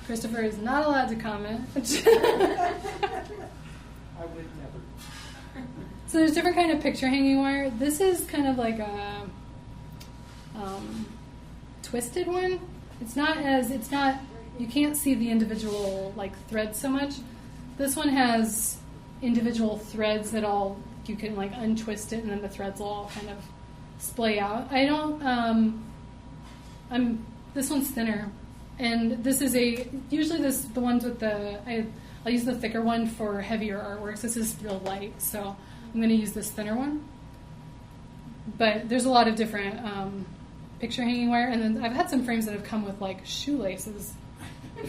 Christopher is not allowed to comment. I would never. So there's different kind of picture hanging wire. This is kind of like a twisted one. It's not, you can't see the individual like threads so much. This one has individual threads that you can like untwist it, and then the threads will all kind of splay out. This one's thinner. And this is usually the ones with I'll use the thicker one for heavier artworks. This is real light, so I'm going to use this thinner one. But there's a lot of different picture hanging wire, and then I've had some frames that have come with like shoelaces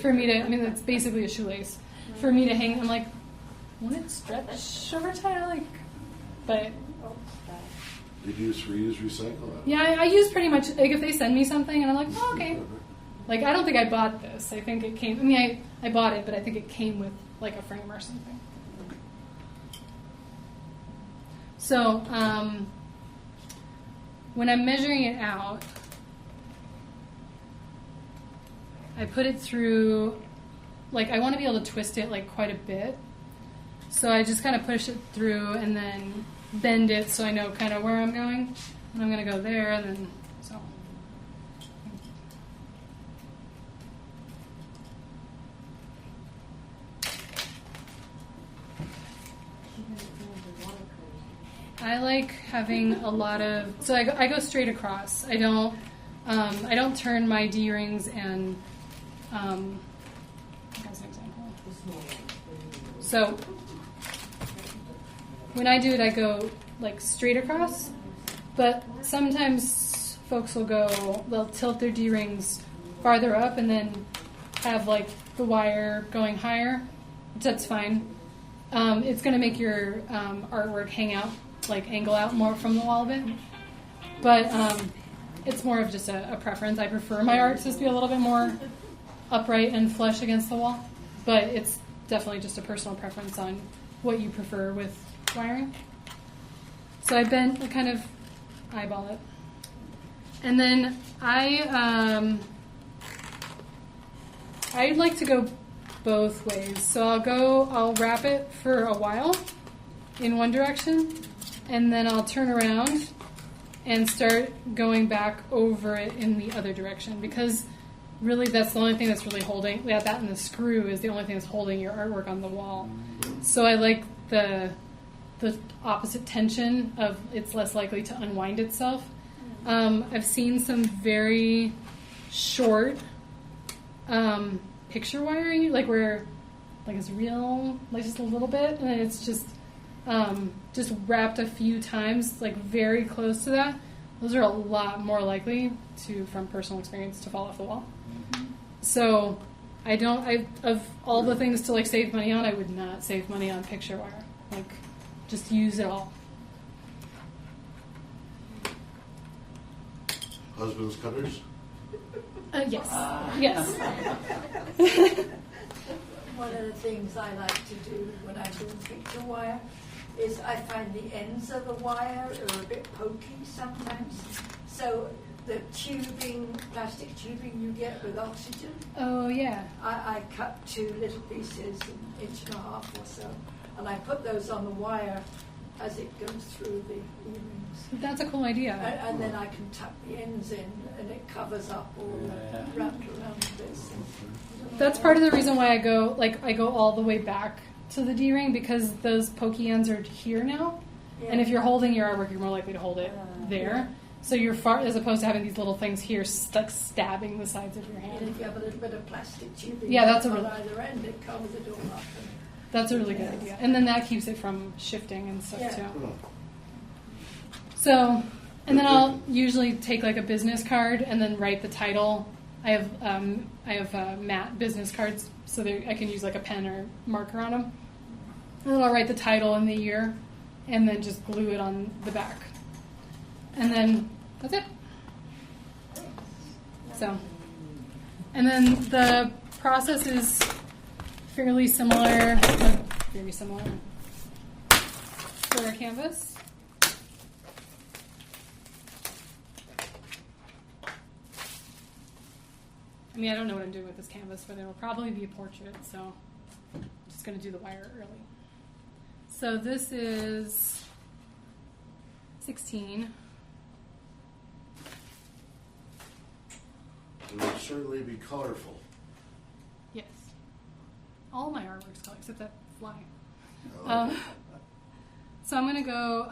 for me to, that's basically a shoelace, for me to hang. I'm like, won't it stretch over time? But... Reduce, reuse, recycle. Yeah, I use pretty much, like if they send me something and I'm like, oh, okay. Like, I don't think I bought this. I think it came, I bought it, but I think it came with, like, a frame or something. So, when I'm measuring it out, I put it through, like, I want to be able to twist it, like, quite a bit. So I just kind of push it through and then bend it so I know kind of where I'm going. And I'm going to go there, and then, so... I like having a lot of, so I go straight across. I don't turn my D-rings and, as an example. So when I do it, I go like straight across, but sometimes folks they'll tilt their D-rings farther up and then have like the wire going higher, which that's fine. It's going to make your artwork hang out, like angle out more from the wall a bit. But it's more of just a preference. I prefer my art to just be a little bit more upright and flush against the wall. But it's definitely just a personal preference on what you prefer with wiring. So I kind of eyeball it. And then I'd like to go both ways. So I'll wrap it for a while in one direction, and then I'll turn around and start going back over it in the other direction, because really that's the only thing that's really holding, that and the screw is the only thing that's holding your artwork on the wall. So I like the opposite tension of it's less likely to unwind itself. I've seen some very short picture wiring, like where like it's real, like just a little bit, and then it's just wrapped a few times, like very close to that. Those are a lot more likely to, from personal experience, to fall off the wall. So of all the things to like save money on, I would not save money on picture wire. Like, just use it all. Husband's cutters? Yes. Yes. One of the things I like to do when I'm doing picture wire is I find the ends of the wire are a bit pokey sometimes. So the tubing, plastic tubing you get with oxygen, Oh, yeah. I cut 2 little pieces, an inch and a half or so, and I put those on the wire as it goes through the earrings. That's a cool idea. And then I can tuck the ends in, and it covers up all the wrapped around this. That's part of the reason why I go all the way back to the D-ring, because those pokey ends are here now. Yeah. And if you're holding your artwork, you're more likely to hold it there. So you're far, as opposed to having these little things here stuck stabbing the sides of your And hand. if you have a little bit of plastic tubing Yeah, that's a on real- either end, it covers it all up. That's a really good idea. And then that keeps it from shifting and stuff Yeah. too. So, and then I'll usually take like a business card and then write the title. I have matte business cards, so I can use like a pen or marker on them. And then I'll write the title and the year, and then just glue it on the back. And then that's it. So, and then the process is fairly similar, very similar for a canvas. I mean, I don't know what I'm doing with this canvas, but it'll probably be a portrait, so I'm just going to do the wire early. So this is 16. It will certainly be colorful. Yes. All my artwork's color, except that fly. Oh. So I'm going to go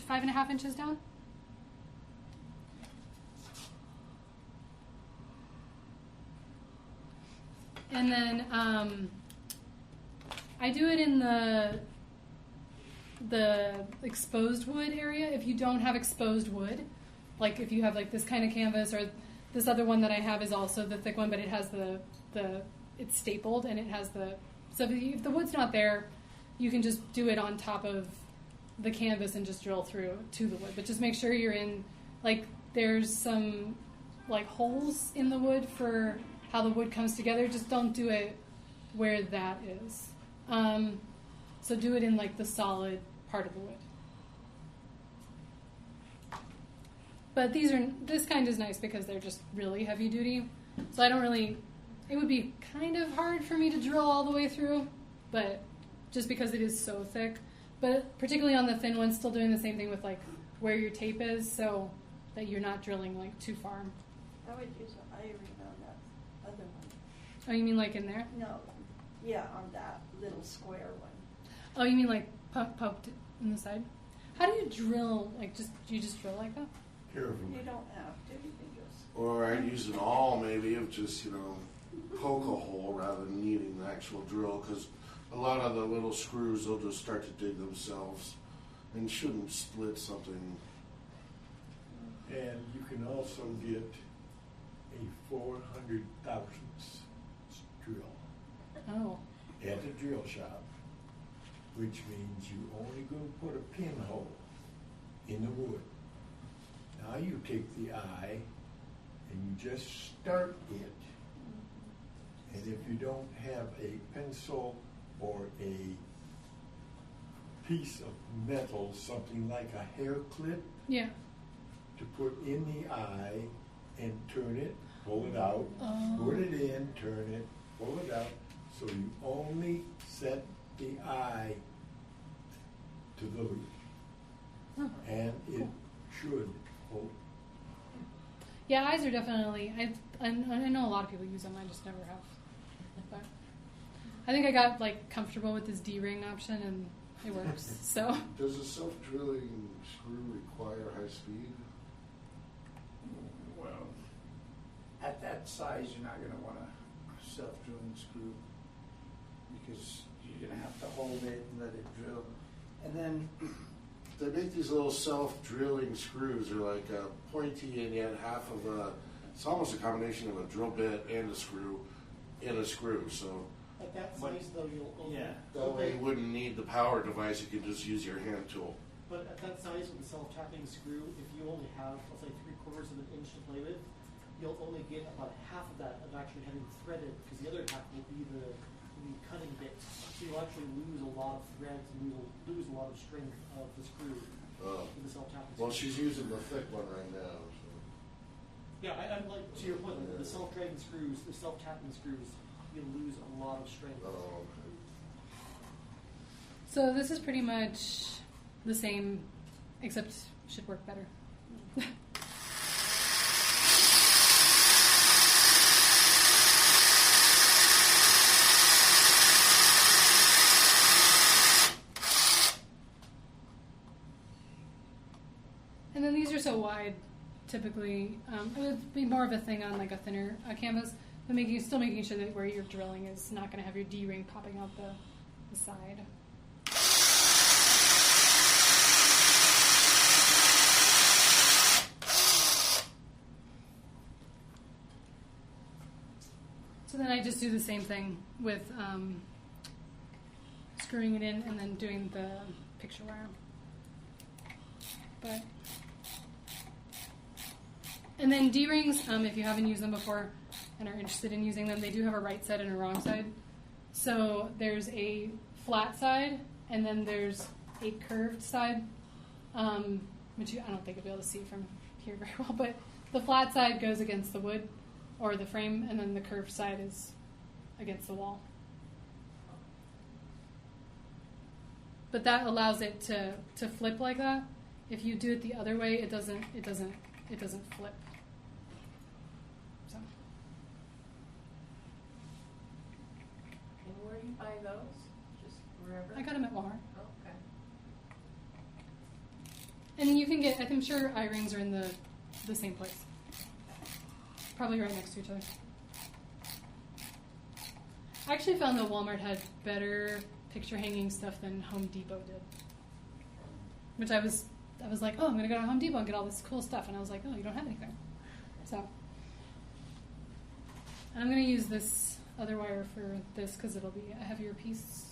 5.5 inches down. And then I do it in the exposed wood area. If you don't have exposed wood, like if you have like this kind of canvas, or this other one that I have is also the thick one, but it has it's stapled and it has so if the wood's not there, you can just do it on top of the canvas and just drill through to the wood. But just make sure you're in, like, there's some like holes in the wood for how the wood comes together. Just don't do it where that is. So do it in like the solid part of the wood. But this kind is nice because they're just really heavy duty. So it would be kind of hard for me to drill all the way through, but just because it is so thick. But particularly on the thin ones, still doing the same thing with like where your tape is, so that you're not drilling like too far. I would use an iron on that other one. Oh, you mean like in there? No, yeah, on that little square one. Oh, you mean like poked in the side? How do you drill? Like, do you just drill like that? Careful. You don't have to, you can just. Or I'd use an awl maybe of just, poke a hole rather than needing the actual drill, because a lot of the little screws, they'll just start to dig themselves and shouldn't split something. And you can also get a 400 thousandths drill Oh. at the drill shop, which means you only go put a pinhole in the wood. Now you take the eye and you just start it. And if you don't have a pencil or a piece of metal, something like a hair clip, Yeah. to put in the eye and turn it, pull it out, put it in, turn it, pull it out, so you only set the eye to the loop. Oh. And it should hold. Yeah, eyes are definitely. I know a lot of people use them. I just never have. But I think I got like comfortable with this D-ring option, and it works. So. Does a self-drilling screw require high speed? Well, at that size, you're not going to want a self-drilling screw because you're going to have to hold it and let it drill. And then They make these little self-drilling screws. They're like pointy and yet half of it's almost a combination of a drill bit and a screw in a screw. So At that size, though, you'll only. Yeah. that way you wouldn't need the power device. You could just use your hand tool. But at that size with the self-tapping screw, if you only have, let's say, 3/4 of an inch to play with, you'll only get about half of that of actually having threaded, because the other half will be the cutting bit. So you'll actually lose a lot of threads and lose a lot of strength of the screw with the self-tapping screw. Well, she's using the thick one right now. So. Yeah, I'm like, to your point, the self-dragging screws, the self-tapping screws, you lose a lot of strength. Oh, okay. So this is pretty much the same, except should work better. And then these are so wide, typically. It would be more of a thing on like a thinner canvas, but still making sure that where you're drilling is not going to have your D-ring popping out the side. So then I just do the same thing with screwing it in and then doing the picture wire. And then D-rings, if you haven't used them before and are interested in using them, they do have a right side and a wrong side. So there's a flat side and then there's a curved side, which I don't think you'll be able to see from here very well, but the flat side goes against the wood or the frame, and then the curved side is against the wall. But that allows it to flip like that. If you do it the other way, it doesn't flip. So. And where do you buy those? Just wherever? I got them at Walmart. Okay. And then you can get, I'm sure eye-rings are in the same place. Probably right next to each other. I actually found that Walmart had better picture hanging stuff than Home Depot did. Which I was like, oh, I'm going to go to Home Depot and get all this cool stuff. And I was like, oh, you don't have anything. So, and I'm going to use this other wire for this because it'll be a heavier piece.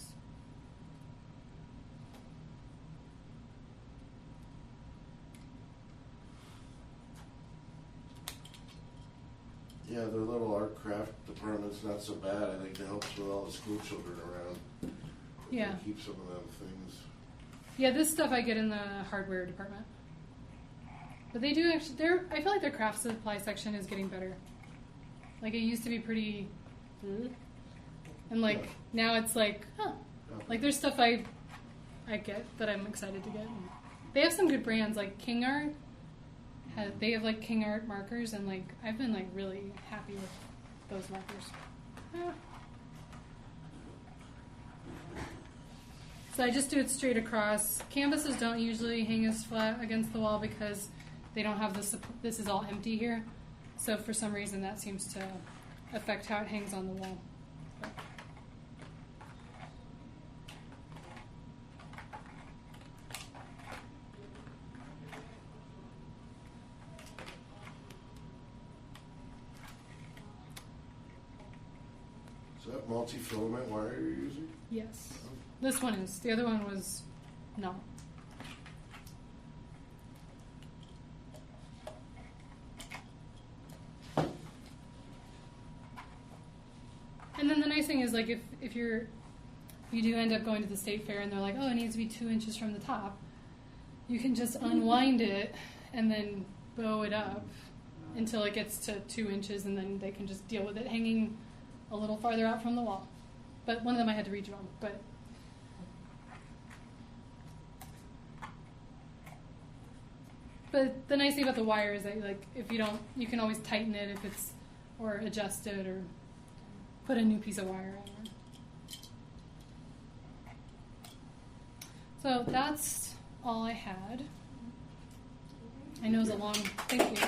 Yeah, their little art craft department's not so bad. I think it helps with all the school children around. Yeah. They keep some of them things. Yeah, this stuff I get in the hardware department. But they do actually, I feel like their craft supply section is getting better. Like it used to be pretty, and like now it's like, like there's stuff I get that I'm excited to get. They have some good brands like King Art. They have like King Art markers, and like I've been like really happy with those markers. So I just do it straight across. Canvases don't usually hang as flat against the wall because they don't have this. This is all empty here, so for some reason that seems to affect how it hangs on the wall. Is that multi-filament wire you're using? Yes. This one is. The other one was not. And then the nice thing is, like, if you do end up going to the state fair and they're like, oh, it needs to be 2 inches from the top, you can just unwind it and then bow it up until it gets to 2 inches, and then they can just deal with it hanging a little farther out from the wall. But one of them I had to redraw. But the nice thing about the wire is that, like, if you don't, you can always tighten it if it's, or adjust it, or put a new piece of wire in. So that's all I had. I know it's a long, thank you.